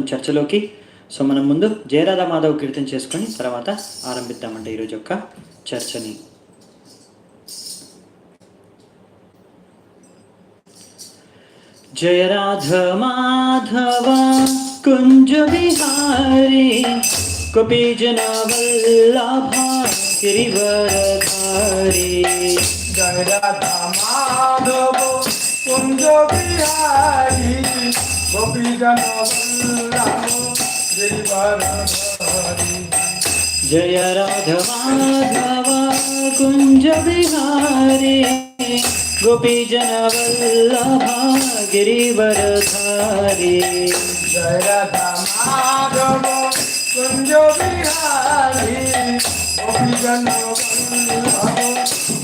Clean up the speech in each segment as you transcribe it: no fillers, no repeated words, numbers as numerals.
చర్చలోకి. So మనం ముందు జయరాధా మాధవ్ కీర్తన చేసుకొని తర్వాత ఆరంభిద్దామంటే ఈరోజు యొక్క చర్చని. జయ రాధా మాధవ కుంజ విహారీ గోపీ జన వల్లభ గిరివరధారీ. జయ రాధా మాధవ కుంజ విహారీ గోపీ జన వల్లభ గిరివరధారీ. జయ రాధా మాధవ కుంజ విహారీ గోపీ జన వల్లభ గిరివరధారీ. జయ రాధా మాధవ కుంజ విహారీ గోపీ జన వల్లభ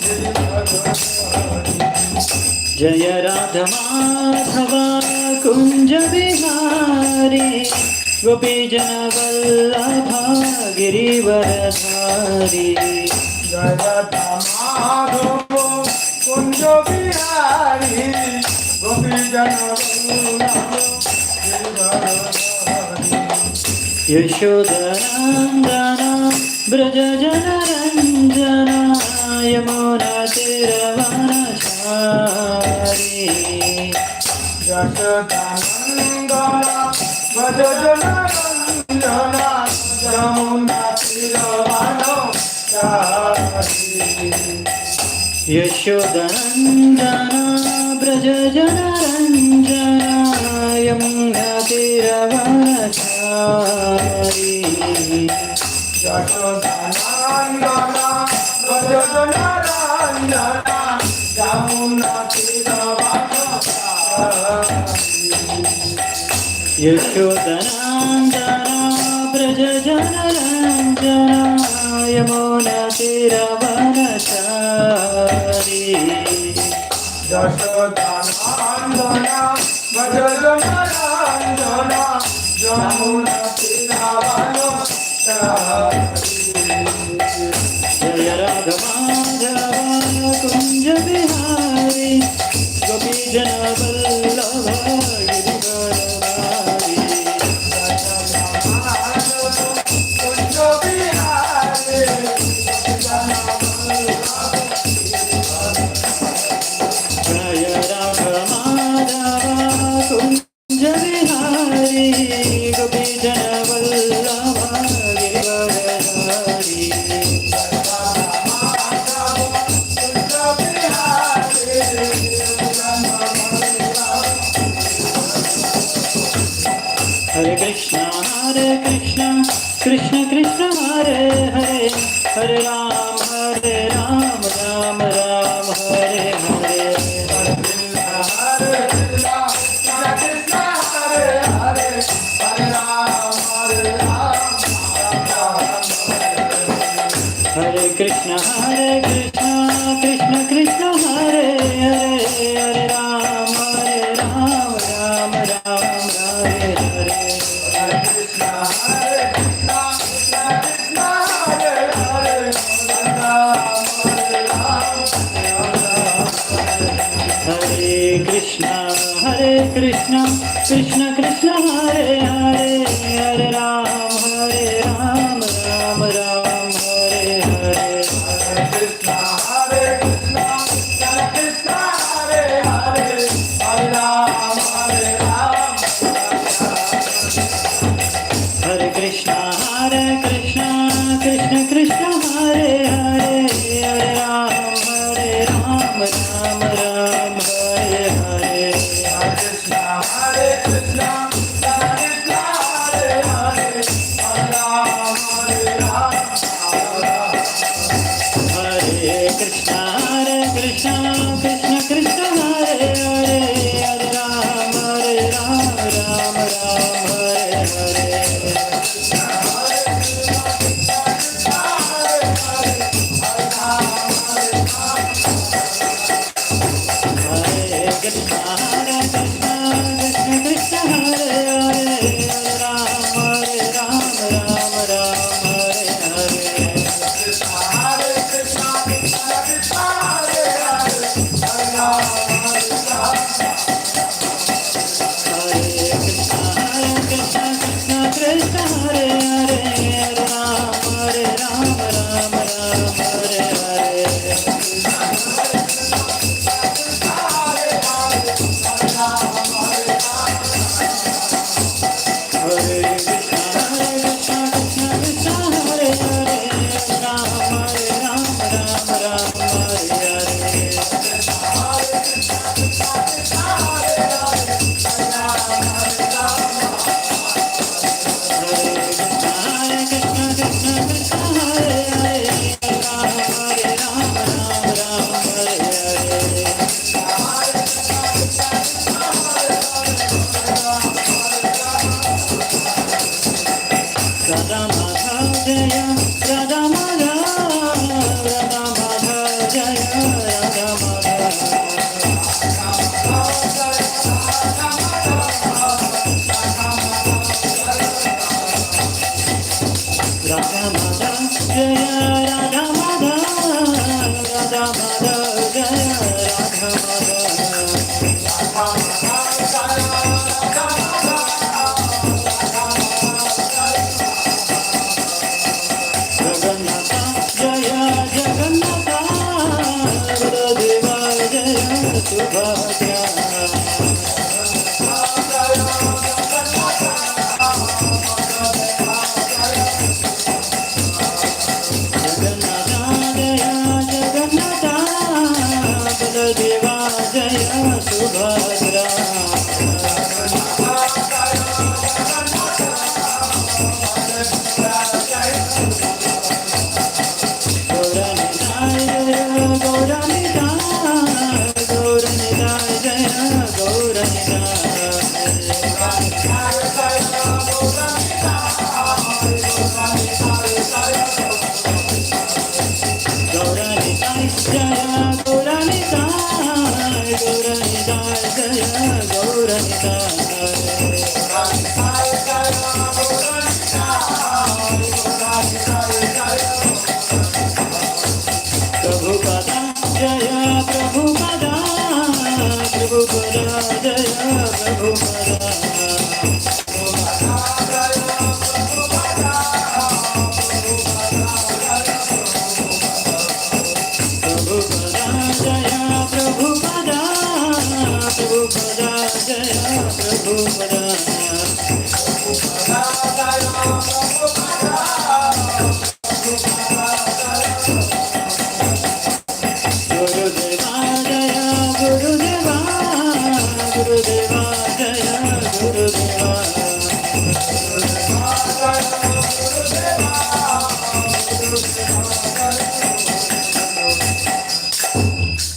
గిరివరధారీ. జయ రాధా మాధవ కుంజ విహారీ గోపీ జన వల్లభ గిరివరధారీ. జయ రాధా మాధవ కుంజ విహారీ గోపీ జన వల్లభ గిరివరధారీ. యశోదనందన బ్రజ జన రంజన యమునా తీరవనచారి. యశోదానందన భజ జన రంజన యమునా తీరవనచారి. యశోదనందన బ్రజ జన రంజన యమునా తీరవనచారి. యశోదానందన భజ జన రంజన యమునా తీరవనచారి. యశోదనందన బ్రజ జన రంజన యమునా తీరవనచారి. యశోదానందన భజ జన రంజన యమునా తీరవనచారి. జయ రాధా మాధవ కుంజ విహారీ గోపీ జన వల్లభ గిరివరధారీ. కుంజ విహారీ జయ రాధా మాధవ కుంజ విహారీ గోపీ జన Vallabha గిరివరధారీ. Hare Krishna Krishna Krishna Hare Hare Hare Rama Rama Rama Hare Hare. Hare Krishna Krishna Krishna Hare Hare Hare Rama Rama Rama Hare Hare. Hare Krishna Krishna Krishna Hare Hare Hare Rama Rama Rama Hare Hare. Hare Krishna Krishna Krishna Hare Hare Hare Rama Rama Hare Hare. Krishna Hare Hare Hare Ram Ram Ram Hare Hare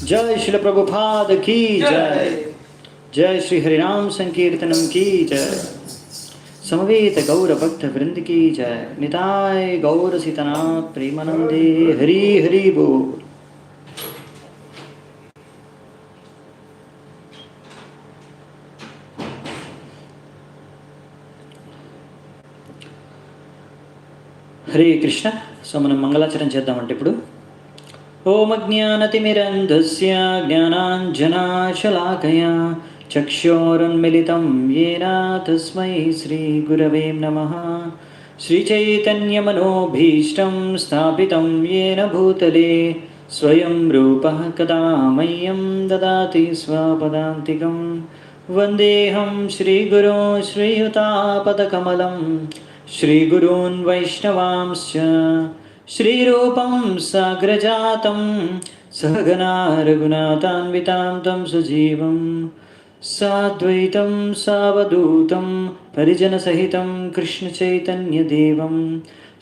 जय श्री प्रभुपाद की जय। जय श्री हरिनाम संकीर्तनम की जय। समवेत गौर भक्त वृंद की जय। निताय गौर सीतनाथ प्रेमानंदे हरि हरि बोल। హరే కృష్ణ. సో మనం మంగళాచరణ చేద్దామంటే ఇప్పుడు ఓం అజ్ఞానతిమిరంధస్య జ్ఞానాంజనాశలాకయా చక్షోరున్మిళితం येन తస్మై శ్రీగురవే నమః. శ్రీచైతన్యమనోభీష్టం స్థాపితం येन భూతలే స్వయం రూపः కదా మह्यं దదాతి స్వపదాంతికం. వందేహం శ్రీగురో శ్రీయుతాపదకమలం श्रीगुरून् वैष्णवांश्च श्रीरूपं साग्रजातं सहगना रघुनाथान्वितां तं सजीवं साद्वैतं सावधूतं परिजनसहितं कृष्णचैतन्यदेवं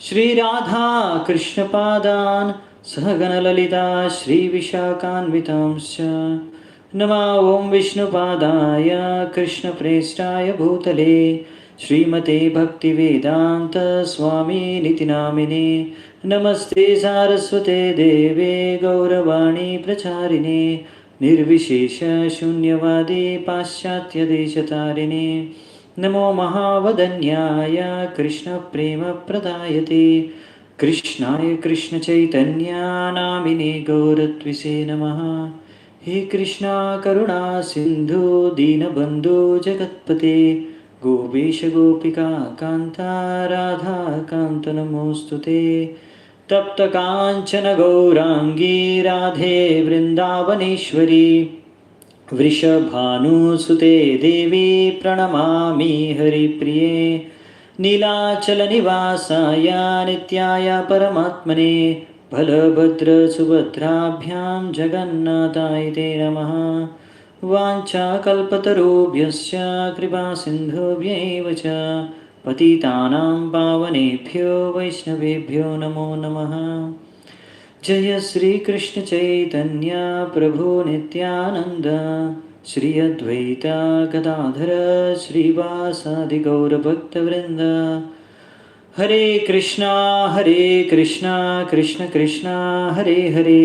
श्रीराधा कृष्णपादान् सहगणललिता श्रीविशाखान्वितांश्च नमो ॐ विष्णुपादाय कृष्णप्रेष्ठाय भूतले श्रीमते भक्तिवेदांत स्वामी निति नामिने नमस्ते सारस्वते देवे गौरवाणी प्रचारिणे निर्विशेष शून्यवादी पाश्चात्यदेशतारिणे नमो महावदन्याय कृष्णप्रेमप्रदायते कृष्णाय कृष्णचैतन्या नामिने गौरत्विषे नमः। हे कृष्णा करुणा सिन्धु दीनबन्धु जगत्पते गोपेश गोपिका कान्ता राधा कान्त नमोऽस्तुते तप्त काञ्चन गौराङ्गी राधे वृन्दावनेश्वरी वृषभानुसुते देवी प्रणमामि हरिप्रिये नीलाचलनिवासाय नित्याय परमात्मने बलभद्रसुभद्राभ्यां जगन्नाथाय ते नमः। वाञ्छाकल्पतरुभ्यश्च कृपासिन्धुभ्यैव च पतितानां पावनेभ्यो वैष्णवेभ्यो नमो नमः। जय श्री कृष्ण चैतन्य प्रभु नित्यानंद श्री अद्वैत गदाधर श्रीवासादि गौरभक्तवृंद। हरे कृष्णा कृष्ण कृष्णा हरे हरे,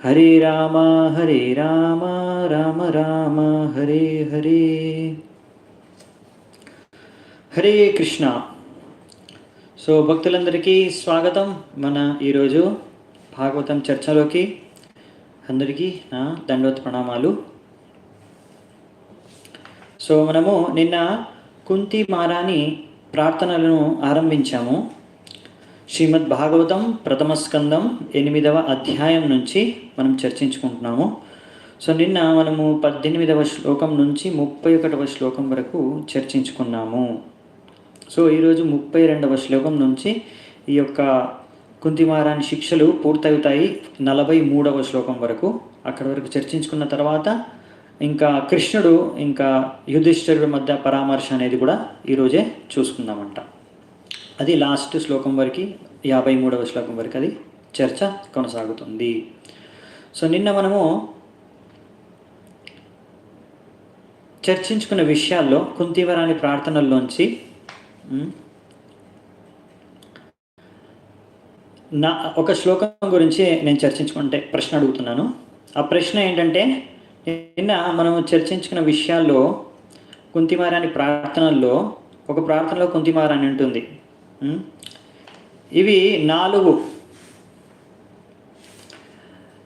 हरे राम राम राम हरे हरे। హరే కృష్ణ. సో భక్తులందరికీ స్వాగతం. మన ఈరోజు భాగవతం చర్చలోకి అందరికీ నా దండోత్ ప్రణామాలు. సో మనము నిన్న కుంతి మారాని ప్రార్థనలను ఆరంభించాము. శ్రీమద్ భాగవతం ప్రథమ స్కందం 8వ అధ్యాయం నుంచి మనం చర్చించుకుంటున్నాము. సో నిన్న మనము 18వ శ్లోకం నుంచి 31వ శ్లోకం వరకు చర్చించుకున్నాము. సో ఈరోజు 32వ శ్లోకం నుంచి ఈ యొక్క కుంతిమారాని శిక్షలు పూర్తవుతాయి 43వ శ్లోకం వరకు. అక్కడి వరకు చర్చించుకున్న తర్వాత ఇంకా కృష్ణుడు ఇంకా యుధిష్ఠిరుడి మధ్య పరామర్శ అనేది కూడా ఈరోజే చూసుకుందామంట. అది లాస్ట్ శ్లోకం వరకు 53వ శ్లోకం వరకు అది చర్చ కొనసాగుతుంది. సో నిన్న మనము చర్చించుకున్న విషయాల్లో కుంతిమారాని ప్రార్థనల్లోంచి నా ఒక శ్లోకం గురించి నేను చర్చించుకుంటే ప్రశ్న అడుగుతున్నాను. ఆ ప్రశ్న ఏంటంటే, నిన్న మనం చర్చించుకున్న విషయాల్లో కుంతిమారాని ప్రార్థనల్లో ఒక ప్రార్థనలో కుంతిమారాని ఉంటుంది, ఇవి 4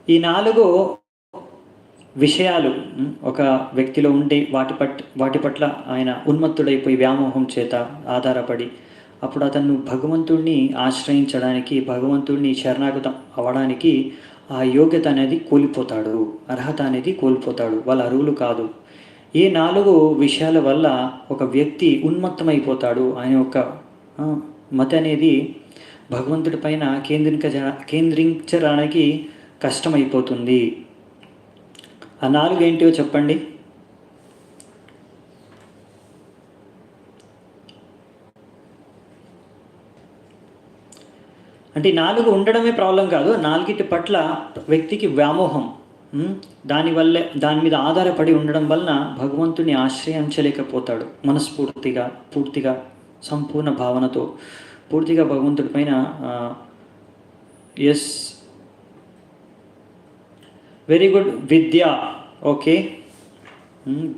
ఈ 4 విషయాలు ఒక వ్యక్తిలో ఉండి వాటి పట్ల ఆయన ఉన్మత్తుడైపోయి వ్యామోహం చేత ఆధారపడి అప్పుడు అతను భగవంతుడిని ఆశ్రయించడానికి, భగవంతుడిని శరణాగతం అవ్వడానికి ఆ యోగ్యత అనేది కోల్పోతాడు, అర్హత అనేది కోల్పోతాడు. వాళ్ళ అర్హులు కాదు. ఈ 4 విషయాల వల్ల ఒక వ్యక్తి ఉన్మత్తమైపోతాడు. ఆయన యొక్క మతి అనేది భగవంతుడి పైన కేంద్రీకరించడానికి కష్టమైపోతుంది. ఆ 4 ఏంటివో చెప్పండి. అంటే 4 ఉండడమే ప్రాబ్లం కాదు, 4 పట్ల వ్యక్తికి వ్యామోహం, దానివల్లే దాని మీద ఆధారపడి ఉండడం వలన భగవంతుని ఆశ్రయించలేకపోతాడు. పూర్తిగా సంపూర్ణ భావనతో పూర్తిగా భగవంతుడి పైన ఎస్ వెరీ గుడ్. విద్య, ఓకే,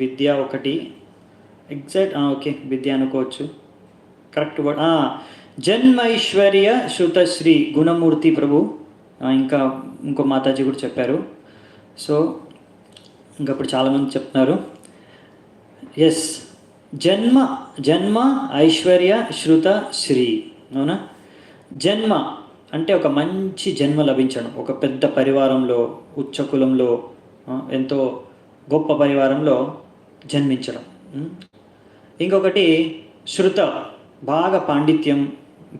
విద్య ఒకటి ఎగ్జాక్ట్, ఓకే విద్య అనుకోవచ్చు, కరెక్ట్ వర్డ్. జన్మైశ్వర్య శృతశ్రీ గుణమూర్తి ప్రభు, ఇంకా ఇంకో మాతాజీ కూడా చెప్పారు. సో ఇంకా ఇప్పుడు చాలామంది చెప్తున్నారు. ఎస్, జన్మ ఐశ్వర్య శృత శ్రీ, అవునా. జన్మ అంటే ఒక మంచి జన్మ లభించడం, ఒక పెద్ద పరివారంలో, ఉచ్చ కులంలో, ఎంతో గొప్ప పరివారంలో జన్మించడం. ఇంకొకటి శృత, బాగా పాండిత్యం,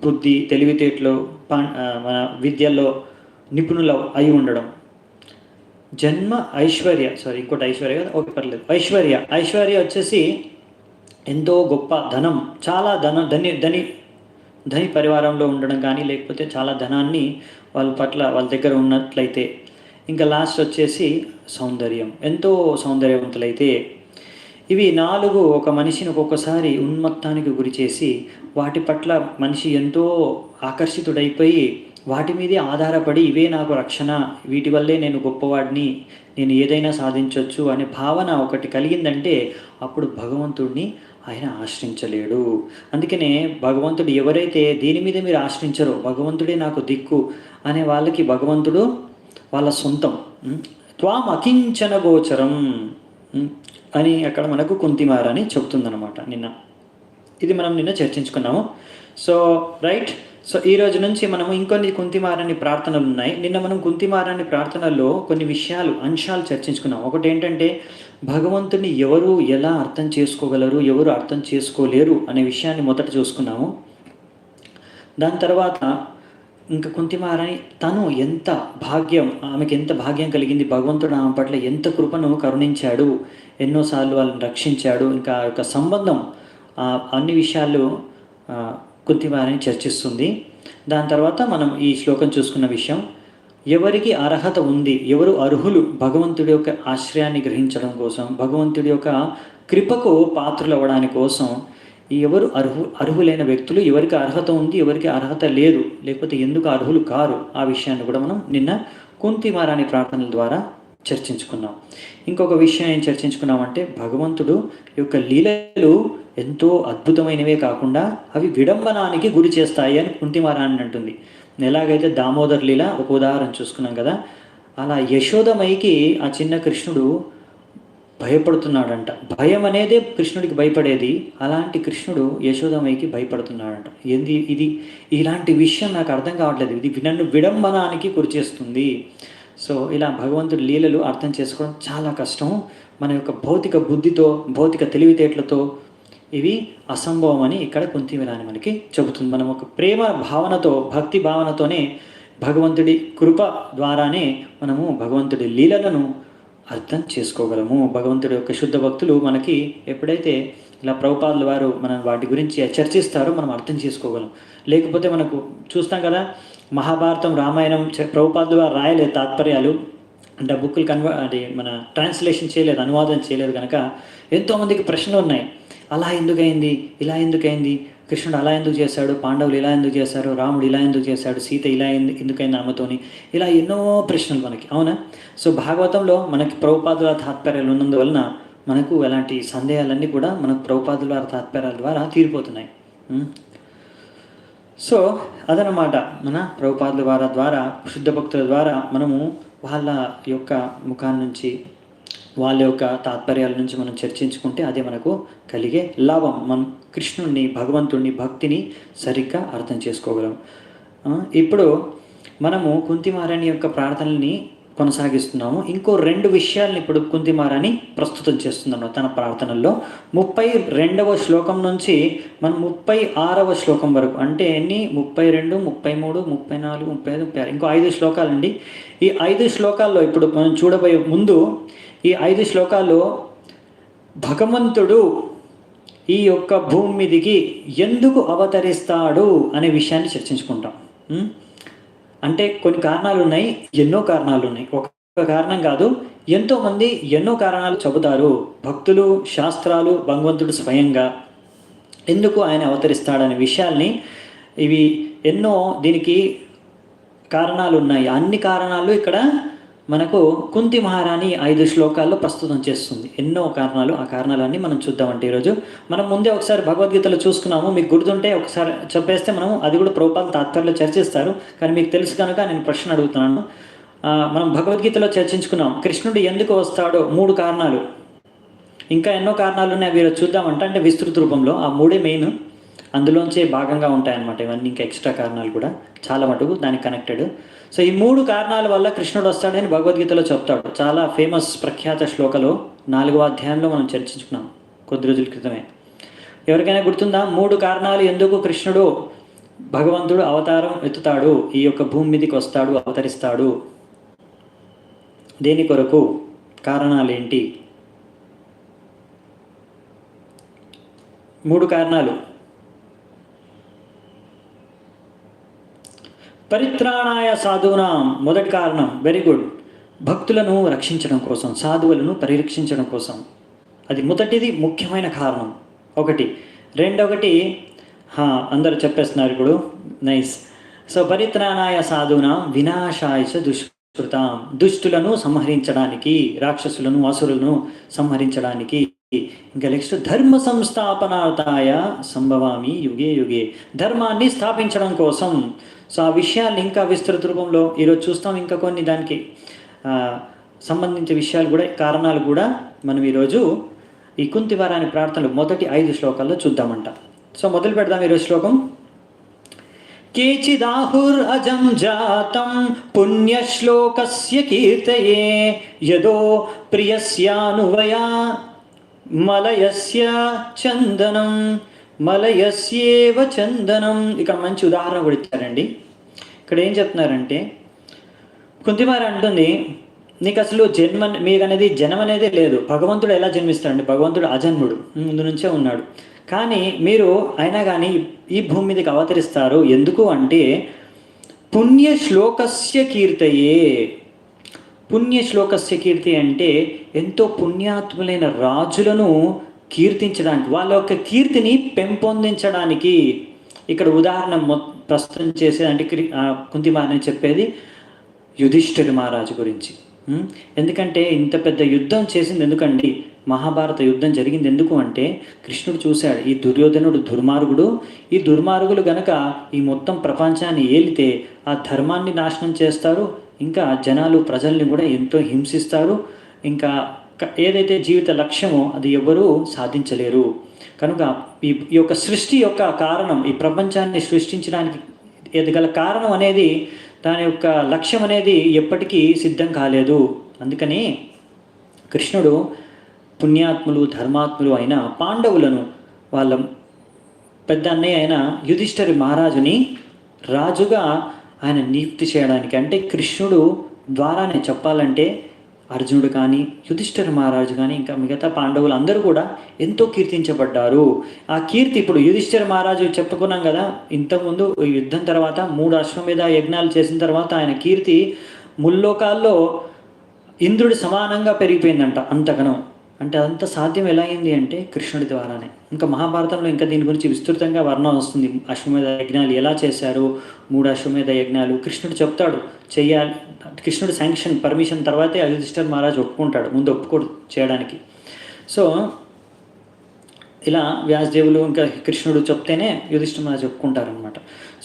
బుద్ధి, తెలివితేటలు, మన విద్యల్లో నిపుణులు అయి ఉండడం. జన్మ ఐశ్వర్య, ఇంకోటి ఐశ్వర్య కదా, ఓకే పర్లేదు. ఐశ్వర్య వచ్చేసి ఎంతో గొప్ప ధనం, చాలా ధని పరివారంలో ఉండడం కానీ, లేకపోతే చాలా ధనాన్ని వాళ్ళ దగ్గర ఉన్నట్లయితే. ఇంకా లాస్ట్ వచ్చేసి సౌందర్యం, ఎంతో సౌందర్యవంతులైతే. ఇవి 4 ఒక మనిషిని ఒక్కొక్కసారి ఉన్మత్తానికి గురి చేసి వాటి పట్ల మనిషి ఎంతో ఆకర్షితుడైపోయి వాటి మీదే ఆధారపడి ఇవే నాకు రక్షణ, వీటి వల్లే నేను గొప్పవాడిని, నేను ఏదైనా సాధించవచ్చు అనే భావన ఒకటి కలిగిందంటే అప్పుడు భగవంతుడిని ఆయన ఆశ్రయించలేడు. అందుకనే భగవంతుడు ఎవరైతే దీని మీద మీరు ఆశ్రయించరో, భగవంతుడే నాకు దిక్కు అనే వాళ్ళకి భగవంతుడు వాళ్ళ సొంతం. త్వాం అకించన గోచరం అని అక్కడ మనకు కుంతిమారాని చెప్తుందన్నమాట నిన్న. ఇది మనం నిన్న చర్చించుకున్నాము. So right. సో ఈ రోజు నుంచి మనము ఇంకొన్ని కుంతిమారాణి ప్రార్థనలు ఉన్నాయి. నిన్న మనం కుంతిమారాణి ప్రార్థనల్లో కొన్ని అంశాలు చర్చించుకున్నాం. ఒకటి ఏంటంటే భగవంతుని ఎవరు ఎలా అర్థం చేసుకోగలరు, ఎవరు అర్థం చేసుకోలేరు అనే విషయాన్ని మొదట చూసుకున్నాము. దాని తర్వాత ఇంకా కుంతిమారాణి తను ఎంత భాగ్యం, ఆమెకి ఎంత భాగ్యం కలిగింది, భగవంతుడు ఆమె పట్ల ఎంత కృపను కరుణించాడు, ఎన్నోసార్లు వాళ్ళని రక్షించాడు, ఇంకా ఆ యొక్క సంబంధం, అన్ని విషయాలు కుంతిమారాణి చర్చిస్తుంది. దాని తర్వాత మనం ఈ శ్లోకం చూసుకున్న విషయం, ఎవరికి అర్హత ఉంది, ఎవరు అర్హులు భగవంతుడి యొక్క ఆశ్రయాన్ని గ్రహించడం కోసం, భగవంతుడి యొక్క కృపకు పాత్రలు అవ్వడానికి కోసం ఎవరు అర్హులైన వ్యక్తులు, ఎవరికి అర్హత ఉంది, ఎవరికి అర్హత లేదు, లేకపోతే ఎందుకు అర్హులు కారు, ఆ విషయాన్ని కూడా మనం నిన్న కుంతిమారాణి ప్రార్థనల ద్వారా చర్చించుకున్నాం. ఇంకొక విషయం ఏం చర్చించుకున్నామంటే భగవంతుడు యొక్క లీలలు ఎంతో అద్భుతమైనవే కాకుండా అవి విడంబనానికి గురి చేస్తాయి అని కుంతిమారాణి అంటుంది. ఎలాగైతే దామోదర్ లీల ఒక ఉదాహరణ చూసుకున్నాం కదా, అలా యశోదమైకి ఆ చిన్న కృష్ణుడు భయపడుతున్నాడంట. భయం అనేదే కృష్ణుడికి భయపడేది, అలాంటి కృష్ణుడు యశోదమైకి భయపడుతున్నాడంట. ఇది ఇలాంటి విషయం నాకు అర్థం కావట్లేదు, ఇది నన్ను విడంబనానికి గురిచేస్తుంది. సో ఇలా భగవంతుడి లీలలు అర్థం చేసుకోవడం చాలా కష్టం. మన యొక్క భౌతిక బుద్ధితో, భౌతిక తెలివితేటలతో ఇవి అసంభవం అని ఇక్కడ కుంతిమారాణి మనకి చెబుతుంది. మనం ఒక ప్రేమ భావనతో, భక్తి భావనతోనే భగవంతుడి కృప ద్వారానే మనము భగవంతుడి లీలలను అర్థం చేసుకోగలము. భగవంతుడి యొక్క శుద్ధ భక్తులు మనకి ఎప్పుడైతే ఇలా ప్రభుపాదుల వారు మనం వాటి గురించి చర్చిస్తారో మనం అర్థం చేసుకోగలం. లేకపోతే మనకు చూస్తాం కదా, మహాభారతం, రామాయణం ప్రభుపాదుల వారు రాయలేదు తాత్పర్యాలు, అంటే బుక్కులు అది మన ట్రాన్స్లేషన్ చేయలేదు, అనువాదం చేయలేదు కనుక ఎంతోమందికి ప్రశ్నలు ఉన్నాయి. అలా ఎందుకైంది, ఇలా ఎందుకైంది, కృష్ణుడు అలా ఎందుకు చేశాడు, పాండవులు ఇలా ఎందుకు చేశారు, రాముడు ఇలా ఎందుకు చేశాడు, సీత ఇలా ఎందుకైంది ఆమెతోని, ఇలా ఎన్నో ప్రశ్నలు మనకి, అవునా? సో భాగవతంలో మనకి ప్రభుపాదుల తాత్పర్యాలు ఉన్నందువలన మనకు అలాంటి సందేహాలన్నీ కూడా మనకు ప్రభుపాదుల తాత్పర్యాల ద్వారా తీరిపోతున్నాయి. సో అదనమాట, మన ప్రభుపాదుల వారి ద్వారా, శుద్ధ భక్తుల ద్వారా మనము వాళ్ళ యొక్క ముఖాన్ని నుంచి, వాళ్ళ యొక్క తాత్పర్యాల నుంచి మనం చర్చించుకుంటే అదే మనకు కలిగే లాభం. మనం కృష్ణుడిని, భగవంతుడిని, భక్తిని సరిగ్గా అర్థం చేసుకోగలం. ఇప్పుడు మనము కుంతిమారాణి యొక్క ప్రార్థనల్ని కొనసాగిస్తున్నాము. ఇంకో 2 విషయాలను ఇప్పుడు కుంతిమారాణి ప్రస్తుతం చేస్తున్నాము తన ప్రార్థనల్లో. 32వ శ్లోకం నుంచి మనం 36వ శ్లోకం వరకు, అంటే ఎన్ని, 32, 33, 34, 35, 36, ఇంకో 5 శ్లోకాలండి. ఈ 5 శ్లోకాల్లో ఇప్పుడు మనం చూడబోయే ముందు ఈ 5 శ్లోకాల్లో భగవంతుడు ఈ యొక్క భూమి మీదికి ఎందుకు అవతరిస్తాడు అనే విషయాన్ని చర్చించుకుంటాం. అంటే కొన్ని కారణాలు ఉన్నాయి, ఎన్నో కారణాలు ఉన్నాయి, ఒక కారణం కాదు, ఎంతోమంది ఎన్నో కారణాలు చెబుతారు. భక్తులు, శాస్త్రాలు, భగవంతుడు స్వయంగా ఎందుకు ఆయన అవతరిస్తాడనే విషయాల్ని, ఇవి ఎన్నో దీనికి కారణాలు ఉన్నాయి. అన్ని కారణాలు ఇక్కడ మనకు కుంతిమారాణి 5 శ్లోకాల్లో ప్రస్తుతం చేస్తుంది. ఎన్నో కారణాలు, ఆ కారణాలన్నీ మనం చూద్దామంటే ఈరోజు మనం ముందే ఒకసారి భగవద్గీతలో చూసుకున్నాము. మీకు గుర్తుంటే ఒకసారి చెప్పేస్తే మనము అది కూడా ప్రభుపాద తాత్పర్యంలో చర్చిస్తారు, కానీ మీకు తెలుసు కనుక నేను ప్రశ్న అడుగుతున్నాను. మనం భగవద్గీతలో చర్చించుకున్నాం కృష్ణుడు ఎందుకు వస్తాడో 3 కారణాలు. ఇంకా ఎన్నో కారణాలు ఉన్నాయి, అవి చూద్దామంట. అంటే విస్తృత రూపంలో ఆ 3 మెయిన్, అందులోంచే భాగంగా ఉంటాయన్నమాట. ఇవన్నీ ఇంకా ఎక్స్ట్రా కారణాలు కూడా చాలా మటుకు దానికి కనెక్టెడ్. సో ఈ 3 కారణాల వల్ల కృష్ణుడు వస్తాడని భగవద్గీతలో చెప్తాడు. చాలా ఫేమస్ ప్రఖ్యాత శ్లోకలో 4వ అధ్యాయంలో మనం చర్చించుకున్నాం కొద్ది రోజుల క్రితమే. ఎవరికైనా గుర్తుందా 3 కారణాలు ఎందుకు కృష్ణుడు, భగవంతుడు అవతారం ఎత్తుతాడు, ఈ యొక్క భూమి మీదకి వస్తాడు, అవతరిస్తాడు, దేని కొరకు, కారణాలు ఏంటి? 3 కారణాలు. పరిత్రాణాయ సాధూనాం, మొదటి కారణం, వెరీ గుడ్, భక్తులను రక్షించడం కోసం, సాధువులను పరిరక్షించడం కోసం. అది మొదటిది, ముఖ్యమైన కారణం ఒకటి. రెండొకటి అందరూ చెప్పేస్తున్నారు ఇప్పుడు, నైస్. సో పరిత్రాణాయ సాధూనాం వినాశాయ దుష్కృతాం, దుష్టులను సంహరించడానికి, రాక్షసులను, అసురులను సంహరించడానికి. ఇంకా నెక్స్ట్, ధర్మ సంస్థాపనార్థాయ సంభవామి యుగే యుగే, ధర్మాన్ని స్థాపించడం కోసం. సో ఆ విషయాన్ని ఇంకా విస్తృత రూపంలో ఈరోజు చూస్తాం. ఇంకా కొన్ని దానికి సంబంధించిన విషయాలు కూడా, కారణాలు కూడా మనం ఈరోజు ఈ కుంతిమారాణి ప్రార్థనలు మొదటి 5 శ్లోకాల్లో చూద్దామంట. సో మొదలు పెడదాం ఈరోజు శ్లోకం. కేచిదాహుర్ అజం జాతం పుణ్యశ్లోకస్య కీర్తయే యదో ప్రియస్యానువయా మలయస్య చందనం మలయస్యేవ చందనం. ఇక్కడ మంచి ఉదాహరణ కూడా ఇచ్చారండి. ఇక్కడ ఏం చెప్తున్నారంటే, కుంతిమార అంటుంది, నీకు అసలు మీకు అనేది జన్మ అనేది లేదు. భగవంతుడు ఎలా జన్మిస్తాడండి? భగవంతుడు అజన్ముడు, ముందు నుంచే ఉన్నాడు. కానీ మీరు అయినా కానీ ఈ భూమి మీదకి అవతరిస్తారు. ఎందుకు అంటే పుణ్యశ్లోకస్య కీర్తయే. పుణ్యశ్లోకస్య కీర్తి అంటే ఎంతో పుణ్యాత్ములైన రాజులను కీర్తించడానికి, వాళ్ళ యొక్క కీర్తిని పెంపొందించడానికి. ఇక్కడ ఉదాహరణ ప్రస్తుతం చేసేది అంటే కుంతిమారని చెప్పేది యుధిష్ఠిర మహారాజు గురించి. ఎందుకంటే ఇంత పెద్ద యుద్ధం చేసింది ఎందుకండి? మహాభారత యుద్ధం జరిగింది ఎందుకు అంటే కృష్ణుడు చూశాడు, ఈ దుర్యోధనుడు దుర్మార్గుడు, ఈ దుర్మార్గులు గనక ఈ మొత్తం ప్రపంచాన్ని ఏలితే ఆ ధర్మాన్ని నాశనం చేస్తారు, ఇంకా జనాలు ప్రజల్ని కూడా ఎంతో హింసిస్తారు, ఇంకా ఏదైతే జీవిత లక్ష్యమో అది ఎవరూ సాధించలేరు. కనుక ఈ యొక్క సృష్టి యొక్క కారణం, ఈ ప్రపంచాన్ని సృష్టించడానికి ఎదగల కారణం అనేది, దాని యొక్క లక్ష్యం అనేది ఎప్పటికీ సిద్ధం కాలేదు. అందుకని కృష్ణుడు పుణ్యాత్ములు ధర్మాత్ములు అయిన పాండవులను, వాళ్ళ పెద్ద అన్నయ్య అయిన యుధిష్ఠిర మహారాజుని రాజుగా ఆయన నియుక్తి చేయడానికి, అంటే కృష్ణుడు ద్వారానే చెప్పాలంటే అర్జునుడు కానీ యుధిష్ఠిర మహారాజు కానీ ఇంకా మిగతా పాండవులు అందరూ కూడా ఎంతో కీర్తించబడ్డారు. ఆ కీర్తి ఇప్పుడు యుధిష్ఠిర మహారాజు చెప్పుకున్నాం కదా, ఇంతకుముందు యుద్ధం తర్వాత 3 అశ్వమేధ యజ్ఞాలు చేసిన తర్వాత ఆయన కీర్తి ముల్లోకాల్లో ఇంద్రుడి సమానంగా పెరిగిపోయిందంట. అంతగనం అంటే అంత సాధ్యం ఎలా అయింది అంటే కృష్ణుడి ద్వారానే. ఇంకా మహాభారతంలో ఇంకా దీని గురించి విస్తృతంగా వర్ణన వస్తుంది. అశ్వమేధ యజ్ఞాలు ఎలా చేశారు, 3 అశ్వమేధ యజ్ఞాలు కృష్ణుడు చెప్తాడు చెయ్యాలి. కృష్ణుడు పర్మిషన్ తర్వాతే యుధిష్ఠిర మహారాజు ఒప్పుకుంటాడు, ముందు ఒప్పుకోడు చేయడానికి. సో ఇలా వ్యాసదేవులు ఇంకా కృష్ణుడు చెప్తేనే యుధిష్ఠిర మహారాజు ఒప్పుకుంటారనమాట.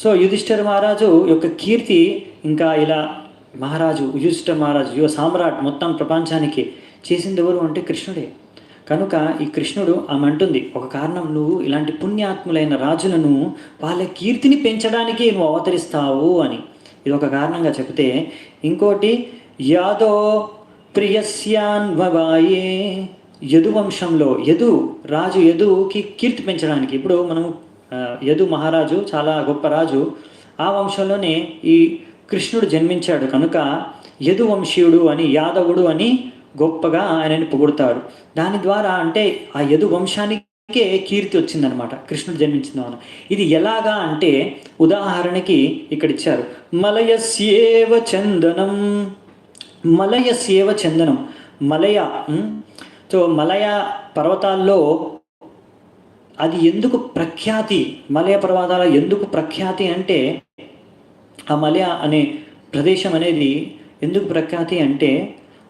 సో యుధిష్ఠిర మహారాజు యొక్క కీర్తి ఇంకా ఇలా మహారాజు యుధిష్ఠిర మహారాజు యువ సామ్రాట్ మొత్తం ప్రపంచానికి చేసింది ఎవరు అంటే కృష్ణుడే. కనుక ఈ కృష్ణుడు ఆమె అంటుంది, ఒక కారణం నువ్వు ఇలాంటి పుణ్యాత్ములైన రాజులను వాళ్ళ కీర్తిని పెంచడానికి నువ్వు అవతరిస్తావు అని ఇది ఒక కారణంగా చెప్తే, ఇంకోటి యాదో ప్రియస్యాన్వవాయే, యదు వంశంలో రాజు యదుకి కీర్తి పెంచడానికి. ఇప్పుడు మనం యదు మహారాజు చాలా గొప్ప రాజు, ఆ వంశంలోనే ఈ కృష్ణుడు జన్మించాడు. కనుక యదు వంశీయుడు అని, యాదవుడు అని గొప్పగా ఆయనని పొగుడతారు. దాని ద్వారా అంటే ఆ యదు వంశానికే కీర్తి వచ్చిందనమాట, కృష్ణుడు జన్మించిన. ఇది ఎలాగా అంటే ఉదాహరణకి ఇక్కడ ఇచ్చారు, మలయస్యేవ చందనం. మలయస్యేవ చందనం, మలయ. సో మలయ పర్వతాల్లో అది ఎందుకు ప్రఖ్యాతి, మలయ పర్వతాల ఎందుకు ప్రఖ్యాతి అంటే, ఆ మలయ అనే ప్రదేశం అనేది ఎందుకు ప్రఖ్యాతి అంటే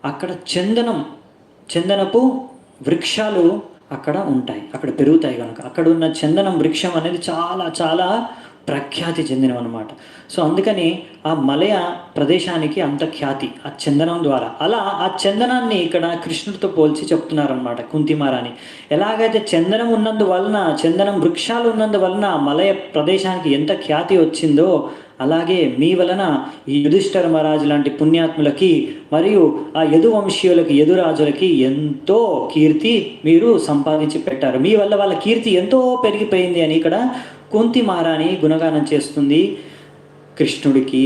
అక్కడ చందనపు వృక్షాలు అక్కడ ఉంటాయి, అక్కడ పెరుగుతాయి. కనుక అక్కడ ఉన్న చందనం వృక్షం అనేది చాలా చాలా ప్రఖ్యాతి చెందినవి అనమాట. సో అందుకని ఆ మలయ ప్రదేశానికి అంత ఖ్యాతి ఆ చందనం ద్వారా. అలా ఆ చందనాన్ని ఇక్కడ కృష్ణుడితో పోల్చి చెప్తున్నారనమాట కుంతిమారాని. ఎలాగైతే చందనం ఉన్నందువలన, చందనం వృక్షాలు ఉన్నందువలన మలయ ప్రదేశానికి ఎంత ఖ్యాతి వచ్చిందో, అలాగే మీ వలన ఈ యుధిష్ఠిర మహారాజు లాంటి పుణ్యాత్ములకి మరియు ఆ యదు వంశీయులకి, యదురాజులకి ఎంతో కీర్తి మీరు సంపాదించి పెట్టారు. మీ వల్ల వాళ్ళ కీర్తి ఎంతో పెరిగిపోయింది అని ఇక్కడ కుంతి మహారాణి గుణగానం చేస్తుంది కృష్ణుడికి.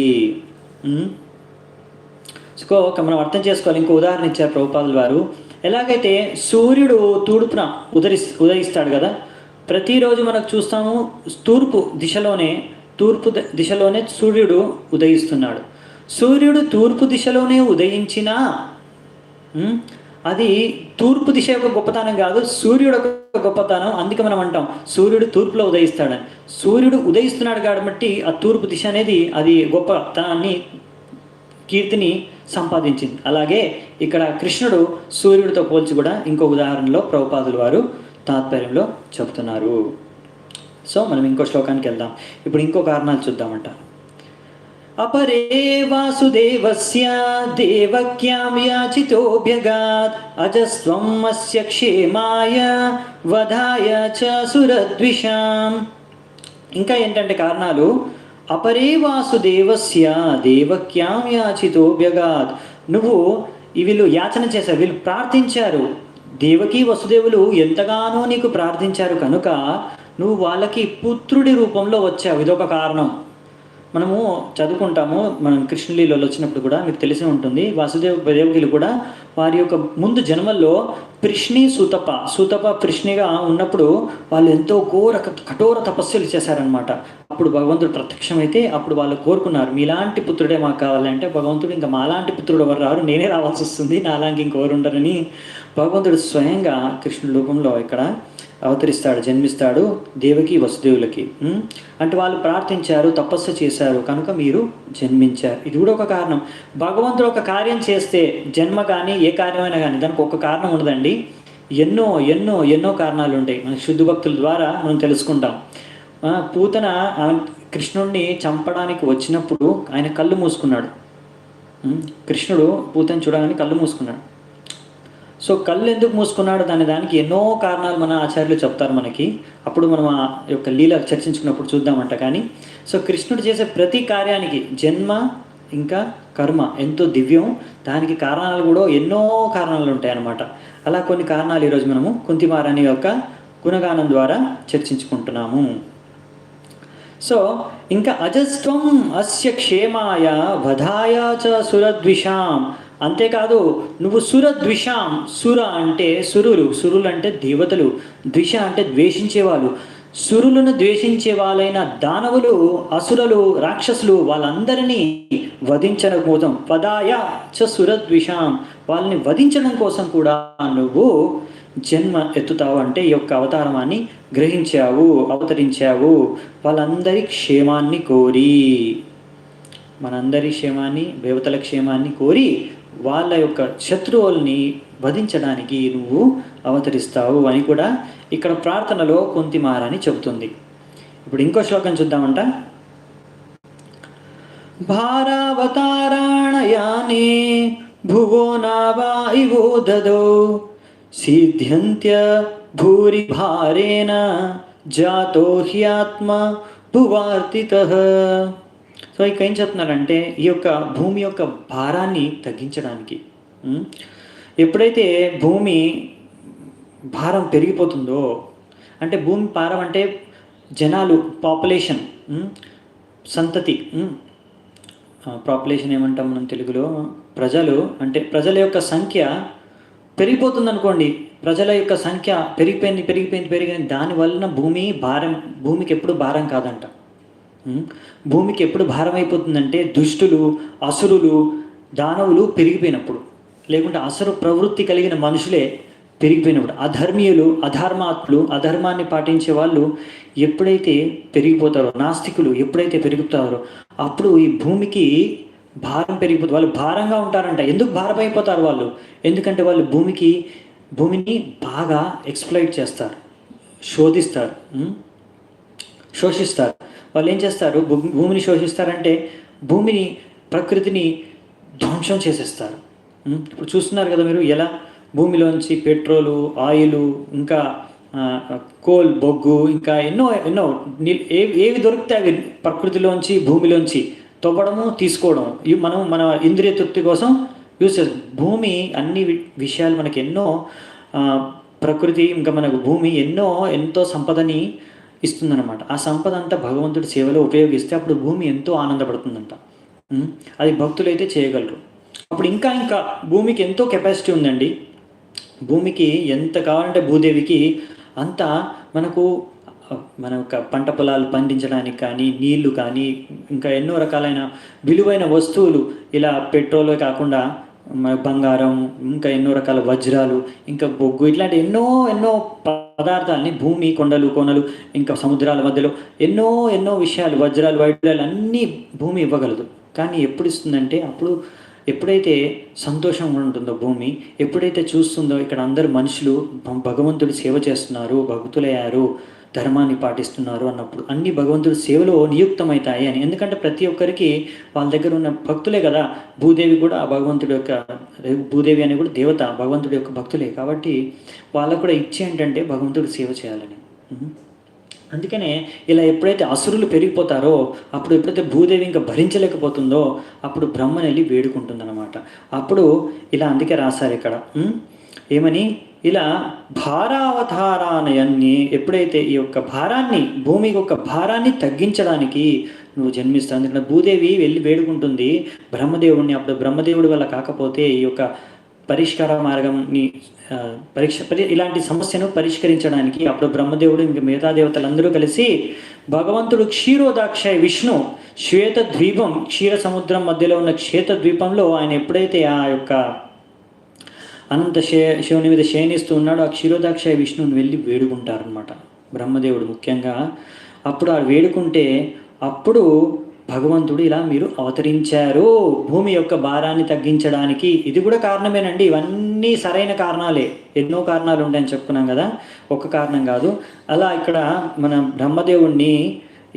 సో మనం అర్థం చేసుకోవాలి. ఇంకో ఉదాహరణ ఇచ్చారు ప్రభుపాదుల వారు. ఎలాగైతే సూర్యుడు తూర్పున ఉదయిస్తాడు కదా, ప్రతిరోజు మనకు చూస్తాము తూర్పు దిశలోనే సూర్యుడు ఉదయిస్తున్నాడు. సూర్యుడు తూర్పు దిశలోనే ఉదయించినా అది తూర్పు దిశ యొక్క గొప్పతనం కాదు, సూర్యుడు యొక్క గొప్పతనం. అందుకే మనం అంటాం సూర్యుడు తూర్పులో ఉదయిస్తాడని. సూర్యుడు ఉదయిస్తున్నాడు కాబట్టి ఆ తూర్పు దిశ అనేది అది గొప్పతనాన్ని, కీర్తిని సంపాదించింది. అలాగే ఇక్కడ కృష్ణుడు సూర్యుడితో పోల్చి కూడా ఇంకో ఉదాహరణలో ప్రభుపాదుల వారు తాత్పర్యంలో చెప్తున్నారు. సో మనం ఇంకో శ్లోకానికి వెళ్దాం. ఇప్పుడు ఇంకో కారణాలు చూద్దామంట. अपरे वासुदेवस्य देवक्यां याचितोऽभ्यगात् अजस्त्वम् अस्य क्षेमाय వధాయ చ సురద్విషాం. ఇంకా ఏంటంటే కారణాలు, అపరే వాసుదేవస్య దేవక్యాం యాచితోభ్యగాత్. నువ్వు వీళ్ళు యాచన చేశారు, వీళ్ళు ప్రార్థించారు, దేవకి వసుదేవులు ఎంతగానో నీకు ప్రార్థించారు కనుక నువ్వు వాళ్ళకి పుత్రుడి రూపంలో వచ్చావు. ఇదొక కారణం. మనము చదువుకుంటాము, మనం కృష్ణలీలలో వచ్చినప్పుడు కూడా మీకు తెలిసి ఉంటుంది, దేవకిలు కూడా వారి యొక్క ముందు జన్మల్లో కృష్ణి సూతప కృష్ణిగా ఉన్నప్పుడు వాళ్ళు ఎంతో కఠోర తపస్సులు చేశారనమాట. అప్పుడు భగవంతుడు ప్రత్యక్షమైతే అప్పుడు వాళ్ళు కోరుకున్నారు, మీలాంటి పుత్రుడే మాకు కావాలంటే భగవంతుడు ఇంకా మాలాంటి పుత్రుడు ఎవరు రారు, నేనే రావాల్సి వస్తుంది, నాలాంటి ఇంకెవరు ఉండరని భగవంతుడు స్వయంగా కృష్ణుడి రూపంలో ఇక్కడ అవతరిస్తాడు, జన్మిస్తాడు దేవకి వసుదేవులకి. అంటే వాళ్ళు ప్రార్థించారు, తపస్సు చేశారు కనుక మీరు జన్మించారు. ఇది కూడా ఒక కారణం. భగవంతుడు ఒక కార్యం చేస్తే జన్మ కానీ ఏ కార్యమైనా కానీ దానికి ఒక కారణం ఉండదండి, ఎన్నో ఎన్నో ఎన్నో కారణాలు ఉంటాయి. మన శుద్ధ భక్తుల ద్వారా మనం తెలుసుకుంటాం. పూతన కృష్ణుడిని చంపడానికి వచ్చినప్పుడు ఆయన కళ్ళు మూసుకున్నాడు. కృష్ణుడు పూతను చూడగానే కళ్ళు మూసుకున్నాడు. సో కళ్ళు ఎందుకు మూసుకున్నాడు దానికి ఎన్నో కారణాలు మన ఆచార్యులు చెప్తారు మనకి. అప్పుడు మనం ఆ యొక్క లీల చర్చించుకున్నప్పుడు చూద్దామంట. కానీ సో కృష్ణుడు చేసే ప్రతి కార్యానికి జన్మ ఇంకా కర్మ ఎంతో దివ్యం, దానికి కారణాలు కూడా ఎన్నో కారణాలు ఉంటాయి అన్నమాట. అలా కొన్ని కారణాలు ఈరోజు మనము కుంతి మహారాణి యొక్క గుణగానం ద్వారా చర్చించుకుంటున్నాము. సో ఇంకా అజస్త్వం అస్య క్షేమాయ వధాయ చ సురద్విషాం. అంతేకాదు నువ్వు సురద్విషాం, సుర అంటే సురులు అంటే దేవతలు, ద్విష అంటే ద్వేషించేవాళ్ళు. సురులను ద్వేషించే వాళ్ళైన దానవులు, అసురులు, రాక్షసులు వాళ్ళందరినీ వధించడం కోసం, వధాయ చ సురద్విషాం, వాళ్ళని వధించడం కోసం కూడా నువ్వు జన్మ ఎత్తుతావు. అంటే ఈ యొక్క అవతారమాన్ని గ్రహించావు, అవతరించావు. వాళ్ళందరి క్షేమాన్ని కోరి, మనందరి క్షేమాన్ని, దేవతల క్షేమాన్ని కోరి వాళ్ళ యొక్క శత్రువుల్ని వధించడానికి నువ్వు అవతరిస్తావు అని కూడా ఇక్కడ ప్రార్థనలో కుంతి మహారాణి చెబుతుంది. ఇప్పుడు ఇంకో శ్లోకం చూద్దామంట. భారావతారాణయానే భువో నావా ఇవో దదో సిద్ధ్యంత్య భూరి భారేణ జాతో హ్యాత్మ భువార్తితః. సో ఇక ఏం చెప్తున్నారంటే ఈ యొక్క భూమి యొక్క భారాన్ని తగ్గించడానికి, ఎప్పుడైతే భూమి భారం పెరిగిపోతుందో, అంటే భూమి భారం అంటే జనాలు, పాపులేషన్, సంతతి, పాపులేషన్ ఏమంటాం మనం తెలుగులో, ప్రజలు అంటే ప్రజల యొక్క సంఖ్య పెరిగిపోతుంది అనుకోండి. ప్రజల యొక్క సంఖ్య పెరిగిపోయింది, దానివలన భూమికి ఎప్పుడు భారం కాదంట. భూమికి ఎప్పుడు భారం అయిపోతుందంటే దుష్టులు, అసురులు, దానవులు పెరిగిపోయినప్పుడు, లేకుంటే అసురు ప్రవృత్తి కలిగిన మనుషులే పెరిగిపోయినప్పుడు, అధర్మీయులు, అధర్మాత్ములు, అధర్మాన్ని పాటించే వాళ్ళు ఎప్పుడైతే పెరిగిపోతారో, నాస్తికులు ఎప్పుడైతే పెరుగుతారో అప్పుడు ఈ భూమికి భారం పెరిగిపోతుంది. వాళ్ళు భారంగా ఉంటారంట. ఎందుకు భారం అయిపోతారు వాళ్ళు? ఎందుకంటే వాళ్ళు భూమిని బాగా ఎక్స్ప్లాయిట్ చేస్తారు, శోషిస్తారు. వాళ్ళు ఏం చేస్తారు? భూమిని శోషిస్తారంటే ప్రకృతిని ధ్వంసం చేసేస్తారు. ఇప్పుడు చూస్తున్నారు కదా మీరు, ఎలా భూమిలోంచి పెట్రోలు, ఆయిల్, ఇంకా కోల్, బొగ్గు, ఇంకా ఎన్నో ఏవి దొరికితే అవి ప్రకృతిలోంచి, భూమిలోంచి తవ్వడము, తీసుకోవడం, మనం మన ఇంద్రియ తృప్తి కోసం యూజ్ చేస్తాం. భూమి అన్ని విషయాలు మనకి ఎన్నో, ప్రకృతి ఇంకా మనకు భూమి ఎంతో సంపదని ఇస్తుందన్నమాట. ఆ సంపద అంతా భగవంతుడి సేవలో ఉపయోగిస్తే అప్పుడు భూమి ఎంతో ఆనందపడుతుందంట. అది భక్తులైతే చేయగలరు. అప్పుడు ఇంకా భూమికి ఎంతో కెపాసిటీ ఉందండి. భూమికి ఎంత కావాలంటే భూదేవికి అంత మన యొక్క పంట పొలాలు పండించడానికి కానీ, నీళ్లు కానీ, ఇంకా ఎన్నో రకాలైన విలువైన వస్తువులు, ఇలా పెట్రోలే కాకుండా బంగారం, ఇంకా ఎన్నో రకాల వజ్రాలు, ఇంకా బొగ్గు, ఇట్లాంటి ఎన్నో పదార్థాలని భూమి, కొండలు, కోనలు, ఇంకా సముద్రాల మధ్యలో ఎన్నో విషయాలు, వజ్రాలు, వైడ్రాలు అన్నీ భూమి ఇవ్వగలదు. కానీ ఎప్పుడు ఇస్తుందంటే ఎప్పుడైతే సంతోషం ఉంటుందో భూమి, ఎప్పుడైతే చూస్తుందో ఇక్కడ అందరు మనుషులు భగవంతుడి సేవ చేస్తున్నారు, భక్తులయ్యారు, ధర్మాన్ని పాటిస్తున్నారు అన్నప్పుడు అన్ని భగవంతుడి సేవలో నియుక్తమవుతాయి అని. ఎందుకంటే ప్రతి ఒక్కరికి వాళ్ళ దగ్గర ఉన్న భక్తులే కదా. భూదేవి కూడా ఆ భగవంతుడి యొక్క, భూదేవి అని కూడా దేవత భగవంతుడి యొక్క భక్తులే కాబట్టి వాళ్ళకు కూడా ఇచ్చే ఏంటంటే భగవంతుడి సేవ చేయాలని. అందుకనే ఇలా ఎప్పుడైతే అసురులు పెరిగిపోతారో అప్పుడు ఎప్పుడైతే భూదేవి ఇంకా భరించలేకపోతుందో అప్పుడు బ్రహ్మని వెళ్ళి వేడుకుంటుందన్నమాట. అప్పుడు ఇలా అందుకే రాశారు ఇక్కడ ఏమని, ఇలా భారావతారానయన్ని, ఎప్పుడైతే ఈ యొక్క భారాన్ని, భూమి యొక్క భారాన్ని తగ్గించడానికి నువ్వు జన్మిస్తావు. ఎందుకంటే భూదేవి వెళ్ళి వేడుకుంటుంది బ్రహ్మదేవుడిని. అప్పుడు బ్రహ్మదేవుడి వల్ల కాకపోతే ఈ యొక్క పరిష్కార మార్గంని ఇలాంటి సమస్యను పరిష్కరించడానికి అప్పుడు బ్రహ్మదేవుడు ఇంకా మిగతా దేవతలందరూ కలిసి భగవంతుడు క్షీరోదాక్షయ విష్ణు శ్వేత ద్వీపం, క్షీర సముద్రం మధ్యలో ఉన్న శ్వేత ద్వీపంలో ఆయన ఎప్పుడైతే ఆ యొక్క అనంత శివుని మీద శయనిస్తూ ఉన్నాడు, ఆ క్షీరోదాక్షయ విష్ణువుని వెళ్ళి వేడుకుంటారనమాట బ్రహ్మదేవుడు ముఖ్యంగా. అప్పుడు ఆ వేడుకుంటే అప్పుడు భగవంతుడు ఇలా మీరు అవతరించారు భూమి యొక్క భారాన్ని తగ్గించడానికి. ఇది కూడా కారణమేనండి, ఇవన్నీ సరైన కారణాలే. ఎన్నో కారణాలు ఉంటాయని చెప్పుకున్నాం కదా, ఒక్క కారణం కాదు. అలా ఇక్కడ మన బ్రహ్మదేవుణ్ణి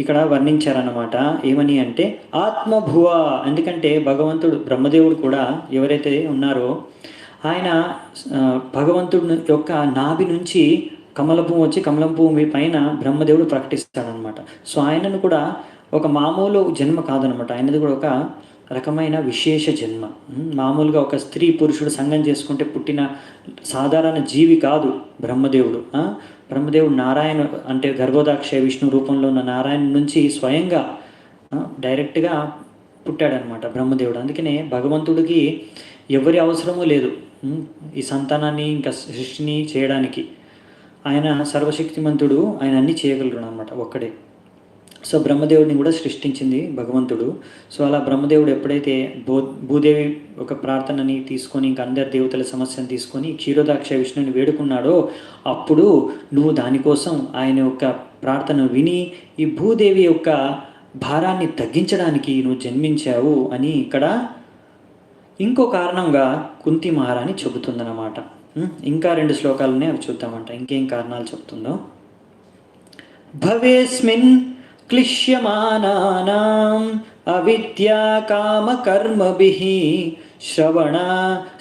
ఇక్కడ వర్ణించారన్నమాట. ఏమని అంటే ఆత్మభువ. ఎందుకంటే భగవంతుడు బ్రహ్మదేవుడు కూడా ఎవరైతే ఉన్నారో ఆయన భగవంతుడి యొక్క నాభి నుంచి కమల పువ్వు వచ్చి కమలం పువ్వు పైన బ్రహ్మదేవుడు ప్రకటిస్తాడనమాట. సో ఆయనను కూడా ఒక మామూలు జన్మ కాదనమాట, ఆయనది కూడా ఒక రకమైన విశేష జన్మ. మామూలుగా ఒక స్త్రీ పురుషుడు సంగం చేసుకుంటే పుట్టిన సాధారణ జీవి కాదు బ్రహ్మదేవుడు. బ్రహ్మదేవుడు నారాయణ అంటే గర్భోదాక్షయ విష్ణు రూపంలో ఉన్న నారాయణ నుంచి స్వయంగా డైరెక్ట్గా పుట్టాడనమాట బ్రహ్మదేవుడు. అందుకనే భగవంతుడికి ఎవరి అవసరమూ లేదు ఈ సంతానాన్ని ఇంకా సృష్టిని చేయడానికి. ఆయన సర్వశక్తిమంతుడు, ఆయన అన్నీ చేయగలరు అనమాట ఒక్కడే. సో బ్రహ్మదేవుడిని కూడా సృష్టించింది భగవంతుడు. సో అలా బ్రహ్మదేవుడు ఎప్పుడైతే భూదేవి ఒక ప్రార్థనని తీసుకొని ఇంకా అందరి దేవతల సమస్యను తీసుకొని క్షీరోదాక్ష విష్ణుని వేడుకున్నాడో అప్పుడు నువ్వు దానికోసం ఆయన యొక్క ప్రార్థన విని ఈ భూదేవి యొక్క భారాన్ని తగ్గించడానికి నువ్వు జన్మించావు అని ఇక్కడ ఇంకో కారణంగా కుంతి మహారాణి చెబుతుందన్నమాట. ఇంకా 2 శ్లోకాలనే అవి చూద్దామంట, ఇంకేం కారణాలు చెప్తుందో. భవేస్మిన్ క్లిశ్యమానానాం అవిద్యా కామ కర్మభిః శ్రవణ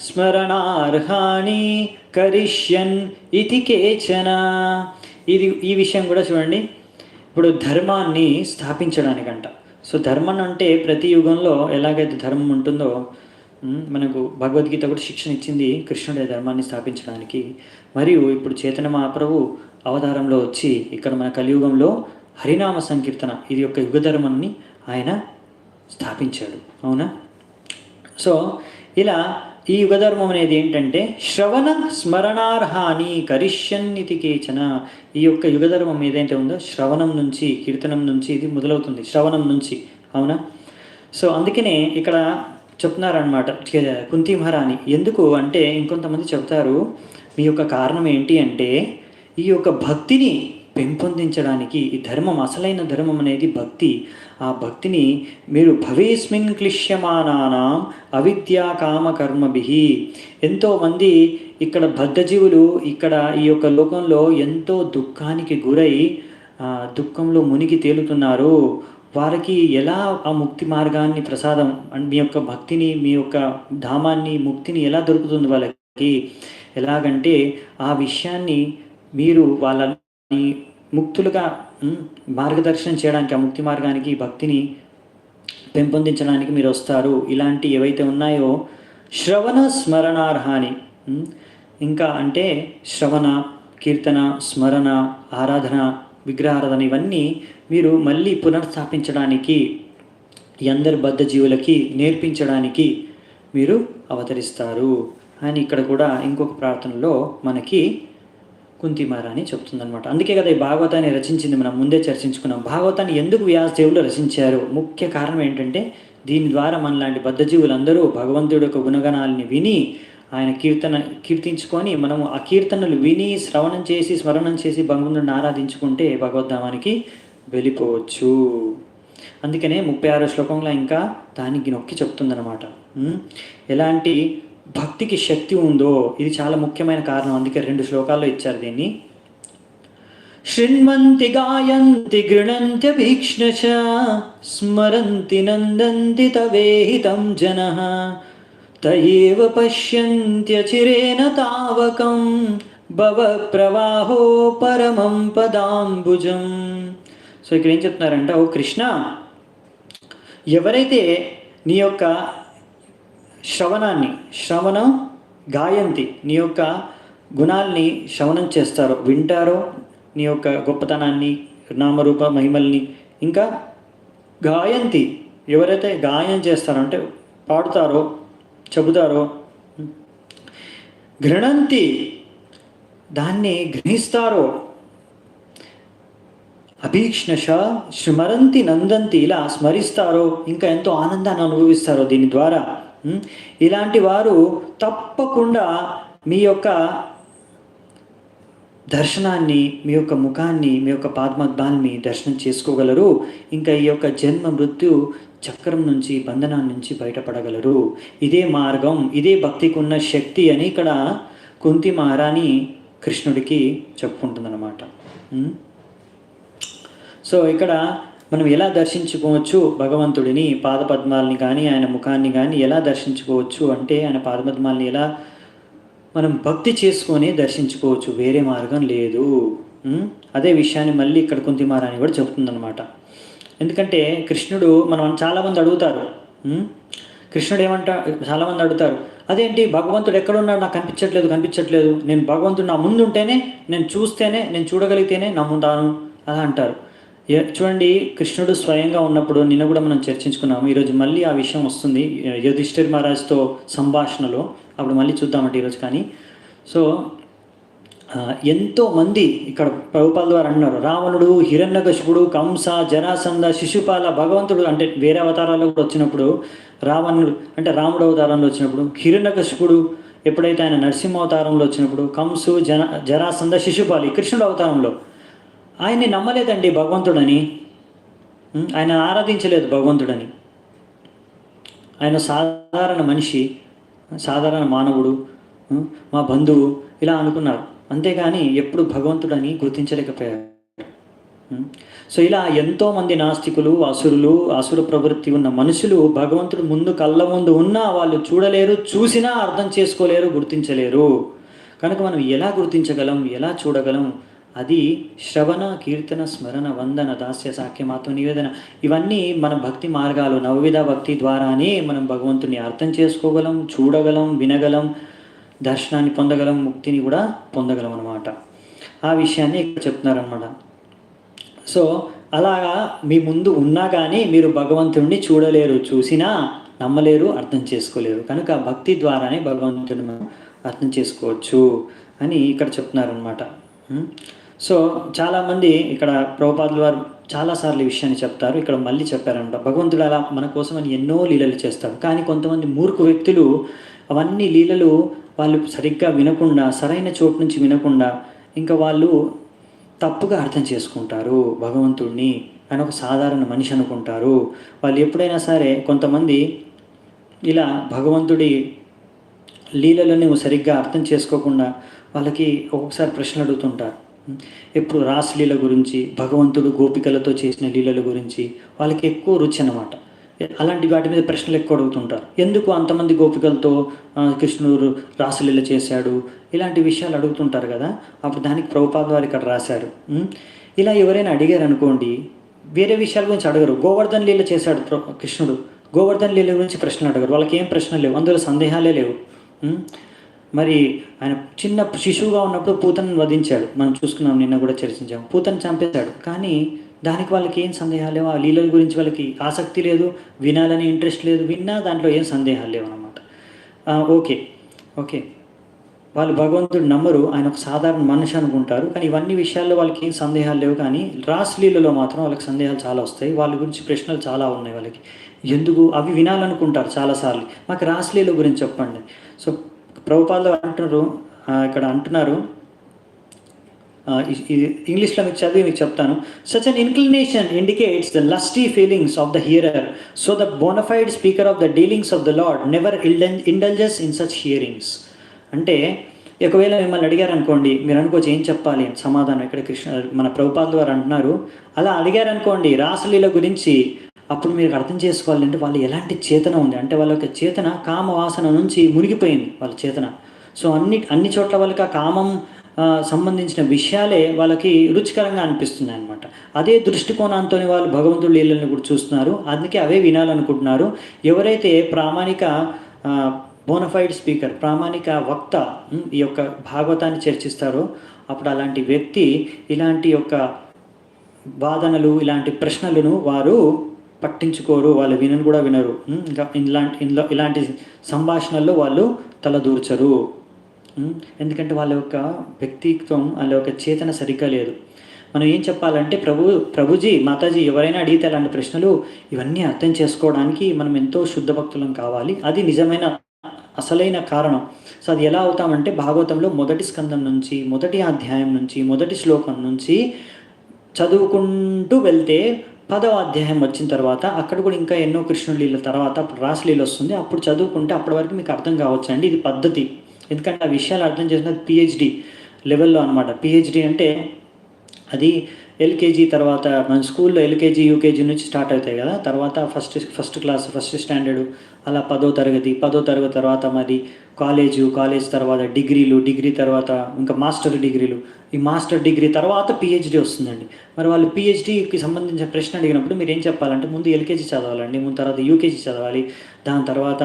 స్మరణార్హాణి కరిష్యన్ ఇతి కేచన. ఈ విషయం కూడా చూడండి. ఇప్పుడు ధర్మాన్ని స్థాపించడానికంట. సో ధర్మం అంటే ప్రతి యుగంలో ఎలాగైతే ధర్మం ఉంటుందో మనకు భగవద్గీత కూడా శిక్షణ ఇచ్చింది కృష్ణుడి ధర్మాన్ని స్థాపించడానికి. మరియు ఇప్పుడు చైతన్య మహాప్రభు అవతారంలో వచ్చి ఇక్కడ మన కలియుగంలో హరినామ సంకీర్తన ఇది యొక్క యుగ ధర్మాన్ని ఆయన స్థాపించాడు. అవునా? సో ఇలా ఈ యుగ ధర్మం అనేది ఏంటంటే శ్రవణ స్మరణార్హాని కరిష్యన్నితి కేచన. ఈ యొక్క యుగ ధర్మం ఏదైతే ఉందో శ్రవణం నుంచి, కీర్తనం నుంచి ఇది మొదలవుతుంది, శ్రవణం నుంచి. అవునా? సో అందుకనే ఇక్కడ చెప్తున్నారనమాట కుంతి మహారాణి. ఎందుకు అంటే ఇంకొంతమంది చెప్తారు మీ యొక్క కారణం ఏంటి అంటే ఈ యొక్క భక్తిని పెంపొందించడానికి. ఈ ధర్మం, అసలైన ధర్మం అనేది భక్తి. ఆ భక్తిని మీరు భవేస్మిన్ క్లిశ్యమానానాం అవిద్యా కామ కర్మభిః. ఎంతోమంది ఇక్కడ బద్ధజీవులు ఇక్కడ ఈ యొక్క లోకంలో ఎంతో దుఃఖానికి గురై దుఃఖంలో మునిగి తేలుతున్నారు. వారికి ఎలా ఆ ముక్తి మార్గాన్ని ప్రసాదం మీ యొక్క భక్తిని, మీ యొక్క ధామాన్ని, ముక్తిని ఎలా దొరుకుతుంది వాళ్ళకి? ఎలాగంటే ఆ విషయాన్ని మీరు వాళ్ళని ముక్తులుగా మార్గదర్శనం చేయడానికి, ఆ ముక్తి మార్గానికి, భక్తిని పెంపొందించడానికి మీరు వస్తారు. ఇలాంటి ఏవైతే ఉన్నాయో శ్రవణ స్మరణార్హాని, ఇంకా అంటే శ్రవణ, కీర్తన, స్మరణ, ఆరాధన, విగ్రహారాధన ఇవన్నీ మీరు మళ్ళీ పునర్స్థాపించడానికి, ఈ అందరి బద్ధ జీవులకి నేర్పించడానికి మీరు అవతరిస్తారు అని ఇక్కడ కూడా ఇంకొక ప్రార్థనలో మనకి కుంతి మహారాణి చెప్తుందనమాట. అందుకే కదా ఈ భాగవతాన్ని రచించింది. మనం ముందే చర్చించుకున్నాం. భాగవతాన్ని ఎందుకు వ్యాసదేవులు రచించారు? ముఖ్య కారణం ఏంటంటే దీని ద్వారా మనలాంటి బద్ధజీవులందరూ భగవంతుడి యొక్క గుణగణాలని విని ఆయన కీర్తించుకొని మనము ఆ కీర్తనలు విని శ్రవణం చేసి స్మరణం చేసి భగవంతుడిని ఆరాధించుకుంటే భగవద్ధామానికి వెళ్ళిపోవచ్చు. అందుకనే 36వ శ్లోకంలో ఇంకా దానికి నొక్కి చెప్తుందనమాట ఎలాంటి భక్తికి శక్తి ఉందో. ఇది చాలా ముఖ్యమైన కారణం. అందుకే 2 శ్లోకాల్లో ఇచ్చారు దీన్ని. శృణ్వంతి గాయంతి గృణంత్యభీక్ష్ణశ స్మరంతి నందంతి తవేహితం జనః తయేవ పశ్యంత్యచిరేణ తావకం భవ ప్రవాహో పరమం పదాంబుజం. సో ఇక్కడ ఏం చెప్తున్నారంటే, ఓ కృష్ణ, ఎవరైతే నీ యొక్క శ్రవణం గాయంతి, నీ యొక్క గుణాల్ని శ్రవణం చేస్తారో, వింటారో, నీ యొక్క గొప్పతనాన్ని, నామరూప మహిమల్ని, ఇంకా గాయంతి, ఎవరైతే గాయం చేస్తారో అంటే పాడుతారో, చెబుతారో, గృణంతి, దాన్ని గ్రహిస్తారో, అభీక్ష్ణశ స్మరంతి నందంతి, ఇలా స్మరిస్తారో, ఇంకా ఎంతో ఆనందాన్ని అనుభవిస్తారో దీని ద్వారా. ఇలాంటి వారు తప్పకుండా మీ యొక్క దర్శనాన్ని, మీ యొక్క ముఖాన్ని, మీ యొక్క పాదపద్మాల్ని దర్శనం చేసుకోగలరు. ఇంకా ఈ యొక్క జన్మ మృత్యు చక్రం నుంచి, బంధనం నుంచి బయటపడగలరు. ఇదే మార్గం, ఇదే భక్తికి ఉన్న శక్తి అని ఇక్కడ కుంతి మహారాణి కృష్ణుడికి చెప్పుకుంటుందన్నమాట. సో ఇక్కడ మనం ఎలా దర్శించుకోవచ్చు భగవంతుడిని, పాదపద్మాలని కానీ ఆయన ముఖాన్ని కానీ ఎలా దర్శించుకోవచ్చు అంటే, ఆయన పాదపద్మాలని ఎలా మనం భక్తి చేసుకొని దర్శించుకోవచ్చు, వేరే మార్గం లేదు. అదే విషయాన్ని మళ్ళీ ఇక్కడ కుంతి మహారాణి కూడా చెప్తుందనమాట. ఎందుకంటే కృష్ణుడు, మనం చాలామంది అడుగుతారు, కృష్ణుడు చాలామంది అడుగుతారు, అదేంటి భగవంతుడు ఎక్కడున్నాడు, నాకు కనిపించట్లేదు, నేను భగవంతుడు నా ముందు ఉంటేనే, నేను చూస్తేనే, నేను చూడగలిగితేనే నమ్ముతాను అలా అంటారు. చూడండి, కృష్ణుడు స్వయంగా ఉన్నప్పుడు నిన్న కూడా మనం చర్చించుకున్నాము. ఈరోజు మళ్ళీ ఆ విషయం వస్తుంది యుధిష్ఠిర్ మహారాజ్తో సంభాషణలో, అప్పుడు మళ్ళీ చూద్దామంటే ఈరోజు. కానీ సో ఎంతోమంది ఇక్కడ ప్రభుపాల ద్వారా అంటున్నారు, రావణుడు, హిరణ్యకశిపుడు, కంస, జరాసంధ, శిశుపాల, భగవంతుడు అంటే వేరే అవతారాల్లో కూడా వచ్చినప్పుడు, రావణుడు అంటే రాముడు అవతారంలో వచ్చినప్పుడు, హిరణ్యకశిపుడు ఎప్పుడైతే ఆయన నరసింహ అవతారంలో వచ్చినప్పుడు, కంసు, జరాసంధ, శిశుపాలి కృష్ణుడు అవతారంలో ఆయన్ని నమ్మలేదండి భగవంతుడని, ఆయన ఆరాధించలేదు భగవంతుడని. ఆయన సాధారణ మనిషి, సాధారణ మానవుడు, మా బంధువు ఇలా అనుకున్నారు, అంతేగాని ఎప్పుడు భగవంతుడని గుర్తించలేకపోయారు. సో ఇలా ఎంతోమంది నాస్తికులు, అసుర ప్రవృత్తి ఉన్న మనుషులు భగవంతుడు ముందు కళ్ళ ముందు ఉన్నా వాళ్ళు చూడలేరు, చూసినా అర్థం చేసుకోలేరు, గుర్తించలేరు. కనుక మనం ఎలా గుర్తించగలం, ఎలా చూడగలం? అది శ్రవణ, కీర్తన, స్మరణ, వందన, దాస్య, సాఖ్యం, ఆత్మ నివేదన, ఇవన్నీ మన భక్తి మార్గాలు. నవవిధ భక్తి ద్వారానే మనం భగవంతుని అర్థం చేసుకోగలం, చూడగలం, వినగలం, దర్శనాన్ని పొందగలం, ముక్తిని కూడా పొందగలం అన్నమాట. ఆ విషయాన్ని ఇక్కడ చెప్తున్నారనమాట. సో అలాగా మీ ముందు ఉన్నా కానీ మీరు భగవంతుడిని చూడలేరు, చూసినా నమ్మలేరు, అర్థం చేసుకోలేరు. కనుక భక్తి ద్వారానే భగవంతుడిని మనం అర్థం చేసుకోవచ్చు అని ఇక్కడ చెప్తున్నారనమాట. సో చాలామంది ఇక్కడ ప్రభుపాదుల వారు చాలాసార్లు ఈ విషయాన్ని చెప్తారు, ఇక్కడ మళ్ళీ చెప్పారనమాట. భగవంతుడు అలా మన కోసం అని ఎన్నో లీలలు చేస్తాడు. కానీ కొంతమంది మూర్ఖ వ్యక్తులు అవన్నీ లీలలు వాళ్ళు సరిగ్గా వినకుండా, సరైన చోటు నుంచి వినకుండా, ఇంకా వాళ్ళు తప్పుగా అర్థం చేసుకుంటారు భగవంతుడిని. ఆయన ఒక సాధారణ మనిషి అనుకుంటారు. వాళ్ళు ఎప్పుడైనా సరే కొంతమంది ఇలా భగవంతుడి లీలలను సరిగ్గా అర్థం చేసుకోకుండా వాళ్ళకి ఒక్కొక్కసారి ప్రశ్నలు అడుగుతుంటారు. ఎప్పుడు రాసలీల గురించి, భగవంతుడు గోపికలతో చేసిన లీలల గురించి వాళ్ళకి ఎక్కువ రుచి అన్నమాట. అలాంటి వాటి మీద ప్రశ్నలు ఎక్కువ అడుగుతుంటారు. ఎందుకు అంతమంది గోపికలతో కృష్ణుడు రాసలీల చేశాడు, ఇలాంటి విషయాలు అడుగుతుంటారు కదా. అప్పుడు దానికి ప్రభుపాద వారు ఇక్కడ రాశారు. ఇలా ఎవరైనా అడిగారు అనుకోండి, వేరే విషయాల గురించి అడగరు. గోవర్ధన్ లీల చేశాడు కృష్ణుడు, గోవర్ధన్ లీల గురించి ప్రశ్నలు అడగరు. వాళ్ళకి ఏం ప్రశ్నలు లేవు, అందులో సందేహాలే లేవు. మరి ఆయన చిన్న శిశువుగా ఉన్నప్పుడు పూతను వధించాడు, మనం చూసుకున్నాం, నిన్న కూడా చర్చించాం. పూతను చంపేశాడు, కానీ దానికి వాళ్ళకి ఏం సందేహాలు లేవు. ఆ లీలల గురించి వాళ్ళకి ఆసక్తి లేదు, వినాలని ఇంట్రెస్ట్ లేదు, విన్నా దాంట్లో ఏం సందేహాలు లేవు అన్నమాట. ఓకే వాళ్ళు భగవంతుడు నమ్మరు, ఆయన ఒక సాధారణ మనిషి అనుకుంటారు. కానీ ఇవన్నీ విషయాల్లో వాళ్ళకి ఏం సందేహాలు లేవు. కానీ రాసలీలలో మాత్రం వాళ్ళకి సందేహాలు చాలా వస్తాయి. వాళ్ళ గురించి ప్రశ్నలు చాలా ఉన్నాయి వాళ్ళకి. ఎందుకు అవి వినాలనుకుంటారు చాలాసార్లు. మాకు రాసలీల గురించి చెప్పండి. సో ప్రభుపాదులు అంటున్నారు, ఇక్కడ అంటున్నారు, ఇంగ్లీష్లో మీకు చదివి మీకు చెప్తాను. Such an inclination indicates the lusty feelings of the hearer, so the bona fide speaker of the dealings of the lord never indulges in such hearings. అంటే ఒకవేళ మిమ్మల్ని అడిగారనుకోండి, మీరు అనుకోవచ్చు ఏం చెప్పాలి సమాధానం. ఇక్కడ మన ప్రభుపాదుల వారు అంటున్నారు, అలా అడిగారనుకోండి రాసలీల గురించి, అప్పుడు మీరు అర్థం చేసుకోవాలి అంటే వాళ్ళు ఎలాంటి చేతన ఉంది అంటే వాళ్ళ యొక్క చేతన కామ వాసన నుంచి మునిగిపోయింది వాళ్ళ చేతన. సో అన్ని చోట్ల వాళ్ళకి ఆ కామం సంబంధించిన విషయాలే వాళ్ళకి రుచికరంగా అనిపిస్తున్నాయి అనమాట. అదే దృష్టికోణంతో వాళ్ళు భగవంతుడి లీలలను కూడా చూస్తున్నారు, అందుకే అవే వినాలనుకుంటున్నారు. ఎవరైతే ప్రామాణిక బోనఫైడ్ స్పీకర్, ప్రామాణిక వక్త ఈ యొక్క భాగవతాన్ని చర్చిస్తారో, అప్పుడు అలాంటి వ్యక్తి ఇలాంటి యొక్క వాదనలు, ఇలాంటి ప్రశ్నలను వారు పట్టించుకోరు, వాళ్ళు వినను కూడా వినరు. ఇంకా ఇలాంటి సంభాషణల్లో వాళ్ళు తలదూర్చరు. ఎందుకంటే వాళ్ళ యొక్క వ్యక్తిత్వం, వాళ్ళ యొక్క చేతన సరిగ్గా లేదు. మనం ఏం చెప్పాలంటే, ప్రభుజీ, మాతాజీ ఎవరైనా అడిగితే అలాంటి ప్రశ్నలు ఇవన్నీ అర్థం చేసుకోవడానికి మనం ఎంతో శుద్ధ భక్తులం కావాలి. అది నిజమైన అసలైన కారణం. సో అది ఎలా అవుతామంటే, భాగవతంలో మొదటి స్కందం నుంచి, మొదటి అధ్యాయం నుంచి, మొదటి శ్లోకం నుంచి చదువుకుంటూ వెళ్తే 10వ అధ్యాయం వచ్చిన తర్వాత అక్కడ కూడా ఇంకా ఎన్నో కృష్ణుడి లీల తర్వాత అప్పుడు రాసలీల వస్తుంది. అప్పుడు చదువుకుంటే అప్పటి వరకు మీకు అర్థం కావచ్చు అండి. ఇది పద్ధతి. ఎందుకంటే ఆ విషయాలు అర్థం చేసినది పిహెచ్డి లెవెల్లో అనమాట. పిహెచ్డి అంటే అది ఎల్కేజీ తర్వాత, మన స్కూల్లో ఎల్కేజీ యూకేజీ నుంచి స్టార్ట్ అవుతాయి కదా, తర్వాత ఫస్ట్ క్లాస్, ఫస్ట్ స్టాండర్డు, అలా 10వ తరగతి తర్వాత మరి కాలేజ్ తర్వాత డిగ్రీ తర్వాత ఇంకా మాస్టర్ డిగ్రీలు, ఈ మాస్టర్ డిగ్రీ తర్వాత పిహెచ్డి వస్తుందండి. మరి వాళ్ళు పిహెచ్డికి సంబంధించిన ప్రశ్న అడిగినప్పుడు మీరు ఏం చెప్పాలంటే, ముందు ఎల్కేజీ చదవాలండి, ముందు తర్వాత యూకేజీ చదవాలి, దాని తర్వాత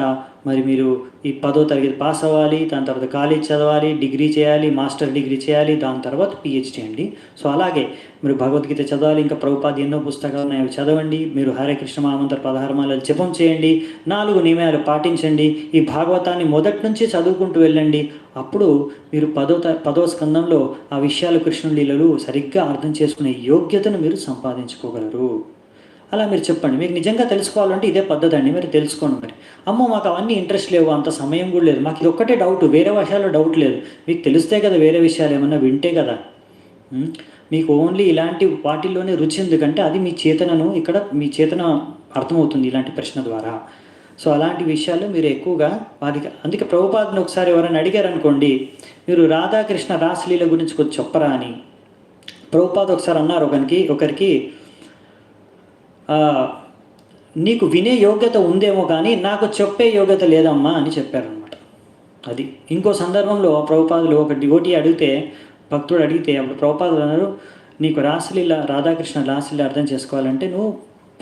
మరి మీరు ఈ 10వ తరగతి పాస్ అవ్వాలి, దాని తర్వాత కాలేజ్ చదవాలి, డిగ్రీ చేయాలి, మాస్టర్ డిగ్రీ చేయాలి, దాని తర్వాత పిహెచ్డి అండి. సో అలాగే మీరు భగవద్గీత చదవాలి, ఇంకా ప్రభుపాద ఎన్నో పుస్తకాలు ఉన్నాయి, అవి చదవండి. మీరు హరే కృష్ణ మహామంత్ర 16 మాలలు జపం చేయండి, 4 నియమాలు పాటించండి, ఈ భాగవతాన్ని మొదటి నుంచి చదువుకుంటూ వెళ్ళండి. అప్పుడు మీరు 10వ స్కందంలో ఆ విషయాలు, కృష్ణుడి లీలలు సరిగ్గా అర్థం చేసుకునే యోగ్యతను మీరు సంపాదించుకోగలరు. అలా మీరు చెప్పండి. మీకు నిజంగా తెలుసుకోవాలంటే ఇదే పద్ధతి అండి, మీరు తెలుసుకోండి. మరి అమ్మో మాకు అవన్నీ ఇంట్రెస్ట్ లేవు, అంత సమయం కూడా లేదు, మాకు ఇది ఒక్కటే డౌట్, వేరే విషయాల్లో డౌట్ లేదు. మీకు తెలిస్తే కదా వేరే విషయాలు ఏమన్నా వింటే కదా. మీకు ఓన్లీ ఇలాంటి వాటిల్లోనే రుచి ఎందుకంటే అది మీ చేతనను, ఇక్కడ మీ చేతన అర్థమవుతుంది ఇలాంటి ప్రశ్న ద్వారా. సో అలాంటి విషయాలు మీరు ఎక్కువగా వారికి, అందుకే ప్రభుపాదను ఒకసారి ఎవరైనా అడిగారు అనుకోండి, మీరు రాధాకృష్ణ రాసలీల గురించి కొంచెం చెప్పరా అని. ప్రభుపాద ఒకసారి అన్నారు ఒకరికి, నీకు వినే యోగ్యత ఉందేమో కానీ నాకు చెప్పే యోగ్యత లేదమ్మా అని చెప్పారనమాట. అది ఇంకో సందర్భంలో ప్రభుపాదులు ఒక డివోటీ అడిగితే, భక్తుడు అడిగితే, అప్పుడు ప్రభుపాదులు అన్నారు, నీకు రాధాకృష్ణ రాసలీల అర్థం చేసుకోవాలంటే నువ్వు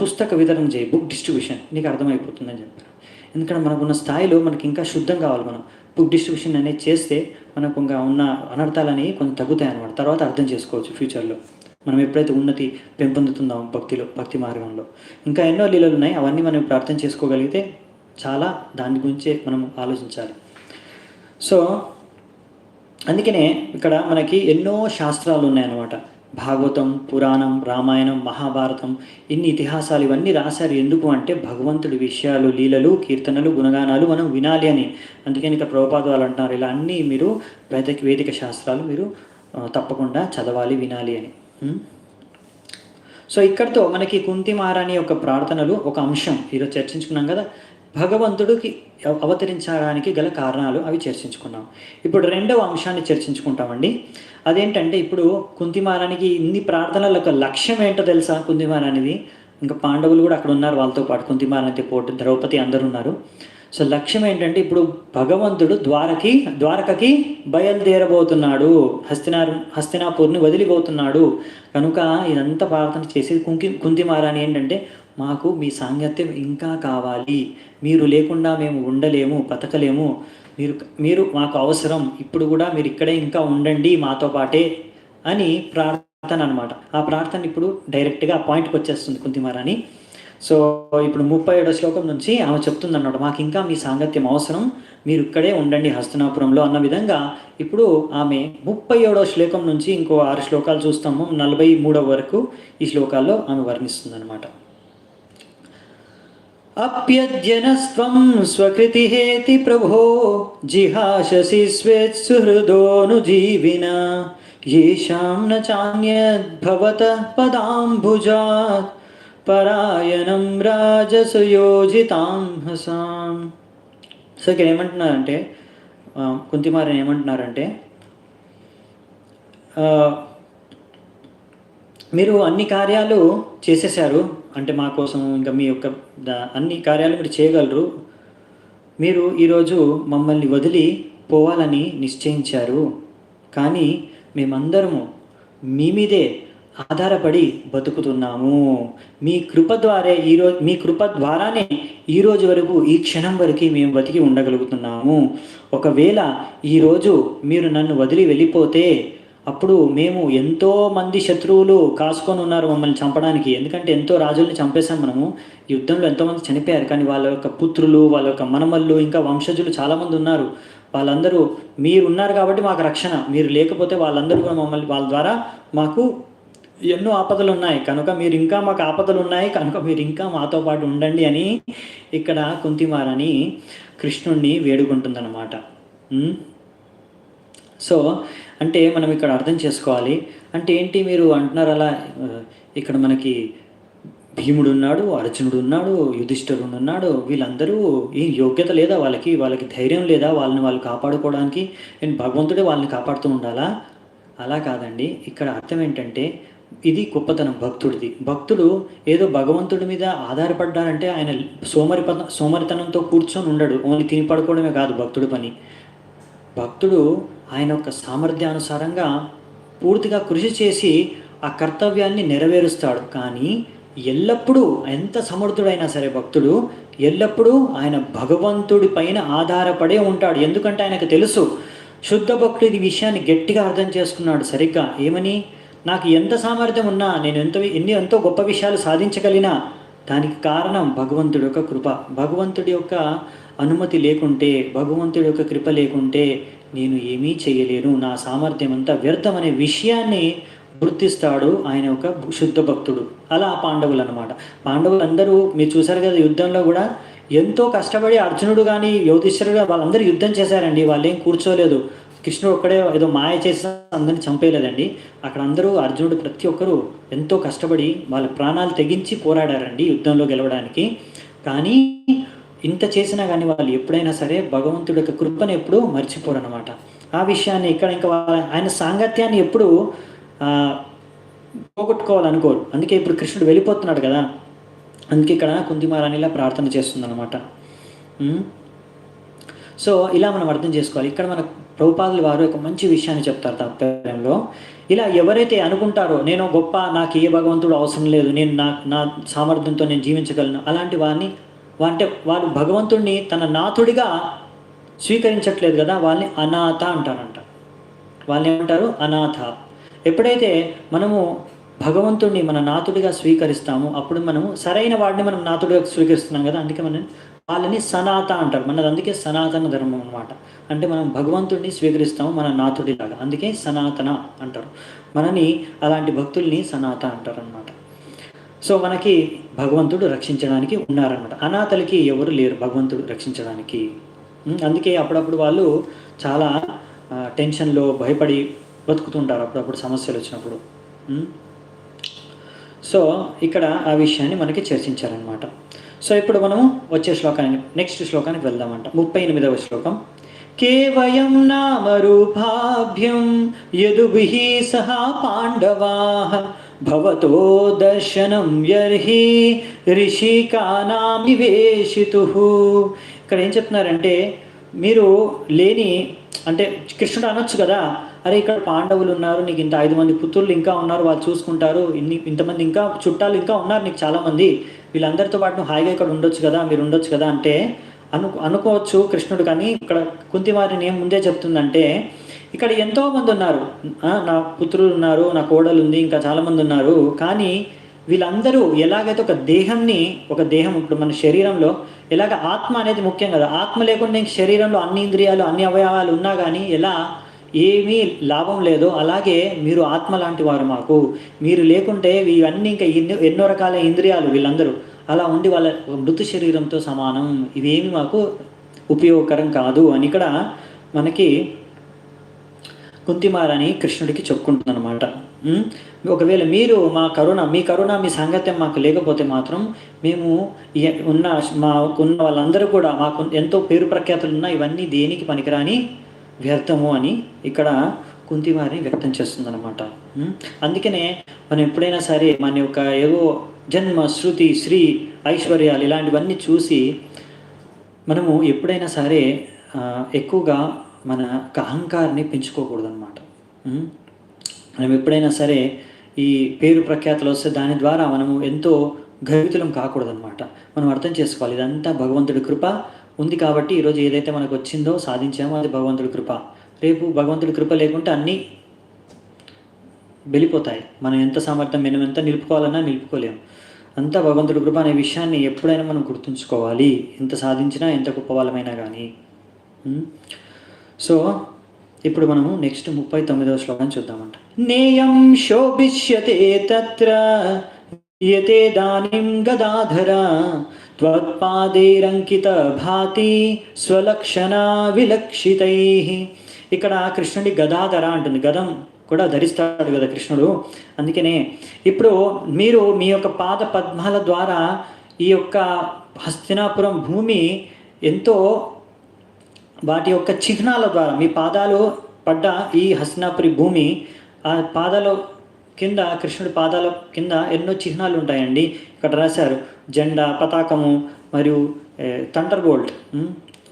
పుస్తక వితరణ చేయి, బుక్ డిస్ట్రిబ్యూషన్, నీకు అర్థమైపోతుందని చెప్పారు. ఎందుకంటే మనకున్న స్థాయిలో మనకి ఇంకా శుద్ధం కావాలి. మనం బుక్ డిస్ట్రిబ్యూషన్ అనేది చేస్తే మనకు ఇంకా ఉన్న అనర్థాలు అనేవి కొంచెం తగ్గుతాయి అన్నమాట. తర్వాత అర్థం చేసుకోవచ్చు ఫ్యూచర్లో మనం ఎప్పుడైతే ఉన్నతి పెంపొందుతుందాం భక్తి మార్గంలో. ఇంకా ఎన్నో లీలలు ఉన్నాయి, అవన్నీ మనం ఇప్పుడు అర్థం చేసుకోగలిగితే చాలా దాని గురించే మనం ఆలోచించాలి. సో అందుకనే ఇక్కడ మనకి ఎన్నో శాస్త్రాలు ఉన్నాయన్నమాట. భాగవతం, పురాణం, రామాయణం, మహాభారతం, ఇన్ని ఇతిహాసాలు ఇవన్నీ రాశారు. ఎందుకు అంటే భగవంతుడి విషయాలు, లీలలు, కీర్తనలు, గుణగానాలు మనం వినాలి అని. అందుకని ఇక ప్రభుపాద వాళ్ళు అంటున్నారు, ఇలా అన్నీ మీరు వేదిక శాస్త్రాలు మీరు తప్పకుండా చదవాలి, వినాలి అని. సో ఇక్కడితో మనకి కుంతి మహారాణి యొక్క ప్రార్థనలు ఒక అంశం ఈరోజు చర్చించుకున్నాం కదా. భగవంతుడికి అవతరించడానికి గల కారణాలు అవి చర్చించుకున్నాం. ఇప్పుడు 2వ అంశాన్ని చర్చించుకుంటామండి. అదేంటంటే, ఇప్పుడు కుంతి మహారాణికి ఇన్ని ప్రార్థనల యొక్క లక్ష్యం ఏంటో తెలుసా? కుంతి మహారాణిది, ఇంకా పాండవులు కూడా అక్కడ ఉన్నారు వాళ్ళతో పాటు, కుంతి మహారాణితో పాటు ద్రౌపది అందరూ ఉన్నారు. సో లక్ష్యం ఏంటంటే, ఇప్పుడు భగవంతుడు ద్వారకకి బయలుదేరబోతున్నాడు, హస్తినాపూర్ని వదిలిపోతున్నాడు. కనుక ఇదంతా ప్రార్థన చేసేది కుంతి మహారాణి ఏంటంటే, మాకు మీ సాంగత్యం ఇంకా కావాలి, మీరు లేకుండా మేము ఉండలేము, బతకలేము, మీరు మాకు అవసరం, ఇప్పుడు కూడా మీరు ఇక్కడే ఇంకా ఉండండి మాతో పాటే అని ప్రార్థన అనమాట. ఆ ప్రార్థన ఇప్పుడు డైరెక్ట్గా ఆ పాయింట్కి వచ్చేస్తుంది కుంతి మహారాణి. సో ఇప్పుడు 37వ శ్లోకం నుంచి ఆమె చెప్తుంది అన్నమాట, మాకు ఇంకా మీ సాంగత్యం అవసరం, మీరు ఇక్కడే ఉండండి హస్తినాపురంలో అన్న విధంగా. ఇప్పుడు ఆమె 37వ శ్లోకం నుంచి ఇంకో 6 శ్లోకాలు చూస్తాము, 43వ వరకు ఈ శ్లోకాల్లో ఆమె వర్ణిస్తుంది అనమాట. అప్యజ్జనస్త్వం స్వకృతిహేతి ప్రభో జిహాషసి స్వేత్సుహృదోనుజీవిన యేషాం న చాన్యద్భవతః పదాంబుజాత్ పరాయణం రాజసుయోజితాం హసాం. సో ఇక్కడ ఏమంటున్నారంటే, కుంతిమారని ఏమంటున్నారంటే, మీరు అన్ని కార్యాలు చేసేసారు, అంటే మా కోసం ఇంకా మీ యొక్క అన్ని కార్యాలు మీరు చేయగలరు, మీరు ఈరోజు మమ్మల్ని వదిలి పోవాలని నిశ్చయించారు, కానీ మేమందరము మీ మీదే ఆధారపడి బతుకుతున్నాము. మీ కృప ద్వారానే ఈరోజు వరకు, ఈ క్షణం వరకు మేము బతికి ఉండగలుగుతున్నాము. ఒకవేళ ఈరోజు మీరు నన్ను వదిలి వెళ్ళిపోతే అప్పుడు మేము ఎంతోమంది శత్రువులు కాసుకొని ఉన్నారు మమ్మల్ని చంపడానికి. ఎందుకంటే ఎంతో రాజుల్ని చంపేశాం మనము, యుద్ధంలో ఎంతోమంది చనిపోయారు, కానీ వాళ్ళ యొక్క పుత్రులు, వాళ్ళ యొక్క మనమళ్ళు, ఇంకా వంశజులు చాలామంది ఉన్నారు. వాళ్ళందరూ మీరు ఉన్నారు కాబట్టి మాకు రక్షణ, మీరు లేకపోతే వాళ్ళందరూ కూడా మమ్మల్ని, వాళ్ళ ద్వారా మాకు ఎన్నో ఆపదలు ఉన్నాయి, కనుక మీరు ఇంకా మాకు ఆపదలు ఉన్నాయి, కనుక మీరు ఇంకా మాతో పాటు ఉండండి అని ఇక్కడ కుంతిమారని కృష్ణుణ్ణి వేడుకుంటుందన్నమాట. సో అంటే మనం ఇక్కడ అర్థం చేసుకోవాలి. అంటే ఏంటి మీరు అంటున్నారు అలా, ఇక్కడ మనకి భీముడు ఉన్నాడు, అర్జునుడు ఉన్నాడు, యుధిష్ఠిరుడు ఉన్నాడు, వీళ్ళందరూ ఏం యోగ్యత లేదా వాళ్ళకి ధైర్యం లేదా వాళ్ళు కాపాడుకోవడానికి? నేను భగవంతుడే వాళ్ళని కాపాడుతూ ఉండాలా? అలా కాదండి. ఇక్కడ అర్థం ఏంటంటే, ఇది గొప్పతనం భక్తుడిది. భక్తుడు ఏదో భగవంతుడి మీద ఆధారపడ్డారంటే ఆయన సోమరితనంతో కూర్చొని ఉండడు. ఓన్లీ తిని పడుకోవడమే కాదు భక్తుడి పని. భక్తుడు ఆయన యొక్క సామర్థ్యానుసారంగా పూర్తిగా కృషి చేసి ఆ కర్తవ్యాన్ని నెరవేరుస్తాడు. కానీ ఎల్లప్పుడూ, ఎంత సమర్థుడైనా సరే భక్తుడు ఎల్లప్పుడూ ఆయన భగవంతుడి పైన ఆధారపడే ఉంటాడు. ఎందుకంటే ఆయనకు తెలుసు, శుద్ధ భక్తుడి విషయాన్ని గట్టిగా అర్థం చేసుకున్నాడు సరిగ్గా. ఏమని? నాకు ఎంత సామర్థ్యం ఉన్నా, నేను ఎంతో గొప్ప విషయాలు సాధించగలిగినా దానికి కారణం భగవంతుడి యొక్క కృప. భగవంతుడి యొక్క అనుమతి లేకుంటే, భగవంతుడి యొక్క కృప లేకుంటే నేను ఏమీ చేయలేను, నా సామర్థ్యం అంతా వ్యర్థం అనే విషయాన్ని గుర్తిస్తాడు ఆయన ఒక శుద్ధ భక్తుడు. అలా పాండవులు అనమాట. పాండవులందరూ మీరు చూసారు కదా, యుద్ధంలో కూడా ఎంతో కష్టపడి అర్జునుడు కానీ యుధిష్ఠిరుడు వాళ్ళందరూ యుద్ధం చేశారండి. వాళ్ళేం కూర్చోలేదు. కృష్ణుడు ఒక్కడే ఏదో మాయ చేసి అందరిని చంపేయలేదండి. అక్కడ అందరూ, అర్జునుడు ప్రతి ఒక్కరూ ఎంతో కష్టపడి వాళ్ళ ప్రాణాలు తెగించి పోరాడారండి యుద్ధంలో గెలవడానికి. కానీ ఇంత చేసినా కానీ వాళ్ళు ఎప్పుడైనా సరే భగవంతుడి యొక్క కృపను ఎప్పుడూ మర్చిపోరు అనమాట. ఆ విషయాన్ని ఇక్కడ ఇంకా ఆయన సాంగత్యాన్ని ఎప్పుడు పోగొట్టుకోవాలనుకోరు. అందుకే ఇప్పుడు కృష్ణుడు వెళ్ళిపోతున్నాడు కదా, అందుకే ఇక్కడ కుంతిమారని ఇలా ప్రార్థన చేస్తుందన్నమాట. సో ఇలా మనం అర్థం చేసుకోవాలి. ఇక్కడ మన ప్రభుపాదుల వారు ఒక మంచి విషయాన్ని చెప్తారు తాత్పర్యంలో. ఇలా ఎవరైతే అనుకుంటారో నేను గొప్ప, నాకు ఏ భగవంతుడు అవసరం లేదు, నేను నా సామర్థ్యంతో నేను జీవించగలను, అలాంటి వారిని వాళ్ళు భగవంతుడిని తన నాథుడిగా స్వీకరించట్లేదు కదా, వాళ్ళని అనాథ అంటారంట. వాళ్ళని ఏమంటారు? అనాథ. ఎప్పుడైతే మనము భగవంతుడిని మన నాథుడిగా స్వీకరిస్తామో అప్పుడు మనము సరైన వాడిని మనం నాథుడిగా స్వీకరిస్తున్నాం కదా, అందుకే వాళ్ళని సనాత అంటారు. మనది అందుకే సనాతన ధర్మం అనమాట. అంటే మనం భగవంతుడిని స్వీకరిస్తాము మన నాథుడిలాగా, అందుకే సనాతన అంటారు. మనని అలాంటి భక్తుల్ని సనాత అంటారు అనమాట. సో మనకి భగవంతుడు రక్షించడానికి ఉన్నారనమాట. అనాథలకి ఎవరు లేరు భగవంతుడు రక్షించడానికి. అందుకే అప్పుడప్పుడు వాళ్ళు చాలా టెన్షన్లో భయపడి బతుకుతుంటారు అప్పుడప్పుడు సమస్యలు వచ్చినప్పుడు. సో ఇక్కడ ఆ విషయాన్ని మనకి చర్చించారనమాట. సో ఇప్పుడు మనము వచ్చే నెక్స్ట్ శ్లోకానికి వెళ్దామంట. 38వ శ్లోకం. కేవయం నామరూపాభ్యం యదుభిః సహ పాండవాః భవతో దర్శనం యర్హి ఋషికానాం నివేశితుః. ఇక్కడ ఏం చెప్తున్నారంటే, మీరు లేని, అంటే కృష్ణుడు అనొచ్చు కదా, అరే ఇక్కడ పాండవులు ఉన్నారు, నీకు ఇంత 5 మంది పుత్రులు ఇంకా ఉన్నారు, వాళ్ళు చూసుకుంటారు, ఇంతమంది ఇంకా చుట్టాలు ఇంకా ఉన్నారు నీకు చాలామంది, వీళ్ళందరితో పాటు నువ్వు హాయిగా ఇక్కడ ఉండొచ్చు కదా, మీరు ఉండొచ్చు కదా అంటే అనుకోవచ్చు కృష్ణుడు. కానీ ఇక్కడ కుంతిమారిని ఏం ముందే చెప్తుందంటే, ఇక్కడ ఎంతోమంది ఉన్నారు, నా పుత్రులు ఉన్నారు, నా కోడలు ఉంది, ఇంకా చాలామంది ఉన్నారు, కానీ వీళ్ళందరూ ఎలాగైతే ఒక దేహం ఇప్పుడు మన శరీరంలో ఎలాగ ఆత్మ అనేది ముఖ్యం కదా, ఆత్మ లేకుండా ఇంక శరీరంలో అన్ని ఇంద్రియాలు అన్ని అవయవాలు ఉన్నా కానీ ఎలా ఏమీ లాభం లేదో, అలాగే మీరు ఆత్మ లాంటి వారు మాకు. మీరు లేకుంటే ఇవన్నీ ఇంకా ఎన్నో రకాల ఇంద్రియాలు వీళ్ళందరూ అలా ఉండి వాళ్ళ మృతు శరీరంతో సమానం, ఇవేమి మాకు ఉపయోగకరం కాదు అని ఇక్కడ మనకి కుంతిమారని కృష్ణుడికి చెప్పుకుంటుందన్నమాట. ఒకవేళ మీరు మీ కరుణ మీ సాంగత్యం మాకు లేకపోతే మాత్రం మేము ఉన్న వాళ్ళందరూ కూడా మాకు ఎంతో పేరు ప్రఖ్యాతులు ఉన్నా ఇవన్నీ దేనికి పనికిరాని వ్యర్థము అని ఇక్కడ కుంతివారిని వ్యక్తం చేస్తుందన్నమాట. అందుకనే మనం ఎప్పుడైనా సరే మన యొక్క ఏవో జన్మ శృతి శ్రీ ఐశ్వర్యాలు ఇలాంటివన్నీ చూసి మనము ఎప్పుడైనా సరే ఎక్కువగా మన అహంకారాన్ని పెంచుకోకూడదు అనమాట. మనం ఎప్పుడైనా సరే ఈ పేరు ప్రఖ్యాతులు వస్తే దాని ద్వారా మనము ఎంతో గర్వితులం కాకూడదనమాట. మనం అర్థం చేసుకోవాలి, ఇదంతా భగవంతుడి కృప ఉంది కాబట్టి ఈరోజు ఏదైతే మనకు వచ్చిందో సాధించామో అది భగవంతుడి కృప. రేపు భగవంతుడి కృప లేకుంటే అన్నీ వెళ్ళిపోతాయి. మనం ఎంత సామర్థ్యం మనం ఎంత నిలుపుకోవాలన్నా నిలుపుకోలేము. అంతా భగవంతుడి కృప అనే విషయాన్ని ఎప్పుడైనా మనం గుర్తుంచుకోవాలి, ఎంత సాధించినా ఎంత గొప్ప వాళ్ళమైనా కానీ. సో ఇప్పుడు మనము నెక్స్ట్ 39వ శ్లోకం చూద్దామంట. నేయం శోభిష్యతే తత్ర యతే దానిం గదాధర త్వత్పాదైరంకిత భాతి స్వలక్షణ విలక్షితై. ఇక్కడ కృష్ణుడి గదాధర అంటుంది, గదం కూడా ధరిస్తాడు కదా కృష్ణుడు. అందుకనే ఇప్పుడు మీరు మీ యొక్క పాద పద్మాల ద్వారా ఈ యొక్క హస్తినాపురం భూమి ఎంతో వాటి యొక్క చిహ్నాల ద్వారా మీ పాదాలు పడ్డ ఈ హస్తినాపురి భూమి ఆ పాదాల కింద కృష్ణుడి పాదాల కింద ఎన్నో చిహ్నాలు ఉంటాయండి. ఇక్కడ రాశారు జెండా, పతాకము మరియు థండర్ బోల్ట్,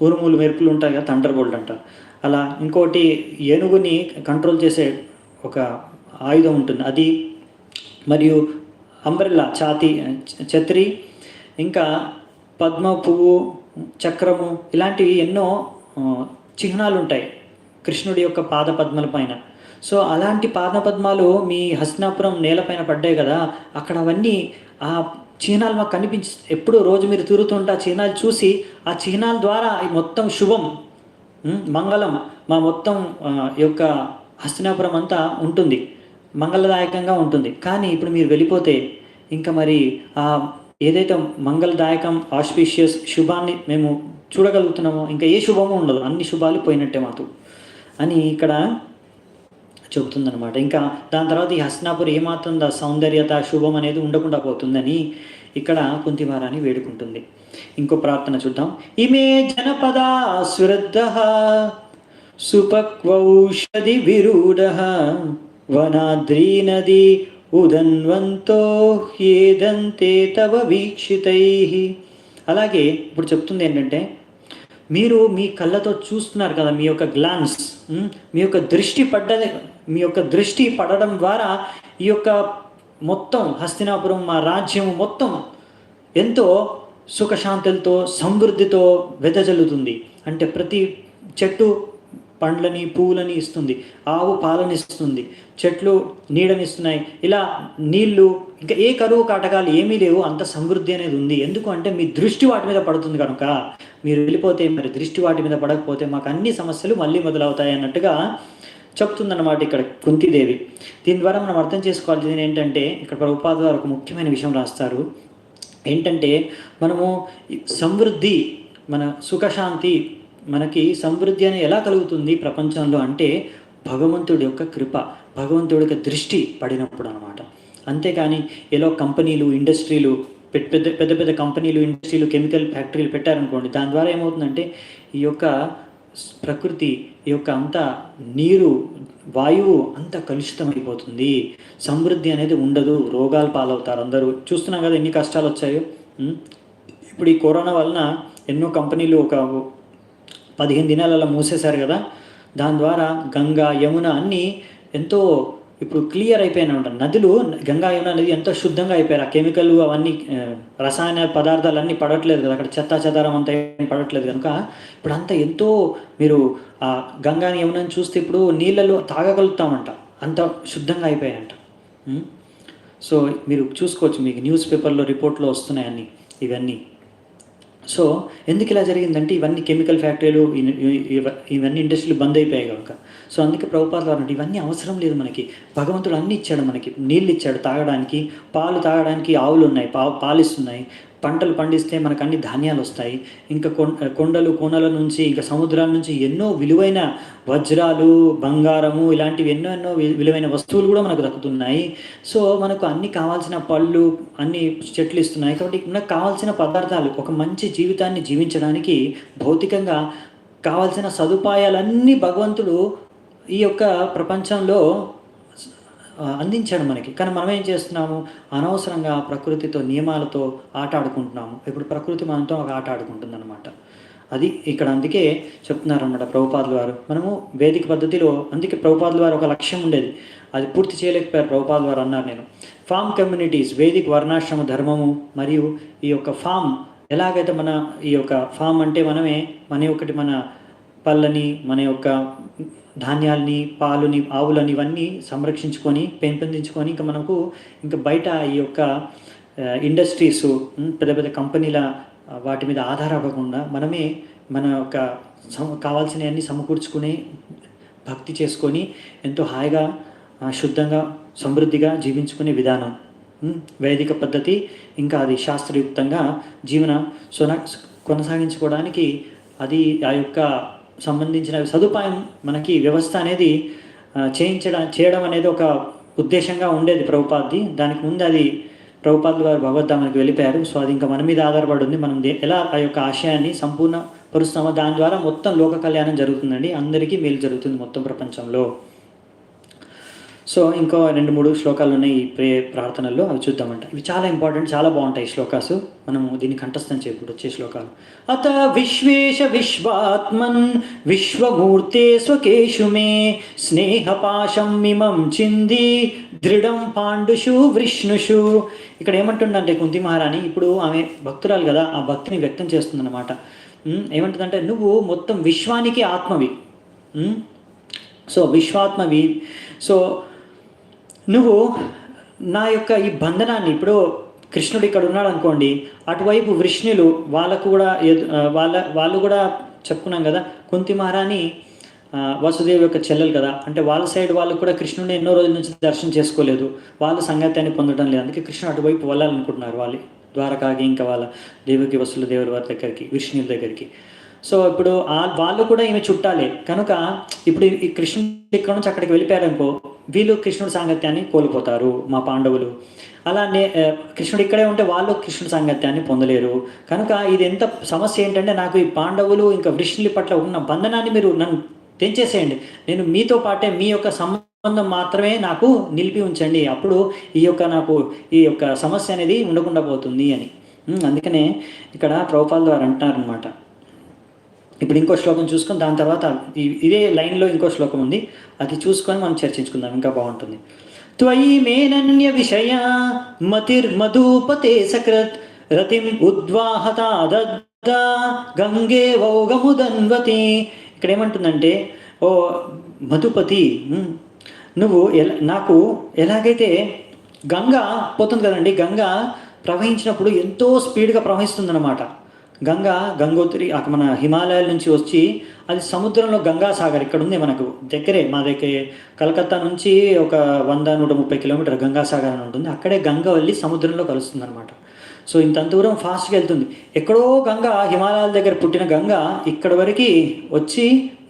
ఉరుములు మెరుపులు ఉంటాయి కదా, థండర్ బోల్ట్ అంటారు. అలా ఇంకోటి ఏనుగుని కంట్రోల్ చేసే ఒక ఆయుధం ఉంటుంది అది, మరియు అంబ్రెల్లా ఛత్రి, ఇంకా పద్మ పువ్వు, చక్రము, ఇలాంటివి ఎన్నో చిహ్నాలు ఉంటాయి కృష్ణుడి యొక్క పాద పద్మల పైన. సో అలాంటి పాద పద్మాలు మీ హస్తినాపురం నేలపైన పడ్డాయి కదా, అక్కడ అవన్నీ ఆ చిహ్నాలు మాకు కనిపించి ఎప్పుడు రోజు మీరు తిరుగుతుంటే ఆ చిహ్నాలు చూసి ఆ చిహ్నాల ద్వారా మొత్తం శుభం మంగళం మా మొత్తం యొక్క హస్తినాపురం అంతా ఉంటుంది, మంగళదాయకంగా ఉంటుంది. కానీ ఇప్పుడు మీరు వెళ్ళిపోతే ఇంకా మరి ఆ ఏదైతే మంగళదాయకం ఆస్పీషియస్ శుభాన్ని మేము చూడగలుగుతున్నామో ఇంకా ఏ శుభము ఉండదు, అన్ని శుభాలు పోయినట్టే మాకు అని ఇక్కడ చెబుతుందనమాట. ఇంకా దాని తర్వాత ఈ హస్తినాపురం ఏమాత్రం సౌందర్యత శుభం అనేది ఉండకుండా పోతుందని ఇక్కడ కుంతివారాన్ని వేడుకుంటుంది. ఇంకో ప్రార్థన చూద్దాం. ఇమే జనపదా సురద్ధ సుపక్వౌషధి విరూఢ వనాద్రీ నది ఉదన్వంతో ఏదంతే తవ వీక్షితై. అలాగే ఇప్పుడు చెప్తుంది ఏంటంటే, మీరు మీ కళ్ళతో చూస్తున్నారు కదా, మీ యొక్క గ్లాన్స్, మీ యొక్క దృష్టి పడడం ద్వారా ఈ యొక్క మొత్తం హస్తినాపురం మా రాజ్యం మొత్తం ఎంతో సుఖశాంతులతో సమృద్ధితో వెదజల్లుతుంది. అంటే ప్రతి చెట్టు పండ్లని పువ్వులని ఇస్తుంది, ఆవు పాలని ఇస్తుంది, చెట్లు నీడనిస్తున్నాయి, ఇలా నీళ్లు, ఇంకా ఏ కరువు కాటకాలు ఏమీ లేవు, అంత సమృద్ధి అనేది ఉంది. ఎందుకు అంటే మీ దృష్టి వాటి మీద పడుతుంది కనుక. మీరు వెళ్ళిపోతే మరి దృష్టి వాటి మీద పడకపోతే మాకు అన్ని సమస్యలు మళ్ళీ మొదలవుతాయి అన్నట్టుగా చెప్తుందన్నమాట ఇక్కడ కుంతిదేవి. దీని ద్వారా మనం అర్థం చేసుకోవాల్సింది ఏంటంటే, ఇక్కడ ప్రభుపాద వారు ఒక ముఖ్యమైన విషయం రాస్తారు. ఏంటంటే మనము సమృద్ధి, మన సుఖశాంతి, మనకి సమృద్ధి అనేది ఎలా కలుగుతుంది ప్రపంచంలో అంటే భగవంతుడి యొక్క కృప, భగవంతుడి యొక్క దృష్టి పడినప్పుడు అనమాట. అంతేకాని ఏదో కంపెనీలు, ఇండస్ట్రీలు, పెద్ద పెద్ద కంపెనీలు, ఇండస్ట్రీలు, కెమికల్ ఫ్యాక్టరీలు పెట్టారనుకోండి, దాని ద్వారా ఏమవుతుందంటే ఈ యొక్క ప్రకృతి, ఈ యొక్క అంతా నీరు, వాయువు అంతా కలుషితం అయిపోతుంది, సమృద్ధి అనేది ఉండదు, రోగాలు పాలవుతారు అందరూ. చూస్తున్నాం కదా ఎన్ని కష్టాలు వచ్చాయో. ఇప్పుడు ఈ కరోనా వలన ఎన్నో కంపెనీలు ఒక 15 దినాలు అలా మూసేశారు కదా. దాని ద్వారా గంగా, యమున అన్నీ ఎంతో ఇప్పుడు క్లియర్ అయిపోయినా ఉంటాయి. నదులు, గంగా యమున నది ఎంతో శుద్ధంగా అయిపోయారు. ఆ కెమికల్ అవన్నీ రసాయన పదార్థాలు అన్నీ పడట్లేదు కదా, అక్కడ చెత్త చెదారం అంతా ఏం పడట్లేదు కనుక ఇప్పుడు అంతా ఎంతో మీరు ఆ గంగా యమునని చూస్తే ఇప్పుడు నీళ్ళలో తాగగలుగుతామంట, అంత శుద్ధంగా అయిపోయాయంట. సో మీరు చూసుకోవచ్చు, మీకు న్యూస్ పేపర్లో రిపోర్ట్లో వస్తున్నాయి ఇవన్నీ. సో ఎందుకు ఇలా జరిగిందంటే ఇవన్నీ కెమికల్ ఫ్యాక్టరీలు, ఇవన్నీ ఇండస్ట్రీలు బంద్ అయిపోయాయి కనుక. సో అందుకే ప్రభుపాద వారు అంటే ఇవన్నీ అవసరం లేదు మనకి, భగవంతుడు అన్నీ ఇచ్చాడు మనకి. నీళ్ళు ఇచ్చాడు తాగడానికి, పాలు తాగడానికి ఆవులు ఉన్నాయి, పాలిస్తున్నాయి, పంటలు పండిస్తే మనకు అన్ని ధాన్యాలు వస్తాయి, ఇంకా కొండలు కోనల నుంచి, ఇంకా సముద్రాల నుంచి ఎన్నో విలువైన వజ్రాలు, బంగారము, ఇలాంటివి ఎన్నో విలువైన వస్తువులు కూడా మనకు దక్కుతున్నాయి. సో మనకు అన్ని కావాల్సిన పళ్ళు అన్ని చెట్లు ఇస్తున్నాయి. కాబట్టి మనకు కావాల్సిన పదార్థాలు, ఒక మంచి జీవితాన్ని జీవించడానికి భౌతికంగా కావాల్సిన సదుపాయాలన్నీ భగవంతుడు ఈ యొక్క ప్రపంచంలో అందించాడు మనకి. కానీ మనం ఏం చేస్తున్నాము, అనవసరంగా ప్రకృతితో నియమాలతో ఆట ఆడుకుంటున్నాము. ఇప్పుడు ప్రకృతి మనతో ఒక ఆట ఆడుకుంటుంది అనమాట. అది ఇక్కడ అందుకే చెప్తున్నారనమాట ప్రభుపాదుల వారు. మనము వేదిక పద్ధతిలో, అందుకే ప్రభుపాదుల వారు ఒక లక్ష్యం ఉండేది, అది పూర్తి చేయలేకపోయారు. ప్రభుపాదుల వారు అన్నారు, నేను ఫామ్ కమ్యూనిటీస్, వేదిక వర్ణాశ్రమ ధర్మము మరియు ఈ యొక్క ఫామ్ ఎలాగైతే మన ఈ యొక్క ఫామ్ అంటే మనమే మన పళ్ళని, మన యొక్క ధాన్యాల్ని, పాలుని, ఆవులని ఇవన్నీ సంరక్షించుకొని పెంపొందించుకొని ఇంకా బయట ఈ యొక్క ఇండస్ట్రీస్, పెద్ద పెద్ద కంపెనీల వాటి మీద ఆధారపడకుండా మనమే మన యొక్క కావాల్సినవన్నీ సమకూర్చుకుని భక్తి చేసుకొని ఎంతో హాయిగా శుద్ధంగా సమృద్ధిగా జీవించుకునే విధానం వేదిక పద్ధతి. ఇంకా అది శాస్త్రయుక్తంగా జీవన కొనసాగించుకోవడానికి అది ఆ యొక్క సంబంధించిన సదుపాయం మనకి వ్యవస్థ అనేది చేయడం అనేది ఒక ఉద్దేశంగా ఉండేది ప్రభుపాద్ది. దానికి ముందు అది ప్రభుపాదుల వారు భగవద్ధామానికి వెళ్ళిపోయారు. సో అది ఇంకా మన మీద ఆధారపడి ఉంది. మనం ఎలా ఆ యొక్క ఆశయాన్ని సంపూర్ణ పరుస్తామో దాని ద్వారా మొత్తం లోక కళ్యాణం జరుగుతుందండి. అందరికీ మేలు జరుగుతుంది మొత్తం ప్రపంచంలో. సో ఇంకో 2-3 శ్లోకాలు ఉన్నాయి ఈ ప్రార్థనల్లో, అవి చూద్దామంట. ఇవి చాలా ఇంపార్టెంట్, చాలా బాగుంటాయి శ్లోకాసు. మనము దీన్ని కంఠస్థం చేయకూడదు వచ్చే శ్లోకాలు. అత విశ్వేశ విశ్వాత్మన్ విశ్వమూర్తే స్వకేషు మే స్నేహపాశం మిమం చింది దృఢం పాండుషు విష్ణుషు. ఇక్కడ ఏమంటుందంటే కుంతి మహారాణి, ఇప్పుడు ఆమె భక్తురాలు కదా, ఆ భక్తిని వ్యక్తం చేస్తుందన్నమాట. ఏమంటుందంటే, నువ్వు మొత్తం విశ్వానికి ఆత్మవి, సో విశ్వాత్మవి. సో నువ్వు నా యొక్క ఈ బంధనాన్ని, ఇప్పుడు కృష్ణుడు ఇక్కడ ఉన్నాడు అనుకోండి, అటువైపు వృష్ణులు వాళ్ళకు కూడా వాళ్ళు కూడా చెప్పుకున్నాం కదా, కుంతి మహారాణి వసుదేవ్ యొక్క చెల్లెలు కదా, అంటే వాళ్ళ సైడ్ వాళ్ళు కూడా కృష్ణుడిని ఎన్నో రోజుల నుంచి దర్శనం చేసుకోలేదు, వాళ్ళ సంగత్యాన్ని పొందడం లేదు. అందుకే కృష్ణుడు అటువైపు వెళ్ళాలనుకుంటున్నారు వాళ్ళు, ద్వారకాకి, ఇంకా వాళ్ళ దేవికి వసుదేవుల వారి దగ్గరికి, విష్ణువుల దగ్గరికి. సో ఇప్పుడు వాళ్ళు కూడా ఈమె చుట్టాలే కనుక, ఇప్పుడు ఈ కృష్ణుడు ఇక్కడ నుంచి అక్కడికి వెళ్ళిపోయారనుకో, వీళ్ళు కృష్ణుడి సాంగత్యాన్ని కోల్పోతారు, మా పాండవులు. అలానే కృష్ణుడు ఇక్కడే ఉంటే వాళ్ళు కృష్ణుడి సాంగత్యాన్ని పొందలేరు. కనుక ఇది ఎంత సమస్య ఏంటంటే, నాకు ఈ పాండవులు ఇంకా వృష్ణుల పట్ల ఉన్న బంధనాన్ని మీరు నన్ను తెంచేసేయండి, నేను మీతో పాటే మీ యొక్క సంబంధం మాత్రమే నాకు నిలిపి ఉంచండి, అప్పుడు నాకు ఈ యొక్క సమస్య అనేది ఉండకుండా పోతుంది అని. అందుకనే ఇక్కడ ప్రభుపాదుల వారు అంటున్నారనమాట. ఇప్పుడు ఇంకో శ్లోకం చూసుకొని దాని తర్వాత ఇదే లైన్లో ఇంకో శ్లోకం ఉంది, అది చూసుకొని మనం చర్చించుకుందాం, ఇంకా బాగుంటుంది. త్వయి మేనన్య విషయ మతిర్మధుపతే సకృత్ రతిం ఉద్వాహత దద్ద గంగే వౌగముదన్వతి. ఇక్కడ ఏమంటుందంటే, ఓ మధుపతి, నువ్వు నాకు ఎలాగైతే గంగ పోతుంది కదండి, గంగ ప్రవహించినప్పుడు ఎంతో స్పీడ్గా ప్రవహిస్తుందన్నమాట. గంగోత్రి మన హిమాలయాల నుంచి వచ్చి అది సముద్రంలో గంగాసాగర్ ఇక్కడ ఉంది మనకు దగ్గరే, మా దగ్గర కలకత్తా నుంచి ఒక 100-130 కిలోమీటర్ గంగాసాగర్ అని ఉంటుంది. అక్కడే గంగ వెళ్ళి సముద్రంలో కలుస్తుంది అనమాట. సో ఇంత దూరం ఫాస్ట్గా వెళ్తుంది. ఎక్కడో గంగ, హిమాలయాల దగ్గర పుట్టిన గంగ ఇక్కడ వరకు వచ్చి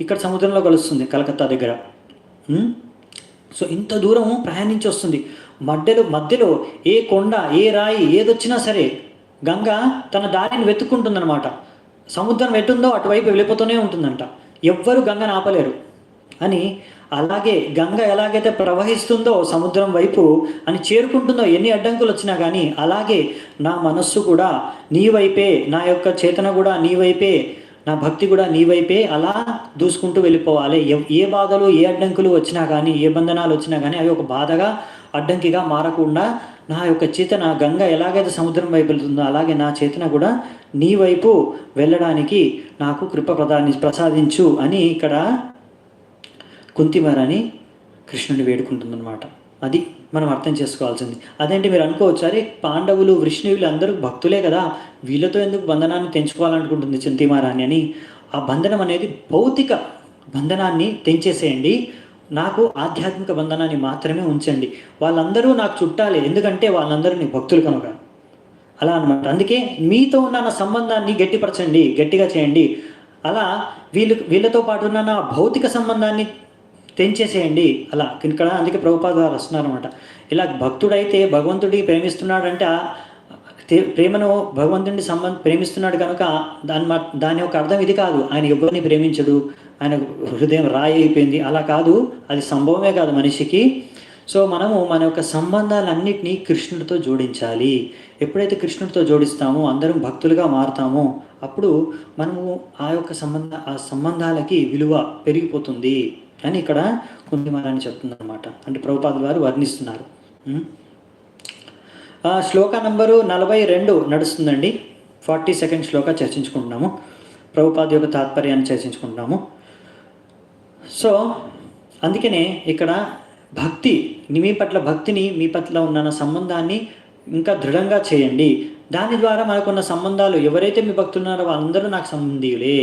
ఇక్కడ సముద్రంలో కలుస్తుంది కలకత్తా దగ్గర. సో ఇంత దూరం ప్రయాణించి వస్తుంది. మధ్యలో ఏ కొండ, ఏ రాయి, ఏదొచ్చినా సరే గంగ తన దారిని వెతుక్కుంటుందన్నమాట. సముద్రం ఎటుందో అటువైపు వెళ్ళిపోతూనే ఉంటుందంట, ఎవ్వరు గంగను ఆపలేరు అని. అలాగే గంగ ఎలాగైతే ప్రవహిస్తుందో సముద్రం వైపు అని చేరుకుంటుందో ఎన్ని అడ్డంకులు వచ్చినా కానీ, అలాగే నా మనస్సు కూడా నీ వైపే, నా యొక్క చేతన కూడా నీ వైపే, నా భక్తి కూడా నీ వైపే అలా దూసుకుంటూ వెళ్ళిపోవాలి. ఏ బాధలు, ఏ అడ్డంకులు వచ్చినా కానీ, ఏ బంధనాలు వచ్చినా కానీ అవి ఒక బాధగా, అడ్డంకిగా మారకుండా నా యొక్క చేతన గంగ ఎలాగైతే సముద్రం వైపు వెళ్తుందో అలాగే నా చేతన కూడా నీ వైపు వెళ్ళడానికి నాకు కృప ప్రసాదించు అని ఇక్కడ కుంతిమహారాణి కృష్ణుని వేడుకుంటుందన్నమాట. అది మనం అర్థం చేసుకోవాల్సింది. అదేంటి మీరు అనుకోవచ్చు, అరే పాండవులు, వృష్ణువులు అందరూ భక్తులే కదా, వీళ్ళతో ఎందుకు బంధనాన్ని తెంచుకోవాలనుకుంటుంది కుంతిమహారాణి అని. ఆ బంధనం అనేది భౌతిక బంధనాన్ని తెంచేసేయండి, నాకు ఆధ్యాత్మిక బంధనాన్ని మాత్రమే ఉంచండి. వాళ్ళందరూ నాకు చుట్టాలి, ఎందుకంటే వాళ్ళందరూ నీ భక్తులు కనుక, అలా అనమాట. అందుకే మీతో ఉన్న నా సంబంధాన్ని గట్టిపరచండి, గట్టిగా చేయండి. అలా వీళ్ళతో పాటు ఉన్న నా భౌతిక సంబంధాన్ని తెంచేసేయండి అలా. ఇక్కడ అందుకే ప్రభుపాద గారు వస్తున్నారనమాట. ఇలా భక్తుడైతే భగవంతుడికి ప్రేమిస్తున్నాడంటే ప్రేమను భగవంతుడిని ప్రేమిస్తున్నాడు కనుక దాని యొక్క అర్థం ఇది కాదు, ఆయన ఎవరిని ప్రేమించడు, ఆయన హృదయం రాయి అయిపోయింది, అలా కాదు. అది సంభవమే కాదు మనిషికి. సో మనము మన యొక్క సంబంధాలన్నిటినీ కృష్ణుడితో జోడించాలి. ఎప్పుడైతే కృష్ణుడితో జోడిస్తామో, అందరం భక్తులుగా మారుతామో, అప్పుడు మనము ఆ సంబంధాలకి విలువ పెరిగిపోతుంది అని ఇక్కడ కుంతిమారాన్ని చెప్తుందన్నమాట. అంటే ప్రభుపాదుల వారు వర్ణిస్తున్నారు. శ్లోక నంబరు 42 నడుస్తుందండి. 42nd శ్లోక చర్చించుకుంటున్నాము. ప్రభుపాద యొక్క తాత్పర్యాన్ని చర్చించుకుంటున్నాము. సో అందుకనే ఇక్కడ భక్తి, మీ పట్ల భక్తిని, మీ పట్ల ఉన్న సంబంధాన్ని ఇంకా దృఢంగా చేయండి. దాని ద్వారా మనకున్న సంబంధాలు, ఎవరైతే మీ భక్తులు ఉన్నారో వాళ్ళందరూ నాకు సంబంధీయులే.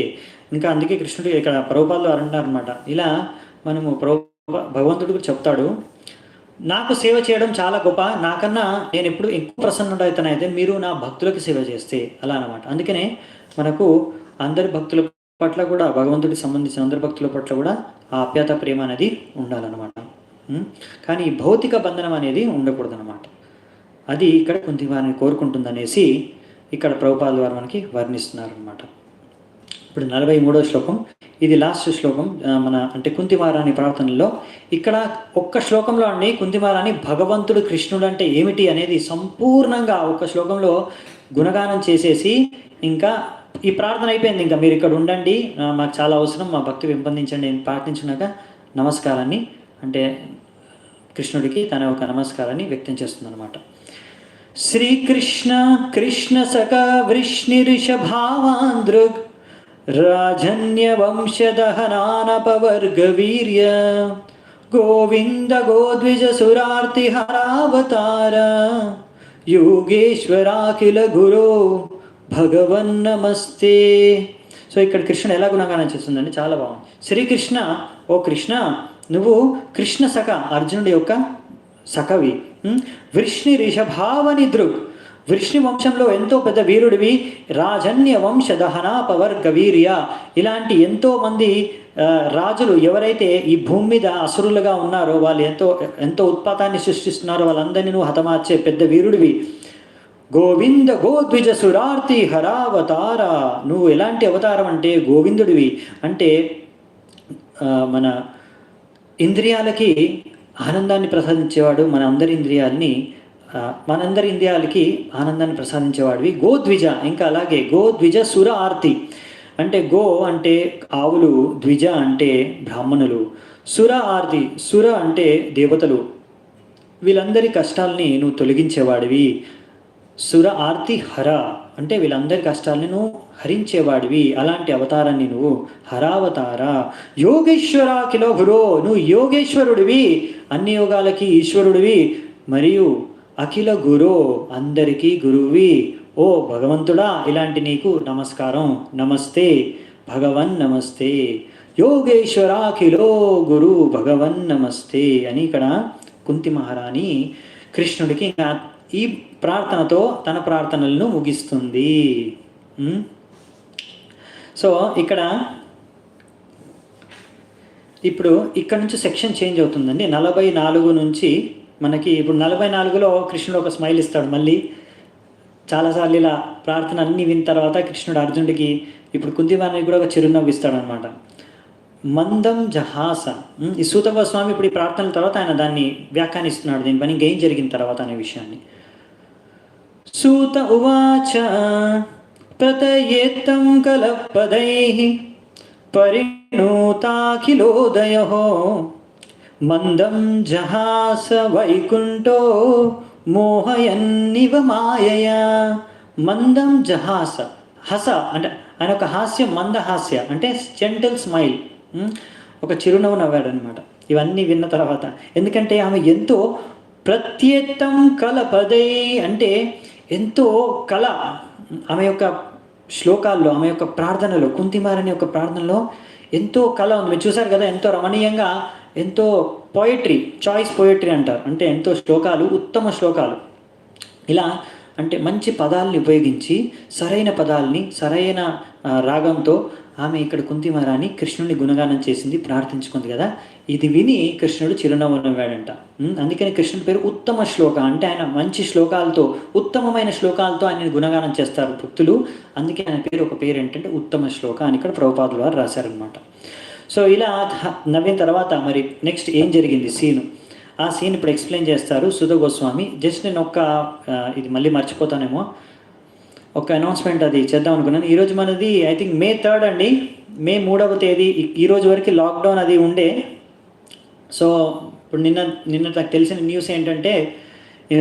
ఇంకా అందుకే కృష్ణుడు ఇక్కడ ప్రభుపాదులు అంటారనమాట. ఇలా మనము భగవంతుడికి చెప్తాడు, నాకు సేవ చేయడం చాలా గొప్ప, నాకన్నా నేను ఎప్పుడు ఎక్కువ ప్రసన్నుడైతే మీరు నా భక్తులకు సేవ చేస్తే, అలా అనమాట. అందుకనే మనకు అందరి భక్తుల పట్ల కూడా, భగవంతుడికి సంబంధించిన అందరి భక్తుల పట్ల కూడా ఆ ఆప్యాయత, ప్రేమ అనేది ఉండాలన్నమాట. కానీ భౌతిక బంధనం అనేది ఉండకూడదన్నమాట. అది ఇక్కడ కుంతిమారాన్ని కోరుకుంటుందనేసి ఇక్కడ ప్రభుపాదుల వారు మనకి వర్ణిస్తున్నారు అనమాట. ఇప్పుడు 43వ శ్లోకం, ఇది లాస్ట్ శ్లోకం అంటే కుంతిమారాణి ప్రార్థనలో. ఇక్కడ ఒక్క శ్లోకంలో అండి కుంతిమారాణి భగవంతుడు, కృష్ణుడు అంటే ఏమిటి అనేది సంపూర్ణంగా ఒక్క శ్లోకంలో గుణగానం చేసేసి, ఇంకా ఈ ప్రార్థన అయిపోయింది, ఇంకా మీరు ఇక్కడ ఉండండి, మాకు చాలా అవసరం, మా భక్తి పెంపొందించండి అని ప్రార్థించినాక నమస్కారాన్ని, అంటే కృష్ణుడికి తన యొక్క నమస్కారాన్ని వ్యక్తం చేస్తుంది అనమాట. శ్రీకృష్ణ కృష్ణ సఖ వృష్ణిరిషభావాందృగ్ రాజన్య వంశదహనానపవర్గవీర్య గోవింద గోద్విజ సురార్తి హరావతార యోగేశ్వరాఖిల గురో భగవన్ నమస్తే. సో ఇక్కడ కృష్ణుడు ఎలా గుణగానం చేస్తుందండి, చాలా బాగుంది. శ్రీకృష్ణ, ఓ కృష్ణ, నువ్వు కృష్ణ సఖ, అర్జునుడి యొక్క సఖవి. వృష్ణి రిషభావని దృగ్, వృష్ణి వంశంలో ఎంతో పెద్ద వీరుడివి. రాజన్య వంశ దహనాపవర్గ వీర్య, ఇలాంటి ఎంతోమంది రాజులు ఎవరైతే ఈ భూమి మీద అసురులుగా ఉన్నారో, వాళ్ళు ఎంతో ఉత్పాతాన్ని సృష్టిస్తున్నారో, వాళ్ళందరినీ నువ్వు హతమార్చే పెద్ద వీరుడివి. గోవింద గోద్విజ సురార్తి హరావతార, నువ్వు ఎలాంటి అవతారం అంటే గోవిందుడివి, అంటే మన ఇంద్రియాలకి ఆనందాన్ని ప్రసాదించేవాడు, మనందరి ఇంద్రియాలకి ఆనందాన్ని ప్రసాదించేవాడివి. గోద్విజ, ఇంకా అలాగే గోద్విజ సుర ఆర్తి, అంటే గో అంటే ఆవులు, ద్విజ అంటే బ్రాహ్మణులు, సుర ఆర్తి, సుర అంటే దేవతలు, వీళ్ళందరి కష్టాలని నువ్వు తొలగించేవాడివి. సుర ఆర్తి హర అంటే వీళ్ళందరి కష్టాలని నువ్వు హరించేవాడివి, అలాంటి అవతారాన్ని నువ్వు హరావతార. యోగేశ్వరాఖిల గురో, నువ్వు యోగేశ్వరుడివి, అన్ని యోగాలకి ఈశ్వరుడివి, మరియు అఖిల గురో, అందరికీ గురువి. ఓ భగవంతుడా, ఇలాంటి నీకు నమస్కారం, నమస్తే భగవన్ నమస్తే. యోగేశ్వరాఖిలో గురు భగవన్ నమస్తే అని ఇక్కడ కుంతి మహారాణి కృష్ణుడికి ఈ ప్రార్థనతో తన ప్రార్థనలను ముగిస్తుంది. సో ఇప్పుడు ఇక్కడ నుంచి సెక్షన్ చేంజ్ అవుతుందండి. 44 నుంచి మనకి ఇప్పుడు 44లో కృష్ణుడు ఒక స్మైల్ ఇస్తాడు. మళ్ళీ చాలాసార్లు ఇలా ప్రార్థన అన్నీ విన్న తర్వాత కృష్ణుడు అర్జునుడికి, ఇప్పుడు కుంతిమారానికి కూడా ఒక చిరునవ్వు ఇస్తాడు అనమాట. మందం జహాస, ఈ సూత గోస్వామి ఇప్పుడు ఈ ప్రార్థనల తర్వాత ఆయన దాన్ని వ్యాఖ్యానిస్తున్నాడు, దీని పని ఇంకేం జరిగిన తర్వాత అనే విషయాన్ని. సూత ఉవాచ ప్రతయేత్తం కలపదైః పరిణూతాఖిలోదయః మందం జహాస వైకుంఠో మోహయన్నివ మాయయా. మందం జహాస, హస అంటే ఆయన ఒక హాస్యం, మందహాస్య అంటే జెంటల్ స్మైల్, ఒక చిరునవ్వు నవ్వాడు అనమాట ఇవన్నీ విన్న తర్వాత. ఎందుకంటే ఆమె ఎంతో ప్రత్యేత్తం కలపదై అంటే ఎంతో కళ, ఆమె యొక్క శ్లోకాల్లో, ఆమె యొక్క ప్రార్థనలో, కుంతిమారాణి యొక్క ప్రార్థనలో ఎంతో కళ ఉంది. మీరు చూసారు కదా, ఎంతో రమణీయంగా, ఎంతో పోయట్రీ, చాయిస్ పోయట్రీ అంటారు, అంటే ఎంతో శ్లోకాలు, ఉత్తమ శ్లోకాలు. ఇలా అంటే మంచి పదాలని ఉపయోగించి సరైన పదాలని సరైన రాగంతో ఆమె ఇక్కడ కుంతి మహారాణి కృష్ణుడిని గుణగానం చేసింది, ప్రార్థించుకుంది కదా. ఇది విని కృష్ణుడు చిరునవ్వు నవ్వాడంట. అందుకని కృష్ణుడి పేరు ఉత్తమ శ్లోక, అంటే ఆయన మంచి శ్లోకాలతో, ఉత్తమమైన శ్లోకాలతో ఆయన గుణగానం చేస్తారు భక్తులు. అందుకే ఆయన పేరు, ఒక పేరు ఏంటంటే ఉత్తమ శ్లోక అని ఇక్కడ ప్రభుపాదుల వారు రాశారనమాట. సో ఇలా నవ్విన తర్వాత మరి నెక్స్ట్ ఏం జరిగింది సీను, ఆ సీన్ ఇప్పుడు ఎక్స్ప్లెయిన్ చేస్తారు సుధ గోస్వామి. జస్ట్ నేను ఇది మళ్ళీ మర్చిపోతానేమో, ఒక అనౌన్స్మెంట్ అది చేద్దాం అనుకున్నాను. ఈరోజు మనది ఐ థింక్ May 3 అండి, May 3వ తేదీ. ఈరోజు వరకు లాక్డౌన్ అది ఉండే. సో ఇప్పుడు నిన్న నాకు తెలిసిన న్యూస్ ఏంటంటే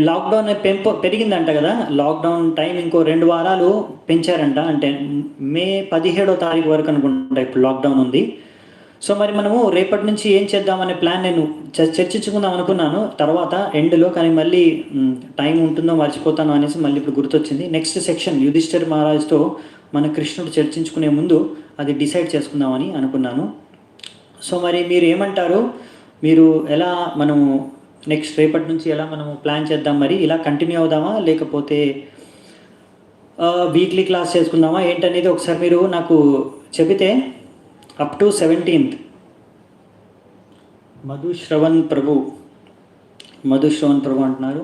లాక్డౌన్ పెరిగిందంట కదా, లాక్డౌన్ టైం ఇంకో 2 వారాలు పెంచారంట. అంటే May 17వ తారీఖు వరకు అనుకుంటా ఇప్పుడు లాక్డౌన్ ఉంది. సో మరి మనము రేపటి నుంచి ఏం చేద్దామనే ప్లాన్ నేను చర్చించుకుందాం అనుకున్నాను తర్వాత ఎండ్లో, కానీ మళ్ళీ టైం ఉంటుందో మర్చిపోతాను అనేసి మళ్ళీ ఇప్పుడు గుర్తొచ్చింది. నెక్స్ట్ సెక్షన్ యుధిష్ఠిర్ మహారాజ్తో మన కృష్ణుడు చర్చించుకునే ముందు అది డిసైడ్ చేసుకుందామని అనుకున్నాను. సో మరి మీరు ఏమంటారు, మీరు ఎలా మనము నెక్స్ట్ రేపటి నుంచి ఎలా మనము ప్లాన్ చేద్దాం, మరి ఇలా కంటిన్యూ అవుదామా లేకపోతే వీక్లీ క్లాస్ చేసుకుందామా ఏంటనేది ఒకసారి మీరు నాకు చెబితే. అప్ టు 17th మధుశ్రవణ్ ప్రభు అంటున్నారు.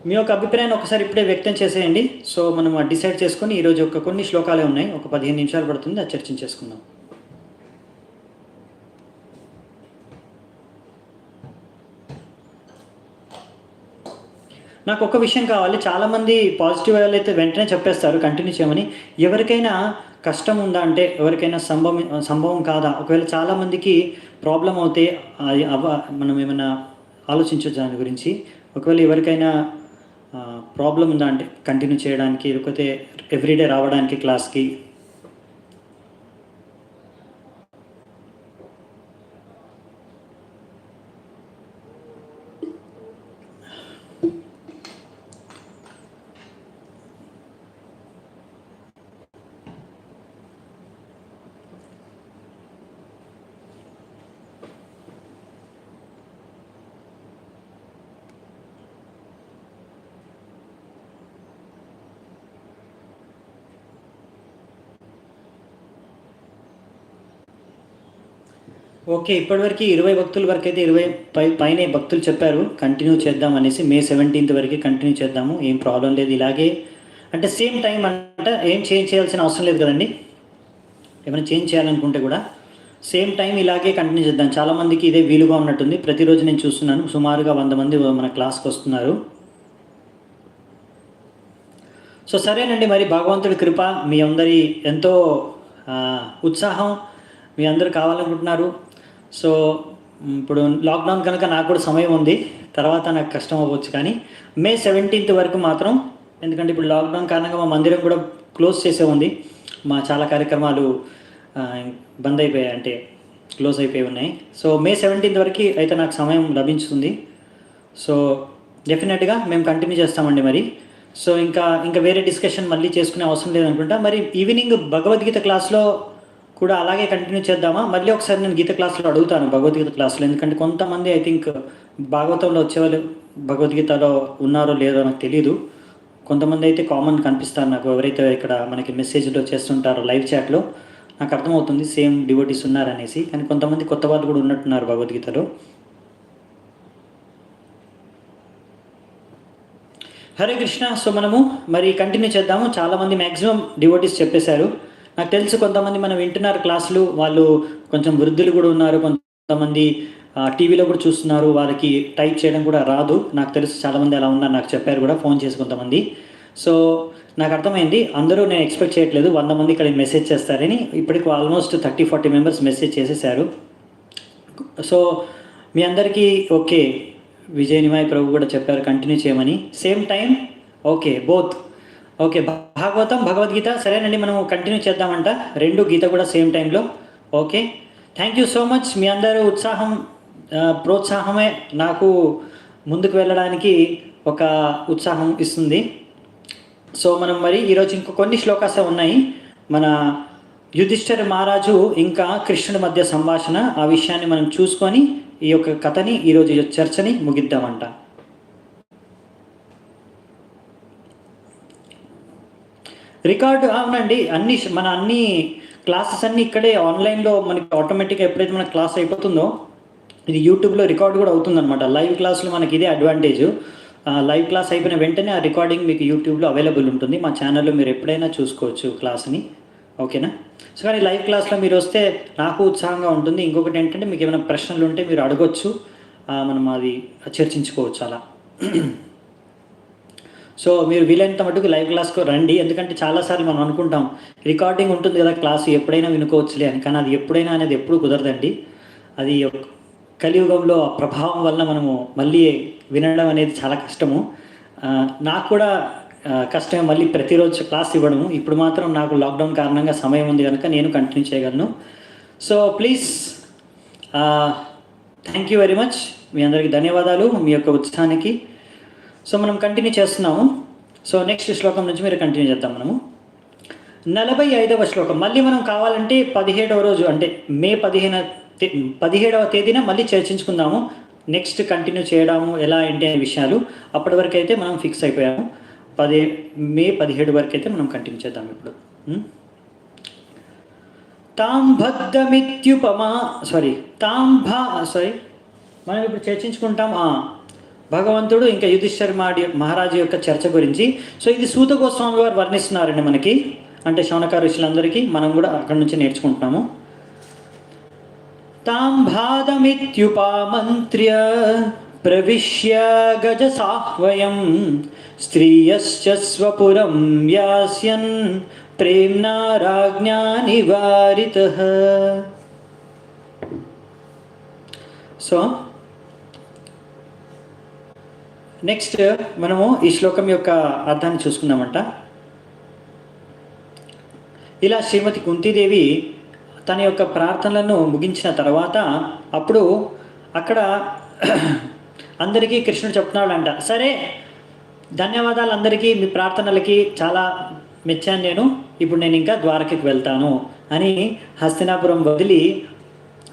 మీ యొక్క అభిప్రాయాన్ని ఒకసారి ఇప్పుడే వ్యక్తం చేసేయండి. సో మనం డిసైడ్ చేసుకొని ఈరోజు కొన్ని శ్లోకాలే ఉన్నాయి, ఒక 15 నిమిషాలు పడుతుంది, అది చర్చించేసుకుందాం. నాకు ఒక విషయం కావాలి, చాలామంది పాజిటివ్ వాళ్ళు అయితే వెంటనే చెప్పేస్తారు కంటిన్యూ చేయమని. ఎవరికైనా కష్టం ఉందా అంటే, ఎవరికైనా సంభవం కాదా, ఒకవేళ చాలామందికి ప్రాబ్లం అవుతే మనం ఏమైనా ఆలోచించవచ్చు దాని గురించి. ఒకవేళ ఎవరికైనా ప్రాబ్లం ఉందా అంటే కంటిన్యూ చేయడానికి, లేకపోతే ఎవ్రీడే రావడానికి క్లాస్కి. ఓకే, ఇప్పటివరకు 20 భక్తుల వరకు అయితే 20 పైనే భక్తులు చెప్పారు కంటిన్యూ చేద్దాం అనేసి. May 17th వరకు కంటిన్యూ చేద్దాము, ఏం ప్రాబ్లం లేదు. ఇలాగే అంటే సేమ్ టైం అంటే ఏం చేంజ్ చేయాల్సిన అవసరం లేదు కదండి. ఏమైనా చేంజ్ చేయాలనుకుంటే కూడా సేమ్ టైం ఇలాగే కంటిన్యూ చేద్దాం. చాలామందికి ఇదే వీలుగా ఉన్నట్టుంది. ప్రతిరోజు నేను చూస్తున్నాను సుమారుగా 100 మంది మన క్లాస్కి వస్తున్నారు. సో సరేనండి, మరి భగవంతుడి కృప, మీ అందరి ఎంతో ఉత్సాహం మీ అందరూ కావాలనుకుంటున్నారు. సో ఇప్పుడు లాక్డౌన్ కనుక నాకు కూడా సమయం ఉంది, తర్వాత నాకు కష్టం అవ్వచ్చు. కానీ May 17th వరకు మాత్రం, ఎందుకంటే ఇప్పుడు లాక్డౌన్ కారణంగా మా మందిరం కూడా క్లోజ్ చేసే ఉంది. మా చాలా కార్యక్రమాలు బంద్ అయిపోయాయి, అంటే క్లోజ్ అయిపోయి ఉన్నాయి. సో May 17th వరకు అయితే నాకు సమయం లభించుతుంది. సో డెఫినెట్గా మేము కంటిన్యూ చేస్తామండి. మరి సో ఇంకా వేరే డిస్కషన్ మళ్ళీ చేసుకునే అవసరం లేదనుకుంటా. మరి ఈవినింగ్ భగవద్గీత క్లాస్లో కూడా అలాగే కంటిన్యూ చేద్దామా? మళ్ళీ ఒకసారి నేను గీత క్లాస్లో అడుగుతాను, భగవద్గీత క్లాస్లో. ఎందుకంటే కొంతమంది ఐ థింక్ భాగవతంలో వచ్చేవాళ్ళు భగవద్గీతలో ఉన్నారో లేదో నాకు తెలియదు. కొంతమంది అయితే కామన్ కనిపిస్తారు నాకు, ఎవరైతే ఇక్కడ మనకి మెసేజ్లో చేస్తుంటారో లైవ్ చాట్లో. నాకు అర్థమవుతుంది సేమ్ డివోటీస్ ఉన్నారనేసి. కానీ కొంతమంది కొత్త వాళ్ళు కూడా ఉన్నట్టున్నారు భగవద్గీతలో. హరే కృష్ణ. సో మనము మరి కంటిన్యూ చేద్దాము. చాలామంది మ్యాక్సిమం డివోటీస్ చెప్పేశారు. నాకు తెలుసు కొంతమంది మనం వింటున్నారు క్లాసులు, వాళ్ళు కొంచెం వృద్ధులు కూడా ఉన్నారు, కొంతమంది టీవీలో కూడా చూస్తున్నారు, వాళ్ళకి టైప్ చేయడం కూడా రాదు. నాకు తెలుసు చాలామంది అలా ఉన్నారు, నాకు చెప్పారు కూడా ఫోన్ చేసి కొంతమంది. సో నాకు అర్థమైంది, అందరూ నేను ఎక్స్పెక్ట్ చేయట్లేదు 100 మంది ఇక్కడ మెసేజ్ చేస్తారని. ఇప్పటికి ఆల్మోస్ట్ 30-40 మెంబర్స్ మెసేజ్ చేసేసారు. సో మీ అందరికీ ఓకే. విజయ్ నిమాయ్ ప్రభు కూడా చెప్పారు కంటిన్యూ చేయమని. Same time okay, both okay. Bhagavatam Bhagavad Gita సరేనండి, మనం కంటిన్యూ చేద్దామంట. 2 గీత కూడా సేమ్ టైంలో. Okay, thank you so much. మీ అందరూ ప్రోత్సాహమే నాకు ముందుకు వెళ్ళడానికి ఒక ఉత్సాహం ఇస్తుంది. సో మనం మరి ఈరోజు కొన్ని శ్లోకాసే ఉన్నాయి. మన యుధిష్ఠిర మహారాజు ఇంకా కృష్ణుడి మధ్య సంభాషణ, ఆ విషయాన్ని మనం చూసుకొని ఈ యొక్క కథని ఈరోజు చర్చని ముగిద్దామంట. రికార్డు అవునండి, అన్ని క్లాసెస్ అన్నీ ఇక్కడే ఆన్లైన్లో మనకి ఆటోమేటిక్గా ఎప్పుడైతే మన క్లాస్ అయిపోతుందో ఇది యూట్యూబ్లో రికార్డ్ కూడా అవుతుందన్నమాట. లైవ్ క్లాస్లో మనకి ఇదే అడ్వాంటేజ్. లైవ్ క్లాస్ అయిపోయిన వెంటనే ఆ రికార్డింగ్ మీకు యూట్యూబ్లో అవైలబుల్ ఉంటుంది. మా ఛానల్లో మీరు ఎప్పుడైనా చూసుకోవచ్చు క్లాస్ని, ఓకేనా? సో కానీ లైవ్ క్లాస్లో మీరు వస్తే నాకు ఉత్సాహంగా ఉంటుంది. ఇంకొకటి ఏంటంటే మీకు ఏమైనా ప్రశ్నలు ఉంటే మీరు అడగొచ్చు, మనం అది చర్చించుకోవచ్చు అలా. సో మీరు వీలైనంత మటుకు లైవ్ క్లాస్కు రండి, ఎందుకంటే చాలాసార్లు మనం అనుకుంటాం రికార్డింగ్ ఉంటుంది కదా క్లాసు ఎప్పుడైనా వినుకోవచ్చులే అని, కానీ అది ఎప్పుడైనా అనేది ఎప్పుడు కుదరదండి. అది కలియుగంలో ఆ ప్రభావం వల్ల మనము మళ్ళీ వినడం అనేది చాలా కష్టము. నాకు కూడా కష్టమే మళ్ళీ ప్రతిరోజు క్లాస్ ఇవ్వడము. ఇప్పుడు మాత్రం నాకు లాక్డౌన్ కారణంగా సమయం ఉంది కనుక నేను కంటిన్యూ చేయగలను. So please, thank you very much. మీ అందరికీ ధన్యవాదాలు మీ యొక్క ఉత్సాహానికి. సో మనం కంటిన్యూ చేస్తున్నాము. సో నెక్స్ట్ శ్లోకం నుంచి మీరు కంటిన్యూ చేద్దాం. మనము 45వ శ్లోకం మళ్ళీ మనం కావాలంటే 17వ రోజు అంటే మే 17వ తేదీన మళ్ళీ చర్చించుకుందాము. నెక్స్ట్ కంటిన్యూ చేయడము ఎలా ఏంటి అనే విషయాలు. అప్పటి వరకు అయితే మనం ఫిక్స్ అయిపోయాము. మే 17 వరకు అయితే మనం కంటిన్యూ చేద్దాం. ఇప్పుడు మనం ఇప్పుడు చర్చించుకుంటాం భగవంతుడు ఇంకా యుధిష్ఠిర మహారాజు యొక్క చర్చ గురించి. సో ఇది సూత గోస్వామి వారు వర్ణిస్తున్నారండి మనకి, అంటే శౌనక ఋషులందరికీ. మనం కూడా అక్కడి నుంచి నేర్చుకుంటున్నాము. తాం భాదమిత్యుపామంత్ర్య ప్రవిశ్య గజసాహ్వయం స్త్రీయశ్చ స్వపురం యాస్యన్ ప్రేమ్నా రాజ్ఞా నివారితః. సో నెక్స్ట్ మనము ఈ శ్లోకం యొక్క అర్థాన్ని చూసుకుందామంట. ఇలా శ్రీమతి కుంతీదేవి తన యొక్క ప్రార్థనలను ముగించిన తర్వాత అప్పుడు అక్కడ అందరికీ కృష్ణుడు చెప్తున్నాడంట, సరే ధన్యవాదాలు అందరికీ, మీ ప్రార్థనలకి చాలా మెచ్చాను నేను, ఇప్పుడు నేను ఇంకా ద్వారకకి వెళ్తాను అని హస్తినాపురం వదిలి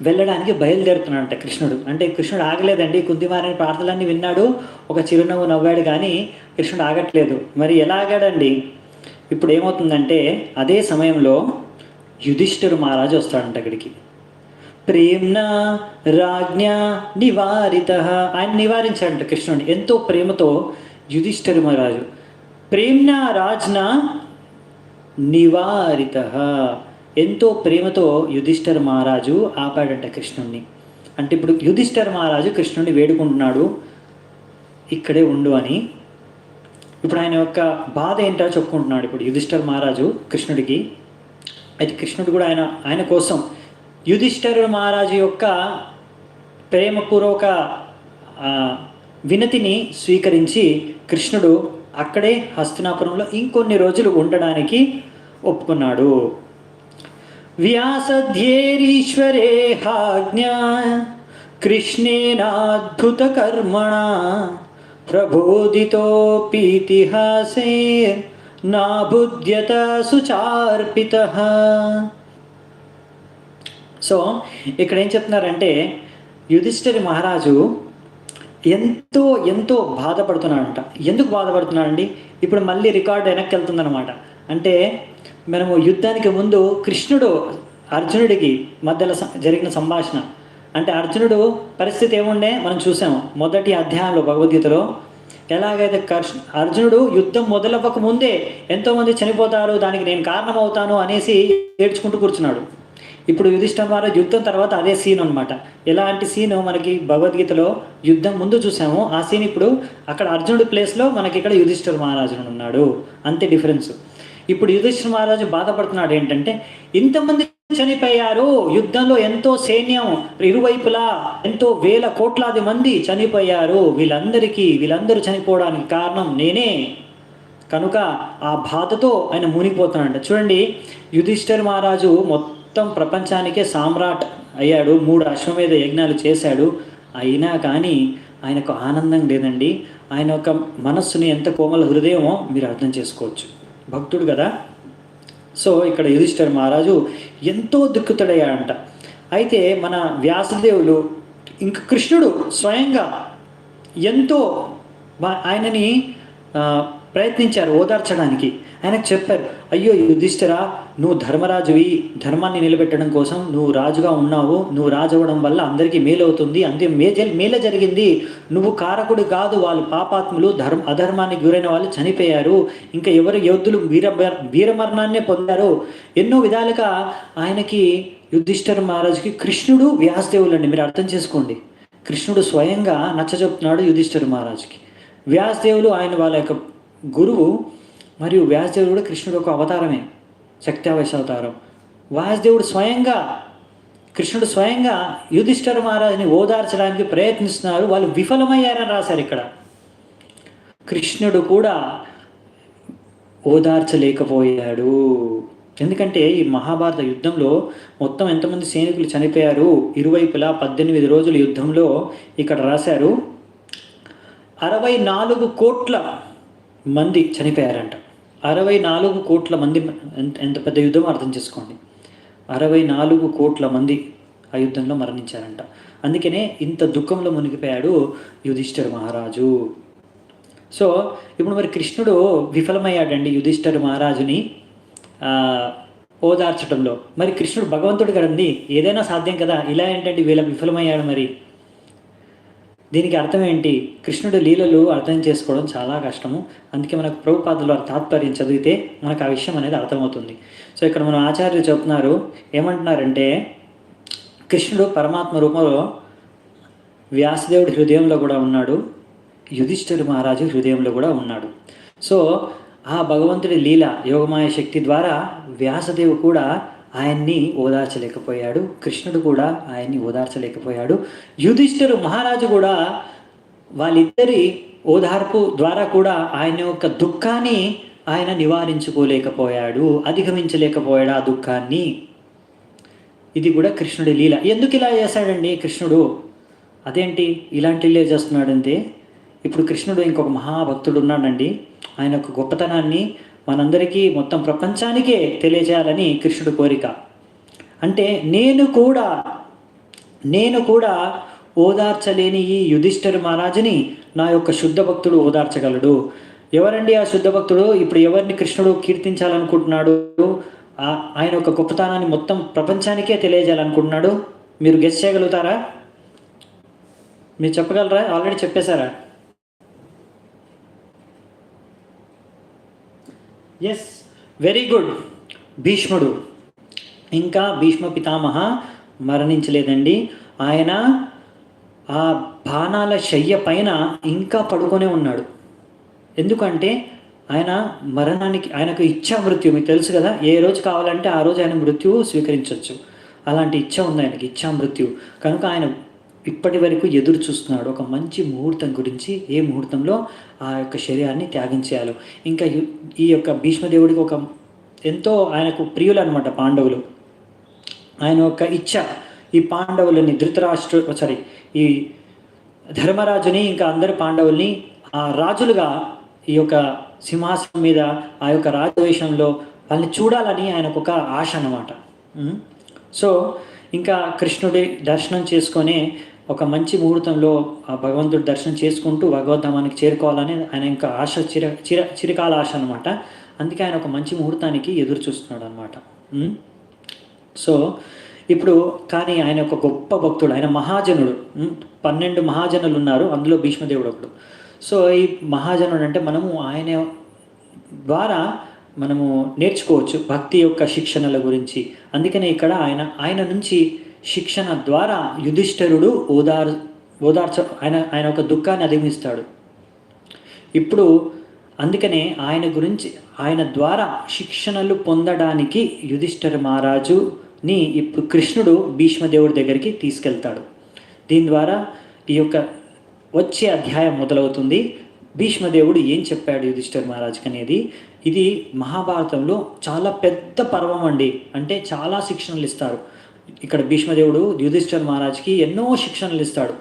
వెళ్ళడానికి బయలుదేరుతున్నాడంట కృష్ణుడు. అంటే కృష్ణుడు ఆగలేదండి, కుంతిమారిని ప్రార్థనలన్నీ విన్నాడు, ఒక చిరునవ్వు నవ్వాడు, కానీ కృష్ణుడు ఆగట్లేదు. మరి ఎలా ఆగాడండి? ఇప్పుడు ఏమవుతుందంటే అదే సమయంలో యుధిష్ఠిర మహారాజు వస్తాడంట అక్కడికి. ప్రేమ్నా రాజ్ఞా నివారిత, ఆయన నివారించాడంట కృష్ణుడిని ఎంతో ప్రేమతో. యుధిష్ఠిర మహారాజు ప్రేమ్నా రాజ్నా నివారిత, ఎంతో ప్రేమతో యుధిష్ఠిర మహారాజు ఆపాడంట కృష్ణుడిని. అంటే ఇప్పుడు యుధిష్ఠిర మహారాజు కృష్ణుడిని వేడుకుంటున్నాడు ఇక్కడే ఉండు అని. ఇప్పుడు ఆయన యొక్క బాధ ఏంటో చెప్పుకుంటున్నాడు ఇప్పుడు యుధిష్ఠిర మహారాజు కృష్ణుడికి. అయితే కృష్ణుడు కూడా ఆయన కోసం యుధిష్ఠిర మహారాజు యొక్క ప్రేమపూర్వక వినతిని స్వీకరించి కృష్ణుడు అక్కడే హస్తినాపురంలో ఇంకొన్ని రోజులు ఉండడానికి ఒప్పుకున్నాడు. వ్యాసధ్యేరీశ్వరేహాజ్ఞా కృష్ణేనాద్భుత కర్మణ ప్రబోధితోపీతిహాసే నాబుధ్యత సుచార్పితః. సో ఇక్కడ ఏం చెప్తున్నారంటే యుధిష్ఠిర మహారాజు ఎంతో ఎంతో బాధపడుతున్నాడంట. ఎందుకు బాధపడుతున్నాడండి? ఇప్పుడు మళ్ళీ రికార్డు వెనక్కి వెళ్తుందనమాట. అంటే మనము యుద్ధానికి ముందు కృష్ణుడు అర్జునుడికి మధ్యలో జరిగిన సంభాషణ, అంటే అర్జునుడు పరిస్థితి ఏముండే మనం చూసాము మొదటి అధ్యాయంలో భగవద్గీతలో. ఎలాగైతే అర్జునుడు యుద్ధం మొదలవ్వక ముందే ఎంతోమంది చనిపోతారు, దానికి నేను కారణమవుతాను అనేసి ఏడ్చుకుంటూ కూర్చున్నాడు. ఇప్పుడు యుధిష్ఠిర మహారాజు యుద్ధం తర్వాత అదే సీన్ అనమాట. ఎలాంటి సీను మనకి భగవద్గీతలో యుద్ధం ముందు చూసాము, ఆ సీన్ ఇప్పుడు అక్కడ అర్జునుడి ప్లేస్లో మనకి ఇక్కడ యుధిష్ఠిర మహారాజు ఉన్నాడు. అంతే డిఫరెన్స్. ఇప్పుడు యుధిష్ఠిర మహారాజు బాధపడుతున్నాడు ఏంటంటే ఇంతమంది చనిపోయారు యుద్ధంలో, ఎంతో సైన్యం ఇరువైపులా ఎంతో వేల కోట్లాది మంది చనిపోయారు, వీళ్ళందరూ చనిపోవడానికి కారణం నేనే కనుక ఆ బాధతో ఆయన మునిగిపోతున్నాడు. చూడండి, యుధిష్ఠిర మహారాజు మొత్తం ప్రపంచానికే సామ్రాట్ అయ్యాడు, 3 అశ్వమేధ యజ్ఞాలు చేశాడు. అయినా కానీ ఆయనకు ఆనందం లేదండి. ఆయన యొక్క మనస్సుని ఎంత కోమల హృదయమో మీరు అర్థం చేసుకోవచ్చు, భక్తుడు కదా. సో ఇక్కడ యుధిష్ఠిర మహారాజు ఎంతో దుఃఖితుడయ్యాడంట. అయితే మన వ్యాసదేవులు ఇంకా కృష్ణుడు స్వయంగా ఎంతో ఆయనని ప్రయత్నించారు ఓదార్చడానికి. ఆయనకు చెప్పారు, అయ్యో యుధిష్ఠిరా, నువ్వు ధర్మరాజువి, ధర్మాన్ని నిలబెట్టడం కోసం నువ్వు రాజుగా ఉన్నావు, నువ్వు రాజు అవ్వడం వల్ల అందరికీ మేలవుతుంది, అంతే మేలే జరిగింది, నువ్వు కారకుడు కాదు, వాళ్ళు పాపాత్ములు, అధర్మానికి గురైన వాళ్ళు చనిపోయారు, ఇంకా ఎవరు యోధులు వీరమరణాన్నే పొందారు. ఎన్నో విధాలుగా ఆయనకి యుధిష్ఠిర మహారాజుకి కృష్ణుడు వ్యాసదేవులు అండి, మీరు అర్థం చేసుకోండి. కృష్ణుడు స్వయంగా నచ్చచెప్తున్నాడు యుధిష్ఠిర మహారాజుకి. వ్యాసదేవులు ఆయన వాళ్ళ యొక్క గురువు, మరియు వ్యాసదేవుడు కూడా కృష్ణుడు ఒక అవతారమే, శక్త్యావేశ అవతారం. వ్యాసదేవుడు స్వయంగా, కృష్ణుడు స్వయంగా యుధిష్ఠిర మహారాజుని ఓదార్చడానికి ప్రయత్నిస్తున్నారు, వాళ్ళు విఫలమయ్యారని రాశారు ఇక్కడ. కృష్ణుడు కూడా ఓదార్చలేకపోయాడు. ఎందుకంటే ఈ మహాభారత యుద్ధంలో మొత్తం ఎంతమంది సైనికులు చనిపోయారు, ఇరువైపులా 18 రోజుల యుద్ధంలో ఇక్కడ రాశారు 64 కోట్ల మంది చనిపోయారంట. 64 కోట్ల మంది, ఎంత పెద్ద యుద్ధం అర్థం చేసుకోండి. 64 కోట్ల మంది ఆ యుద్ధంలో మరణించారంట. అందుకనే ఇంత దుఃఖంలో మునిగిపోయాడు యుధిష్ఠిర మహారాజు. సో ఇప్పుడు మరి కృష్ణుడు విఫలమయ్యాడండి యుధిష్ఠిర మహారాజుని ఓదార్చడంలో. మరి కృష్ణుడు భగవంతుడు కదండి, ఏదైనా సాధ్యం కదా, ఇలా ఏంటంటే వీళ్ళ విఫలమయ్యాడు. మరి దీనికి అర్థం ఏంటి? కృష్ణుడు లీలలు అర్థం చేసుకోవడం చాలా కష్టము. అందుకే మనకు ప్రభుపాదుల తాత్పర్యం చదివితే మనకు ఆ విషయం అనేది అర్థమవుతుంది. సో ఇక్కడ మనం ఆచార్యులు చెప్తున్నారు, ఏమంటున్నారంటే కృష్ణుడు పరమాత్మ రూపంలో వ్యాసదేవుడి హృదయంలో కూడా ఉన్నాడు, యుధిష్ఠిర మహారాజు హృదయంలో కూడా ఉన్నాడు. సో ఆ భగవంతుడి లీల యోగమాయ శక్తి ద్వారా వ్యాసదేవు కూడా ఆయన్ని ఓదార్చలేకపోయాడు, కృష్ణుడు కూడా ఆయన్ని ఓదార్చలేకపోయాడు. యుధిష్ఠిర మహారాజు కూడా వాళ్ళిద్దరి ఓదార్పు ద్వారా కూడా ఆయన యొక్క దుఃఖాన్ని ఆయన నివారించుకోలేకపోయాడు, అధిగమించలేకపోయాడు ఆ దుఃఖాన్ని. ఇది కూడా కృష్ణుడి లీల. ఎందుకు ఇలా చేశాడండి కృష్ణుడు? అదేంటి ఇలాంటి లీల చేస్తున్నాడంటే, ఇప్పుడు కృష్ణుడు ఇంకొక మహాభక్తుడు ఉన్నాడండి, ఆయన యొక్క గొప్పతనాన్ని మనందరికీ మొత్తం ప్రపంచానికే తెలియజేయాలని కృష్ణుడు కోరిక. అంటే నేను కూడా ఓదార్చలేని ఈ యుధిష్ఠిర మహారాజుని నా యొక్క శుద్ధ భక్తుడు ఓదార్చగలడు. ఎవరండి ఆ శుద్ధ భక్తుడు? ఇప్పుడు ఎవరిని కృష్ణుడు కీర్తించాలనుకుంటున్నాడు, ఆయన యొక్క గొప్పతనాన్ని మొత్తం ప్రపంచానికే తెలియజేయాలనుకుంటున్నాడు? మీరు గెస్ చేయగలుగుతారా? మీరు చెప్పగలరా? ఆల్రెడీ చెప్పేశారా? ఎస్, వెరీ గుడ్, భీష్ముడు. ఇంకా భీష్మ పితామహ మరణించలేదండి. ఆయన ఆ బాణాల శయ్య పైన ఇంకా పడుకొనే ఉన్నాడు. ఎందుకంటే ఆయన మరణానికి, ఆయనకు ఇచ్చా మృత్యు, మీకు తెలుసు కదా, ఏ రోజు కావాలంటే ఆ రోజు ఆయన మృత్యువు స్వీకరించవచ్చు. అలాంటి ఇచ్చ ఉంది ఆయనకి, ఇచ్చా మృత్యు. కనుక ఆయన ఇప్పటి వరకు ఎదురు చూస్తున్నాడు ఒక మంచి ముహూర్తం గురించి, ఏ ముహూర్తంలో ఆ యొక్క శరీరాన్ని త్యాగం చేయాలి. ఇంకా ఈ యొక్క భీష్మదేవుడికి ఒక ఎంతో ఆయనకు ప్రియులు అనమాట పాండవులు. ఆయన యొక్క ఇచ్చ ఈ పాండవులని ఈ ధర్మరాజుని ఇంకా అందరి పాండవుల్ని ఆ రాజులుగా ఈ యొక్క సింహాసనం మీద ఆ యొక్క రాజవేషంలో వాళ్ళని చూడాలని ఆయనకు ఒక ఆశ అన్నమాట. సో ఇంకా కృష్ణుడి దర్శనం చేసుకొని ఒక మంచి ముహూర్తంలో ఆ భగవంతుడి దర్శనం చేసుకుంటూ భగవద్ధామానికి చేరుకోవాలని ఆయన ఇంకా ఆశ, చిరకాల ఆశ అనమాట. అందుకే ఆయన ఒక మంచి ముహూర్తానికి ఎదురు చూస్తున్నాడు అనమాట. సో ఇప్పుడు కానీ ఆయన ఒక గొప్ప భక్తుడు, ఆయన మహాజనుడు. 12 మహాజనులు ఉన్నారు, అందులో భీష్మదేవుడు ఒకడు. సో ఈ మహాజనుడు అంటే మనము ఆయన ద్వారా మనము నేర్చుకోవచ్చు భక్తి యొక్క శిక్షణల గురించి. అందుకనే ఇక్కడ ఆయన నుంచి శిక్షణ ద్వారా యుధిష్ఠిరుడు ఆయన ఒక దుఃఖాన్ని అధిగమిస్తాడు. ఇప్పుడు అందుకనే ఆయన ద్వారా శిక్షణలు పొందడానికి యుధిష్ఠిర మహారాజుని ఇప్పుడు కృష్ణుడు భీష్మదేవుడి దగ్గరికి తీసుకెళ్తాడు. దీని ద్వారా ఈ యొక్క వచ్చే అధ్యాయం మొదలవుతుంది. భీష్మదేవుడు ఏం చెప్పాడు యుధిష్ఠిర మహారాజుకి అనేది. ఇది మహాభారతంలో చాలా పెద్ద పర్వం అండి. అంటే చాలా శిక్షణలు ఇస్తారు ఇక్కడ భీష్మదేవుడు యుధిష్ఠిర మహారాజుకి ఎన్నో శిక్షణలు ఇస్తాడు.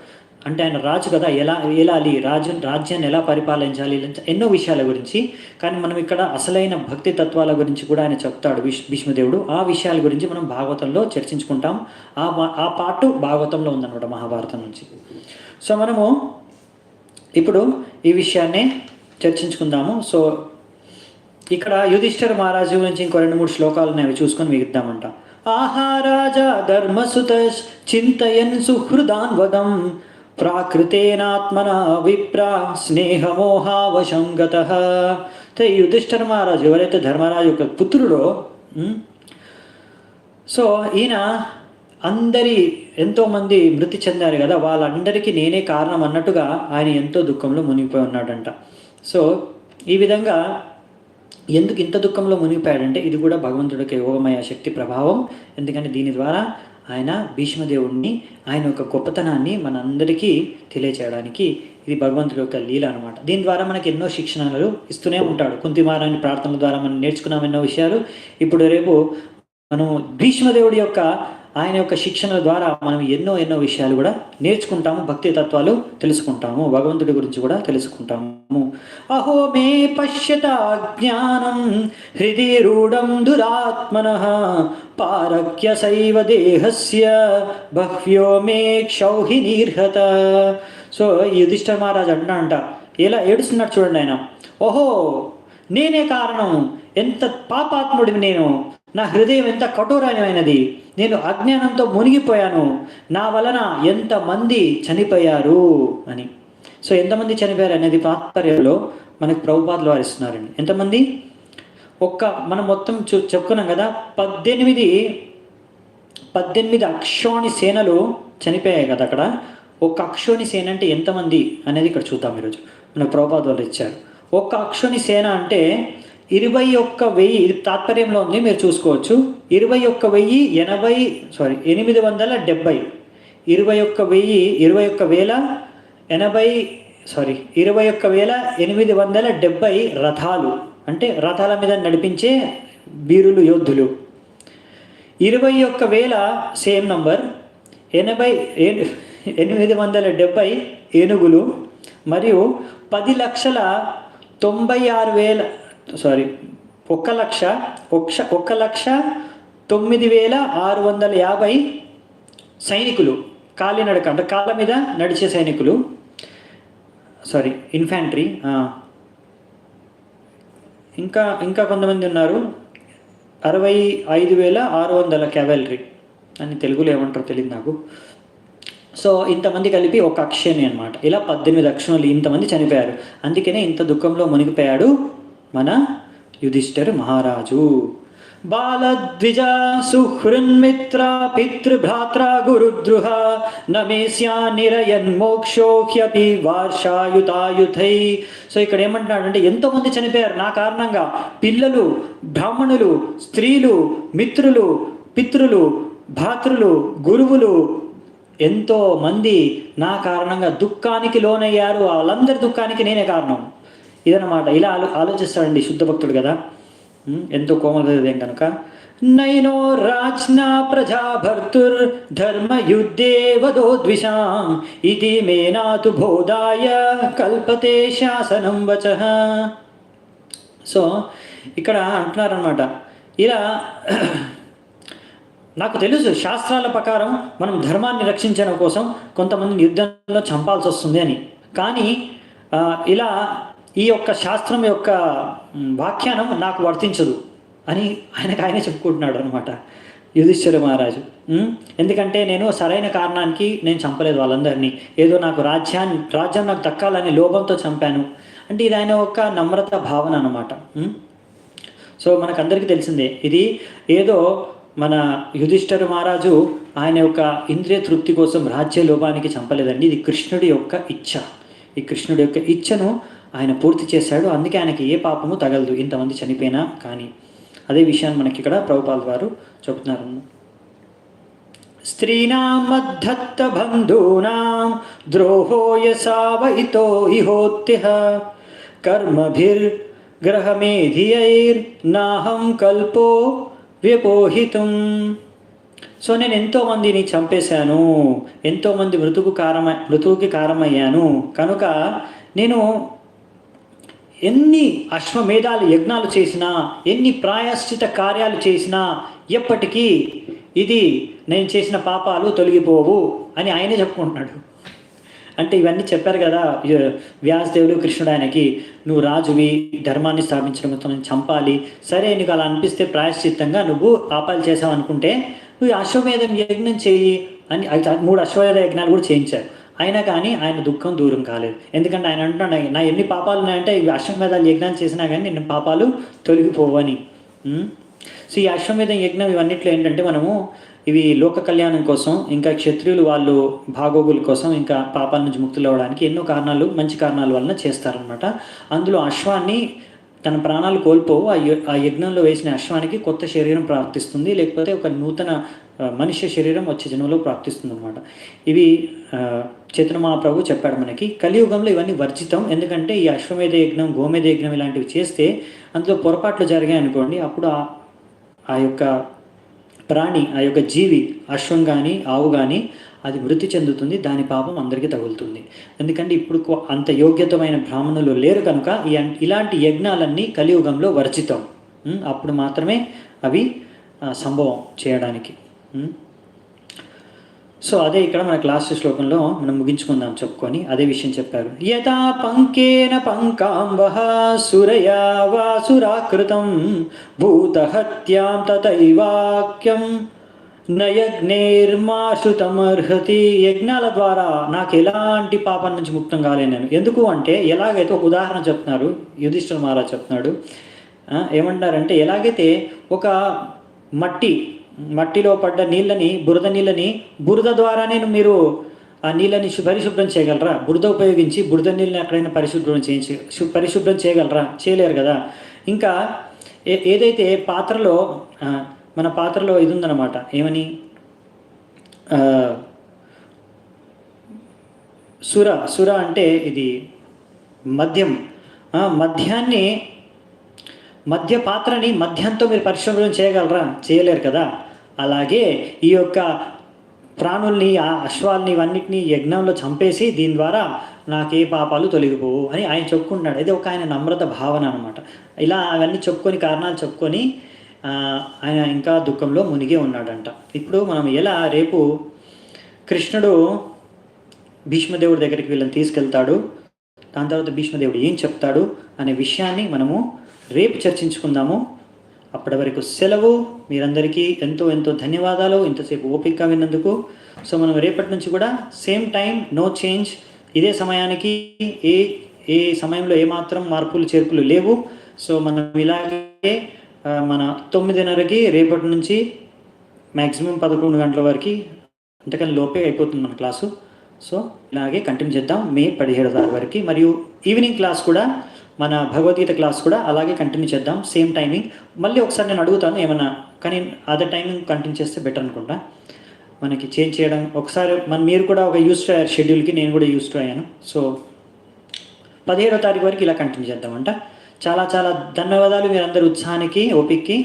అంటే ఆయన రాజు కదా, ఎలా ఏలాలి, రాజ్యాన్ని ఎలా పరిపాలించాలి, ఎన్నో విషయాల గురించి. కానీ మనం ఇక్కడ అసలైన భక్తి తత్వాల గురించి కూడా ఆయన చెప్తాడు భీష్మదేవుడు. ఆ విషయాల గురించి మనం భాగవతంలో చర్చించుకుంటాం. ఆ పార్ట్ భాగవతంలో ఉందన్నమాట మహాభారతం నుంచి. సో మనము ఇప్పుడు ఈ విషయాన్ని చర్చించుకుందాము. సో ఇక్కడ యుధిష్ఠిర మహారాజు గురించి ఇంకో 2-3 శ్లోకాలు ఉన్నాయి, అవి చూసుకొని మిగిద్దామంట. ఆహారాజా ధర్మసుత చింతయన్ సుహృదాన్వదం ప్రాకృతేనాత్మన విప్ర స్నేహమోహావశం గతః. ఈ యుధిష్ఠిర మహారాజు ఎవరైతే ధర్మరాజు యొక్క పుత్రుడో, సో ఈయన ఎంతోమంది మృతి చెందారు కదా, వాళ్ళందరికీ నేనే కారణం అన్నట్టుగా ఆయన ఎంతో దుఃఖంలో మునిగిపోయి ఉన్నాడంట. సో ఈ విధంగా ఎందుకు ఇంత దుఃఖంలో మునిగిపోయాడంటే ఇది కూడా భగవంతుడికి యోగమయ శక్తి ప్రభావం. ఎందుకంటే దీని ద్వారా ఆయన భీష్మదేవుడిని, ఆయన యొక్క గొప్పతనాన్ని మనందరికీ తెలియచేయడానికి ఇది భగవంతుడి యొక్క లీల అనమాట. దీని ద్వారా మనకి ఎన్నో శిక్షణలు ఇస్తూనే ఉంటాడు. కుంతి మహారాణి ప్రార్థనల ద్వారా మనం నేర్చుకున్నాం ఎన్నో విషయాలు. ఇప్పుడు రేపు మనం భీష్మదేవుడి యొక్క ఆయన యొక్క శిక్షణల ద్వారా మనం ఎన్నో విషయాలు కూడా నేర్చుకుంటాము, భక్తి తత్వాలు తెలుసుకుంటాము, భగవంతుడి గురించి కూడా తెలుసుకుంటాము. అహో మే పశ్యత జ్ఞానం హృది రూఢం దురాత్మనః పారక్య సైవ దేహస్య బహ్వ్యో మే క్షౌహి నిర్హత. సో యుధిష్ఠిర మహారాజు అంట, ఎలా ఏడుస్తున్నాడు చూడండి ఆయన. ఓహో నేనే కారణం, ఎంత పాపాత్ముడిని నేను, నా హృదయం ఎంత కఠోరమైనది, నేను అజ్ఞానంతో మునిగిపోయాను, నా వలన ఎంతమంది చనిపోయారు అని. సో ఎంతమంది చనిపోయారు అనేది తాత్పర్యంలో మనకు ప్రభుపాదులు వారు ఇస్తున్నారండి. ఎంతమంది? మనం మొత్తం చెప్పుకున్నాం కదా, 18 అక్షోణి సేనలు చనిపోయాయి కదా అక్కడ. ఒక అక్షోణి సేన అంటే ఎంతమంది అనేది ఇక్కడ చూద్దాం ఈరోజు. మన ప్రభుపాదులు వారు ఇచ్చారు. ఒక అక్షోణి సేన అంటే 21,000, ఇది తాత్పర్యంలో ఉంది, మీరు చూసుకోవచ్చు. 21,870 21,870 రథాలు, అంటే రథాల మీద నడిపించే వీరులు, యోధులు. 21,000 సేమ్ నంబర్, 870 ఏనుగులు, మరియు 1,09,650 సైనికులు, కాలినడక అంటే కాళ్ళ మీద నడిచే సైనికులు, ఇన్ఫాంట్రీ. ఇంకా కొంతమంది ఉన్నారు, 65,600 క్యావెలరీ అని తెలుగులో ఏమంటారో తెలియదు నాకు. సో ఇంతమంది కలిపి ఒక అక్షని అనమాట. ఇలా 18 అక్షణులు ఇంతమంది చనిపోయారు. అందుకనే ఇంత దుఃఖంలో మునిగిపోయాడు మన యుధిష్ఠిర మహారాజు. బాలద్విజ సుహృన్మిత్ర పితృభ్రాత్ర గురుద్రుహ నమేస్యా నిరయన్ మోక్షోహ్యపి వార్షాయుతాయుధై. సో ఇక్కడ ఏమంటున్నాడంటే ఎంతోమంది చనిపోయారు నా కారణంగా. పిల్లలు, బ్రాహ్మణులు, స్త్రీలు, మిత్రులు, పితృలు, భాతృలు, గురువులు, ఎంతో మంది నా కారణంగా దుఃఖానికి లోనయ్యారు. వాళ్ళందరి దుఃఖానికి నేనే కారణం. ఇదన్నమాట. ఇలా ఆలోచిస్తాడండి శుద్ధ భక్తుడు కదా, ఎంతో కోమల హృదయం కనుక. నైనో రాజ్నా ప్రజా భర్తుర్ ధర్మ యుద్ధే వదో ద్విషాం ఇది మేనాతు బోధాయ కల్పతే శాసనం వచః. సో ఇక్కడ అంటున్నారనమాట, ఇలా నాకు తెలుసు శాస్త్రాల ప్రకారం మనం ధర్మాన్ని రక్షించడం కోసం కొంతమందిని యుద్ధంలో చంపాల్సి వస్తుంది అని, కానీ ఇలా ఈ యొక్క శాస్త్రం యొక్క వ్యాఖ్యానం నాకు వర్తించదు అని ఆయనే చెప్పుకుంటున్నాడు అనమాట యుధిష్ఠిర మహారాజు. ఎందుకంటే నేను సరైన కారణానికి నేను చంపలేదు వాళ్ళందరినీ, ఏదో నాకు రాజ్యం నాకు దక్కాలని లోభంతో చంపాను అంటే ఇది ఆయన యొక్క నమ్రత భావన అనమాట. సో మనకందరికీ తెలిసిందే, ఇది ఏదో మన యుధిష్ఠిర మహారాజు ఆయన యొక్క ఇంద్రియ తృప్తి కోసం రాజ్య లోభానికి చంపలేదండి. ఇది కృష్ణుడి యొక్క ఇచ్ఛ. ఈ కృష్ణుడి యొక్క ఇచ్ఛను ఆయన పూర్తి చేశాడు. అందుకే ఆయనకి ఏ పాపము తగలదు ఇంతమంది చనిపోయినా కానీ. అదే విషయాన్ని మనకి ఇక్కడ ప్రభుపాల్ వారు చెప్తున్నారు. స్త్రీణాం మద్ధత్త బంధూనాం ద్రోహో యసావయితో ఇహోత్యః కర్మభిర్గ్రహమేధియైర్ నాహం కల్పో వ్యపోహితం. సో నేను ఎంతోమందిని చంపేశాను, ఎంతోమంది మృతువుకి కారమయ్యాను కనుక నేను ఎన్ని అశ్వమేధాలు యజ్ఞాలు చేసినా, ఎన్ని ప్రాయశ్చిత కార్యాలు చేసినా ఎప్పటికీ ఇది నేను చేసిన పాపాలు తొలగిపోవు అని ఆయనే చెప్పుకుంటున్నాడు. అంటే ఇవన్నీ చెప్పారు కదా వ్యాసదేవుడు కృష్ణుడు ఆయనకి, నువ్వు రాజువి, ధర్మాన్ని స్థాపించడం మొత్తం చంపాలి, సరే నీకు అలా అనిపిస్తే ప్రాయశ్చిత్తంగా నువ్వు పాపాలు చేసావు అనుకుంటే నువ్వు అశ్వమేధం యజ్ఞం చేయి అని 3 అశ్వమేధ యజ్ఞాలు కూడా చేయించారు. అయినా కానీ ఆయన దుఃఖం దూరం కాలేదు. ఎందుకంటే ఆయన అంటున్నాడు, నా ఎన్ని పాపాలు ఉన్నాయంటే ఇవి అశ్వమేధాలు యజ్ఞాలు చేసినా కానీ నిన్న పాపాలు తొలగిపోవని. సో ఈ అశ్వమేధ యజ్ఞం ఇవన్నిట్లో ఏంటంటే మనము ఇవి లోక కళ్యాణం కోసం, ఇంకా క్షత్రియులు వాళ్ళు భాగోగుల కోసం, ఇంకా పాపాల నుంచి ముక్తులు అవ్వడానికి ఎన్నో కారణాలు, మంచి కారణాల వలన చేస్తారనమాట. అందులో అశ్వాన్ని తన ప్రాణాలు కోల్పోవు, ఆ యజ్ఞంలో వేసిన అశ్వానికి కొత్త శరీరం ప్రాప్తిస్తుంది, లేకపోతే ఒక నూతన మనుష్య శరీరం వచ్చే జన్మలో ప్రాప్తిస్తుంది అనమాట. ఇవి చైతన్య మహాప్రభు చెప్పాడు మనకి. కలియుగంలో ఇవన్నీ వర్జితం. ఎందుకంటే ఈ అశ్వమేధ యజ్ఞం, గోమేధ యజ్ఞం ఇలాంటివి చేస్తే అందులో పొరపాట్లు జరిగాయి అనుకోండి, అప్పుడు ఆ యొక్క ప్రాణి, ఆ యొక్క జీవి, అశ్వం కానీ ఆవు కానీ అది మృతి చెందుతుంది, దాని పాపం అందరికీ తగులుతుంది. ఎందుకంటే ఇప్పుడు అంత యోగ్యతమైన బ్రాహ్మణులు లేరు కనుక ఇలాంటి యజ్ఞాలన్నీ కలియుగంలో వర్జితం. అప్పుడు మాత్రమే అవి సంభవం చేయడానికి. సో అదే ఇక్కడ మన క్లాస్ శ్లోకంలో మనం ముగించుకుందాం చెప్పుకొని అదే విషయం చెప్పారు. యథా పంకేన పంకాంబః సురయా వాసురాకృతం భూతహత్యాం తథైవాక్యం నయజ్ఞేర్మాశ్రుతమర్హతి. యజ్ఞాల ద్వారా నాకు ఎలాంటి పాపం నుంచి ముక్తం కాలేను నేను. ఎందుకు అంటే, ఎలాగైతే ఒక ఉదాహరణ చెప్తున్నారు యుధిష్ఠిర మహారాజ్ చెప్తున్నాడు. ఏమంటారంటే, ఎలాగైతే ఒక మట్టిలో పడ్డ నీళ్ళని, బురద నీళ్ళని, బురద ద్వారానే మీరు ఆ నీళ్ళని పరిశుభ్రం చేయగలరా? బురద ఉపయోగించి బురద నీళ్ళని ఎక్కడైనా పరిశుభ్రం చేయగలరా? చేయలేరు కదా. ఇంకా ఏదైతే పాత్రలో, మన పాత్రలో ఇది ఉందన్నమాట, ఏమని, సుర అంటే ఇది మద్యం. మధ్య పాత్రని మద్యంతో మీరు పరిశుభ్రం చేయగలరా? చేయలేరు కదా. అలాగే ఈ యొక్క ప్రాణుల్ని, ఆ అశ్వాల్ని, ఇవన్నిటిని యజ్ఞంలో చంపేసి దీని ద్వారా నాకే పాపాలు తొలగిపోవు అని ఆయన చెప్పుకుంటున్నాడు. ఇది ఒక ఆయన నమ్రత భావన అనమాట. ఇలా అవన్నీ చెప్పుకొని, కారణాలు చెప్పుకొని ఆయన ఇంకా దుఃఖంలో మునిగి ఉన్నాడంట. ఇప్పుడు మనం ఎలా రేపు కృష్ణుడు భీష్మదేవుడి దగ్గరికి వీళ్ళని తీసుకెళ్తాడు, దాని తర్వాత భీష్మదేవుడు ఏం చెప్తాడు అనే విషయాన్ని మనము రేపు చర్చించుకుందాము. అప్పటి వరకు సెలవు. మీరందరికీ ఎంతో ఎంతో ధన్యవాదాలు ఇంతసేపు ఓపికగా విన్నందుకు. సో మనం రేపటి నుంచి కూడా సేమ్ టైం, నో చేంజ్, ఇదే సమయానికి, ఏ సమయంలో ఏమాత్రం మార్పులు చేర్పులు లేవు. సో మనం ఇలాగే మన 9:30కి రేపటి నుంచి మ్యాక్సిమం 11 గంటల వరకు, అంతకని లోపే అయిపోతుంది మన క్లాసు. సో ఇలాగే కంటిన్యూ చేద్దాం మే 17వ తారీఖు వరకు. మరియు ఈవినింగ్ క్లాస్ కూడా, మన భగవద్గీత క్లాస్ కూడా అలాగే కంటిన్యూ చేద్దాం, సేమ్ టైమింగ్. మళ్ళీ ఒకసారి నేను అడుగుతాను ఏమన్నా, కానీ అదే టైమింగ్ కంటిన్యూ చేస్తే బెటర్ అనుకుంటా. మనకి చేంజ్ చేయడం ఒకసారి మీరు కూడా ఒక యూస్ టు అయ్యారు షెడ్యూల్కి, నేను కూడా యూస్ టు అయ్యాను. సో 17వ తారీఖు వరకు ఇలా కంటిన్యూ చేద్దామంట. చాలా చాలా ధన్యవాదాలు మీరందరూ ఉత్సాహానికి, ఓపిక్కి.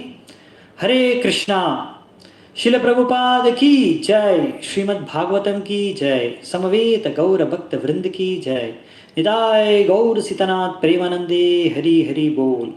హరే కృష్ణ. శిల ప్రభుపాద की जय, श्रीमद् भागवतम की जय, समवेत गौर भक्त वृंद की जय, निताय गौर सीतनाथ प्रेमानंदे हरि हरि बोल.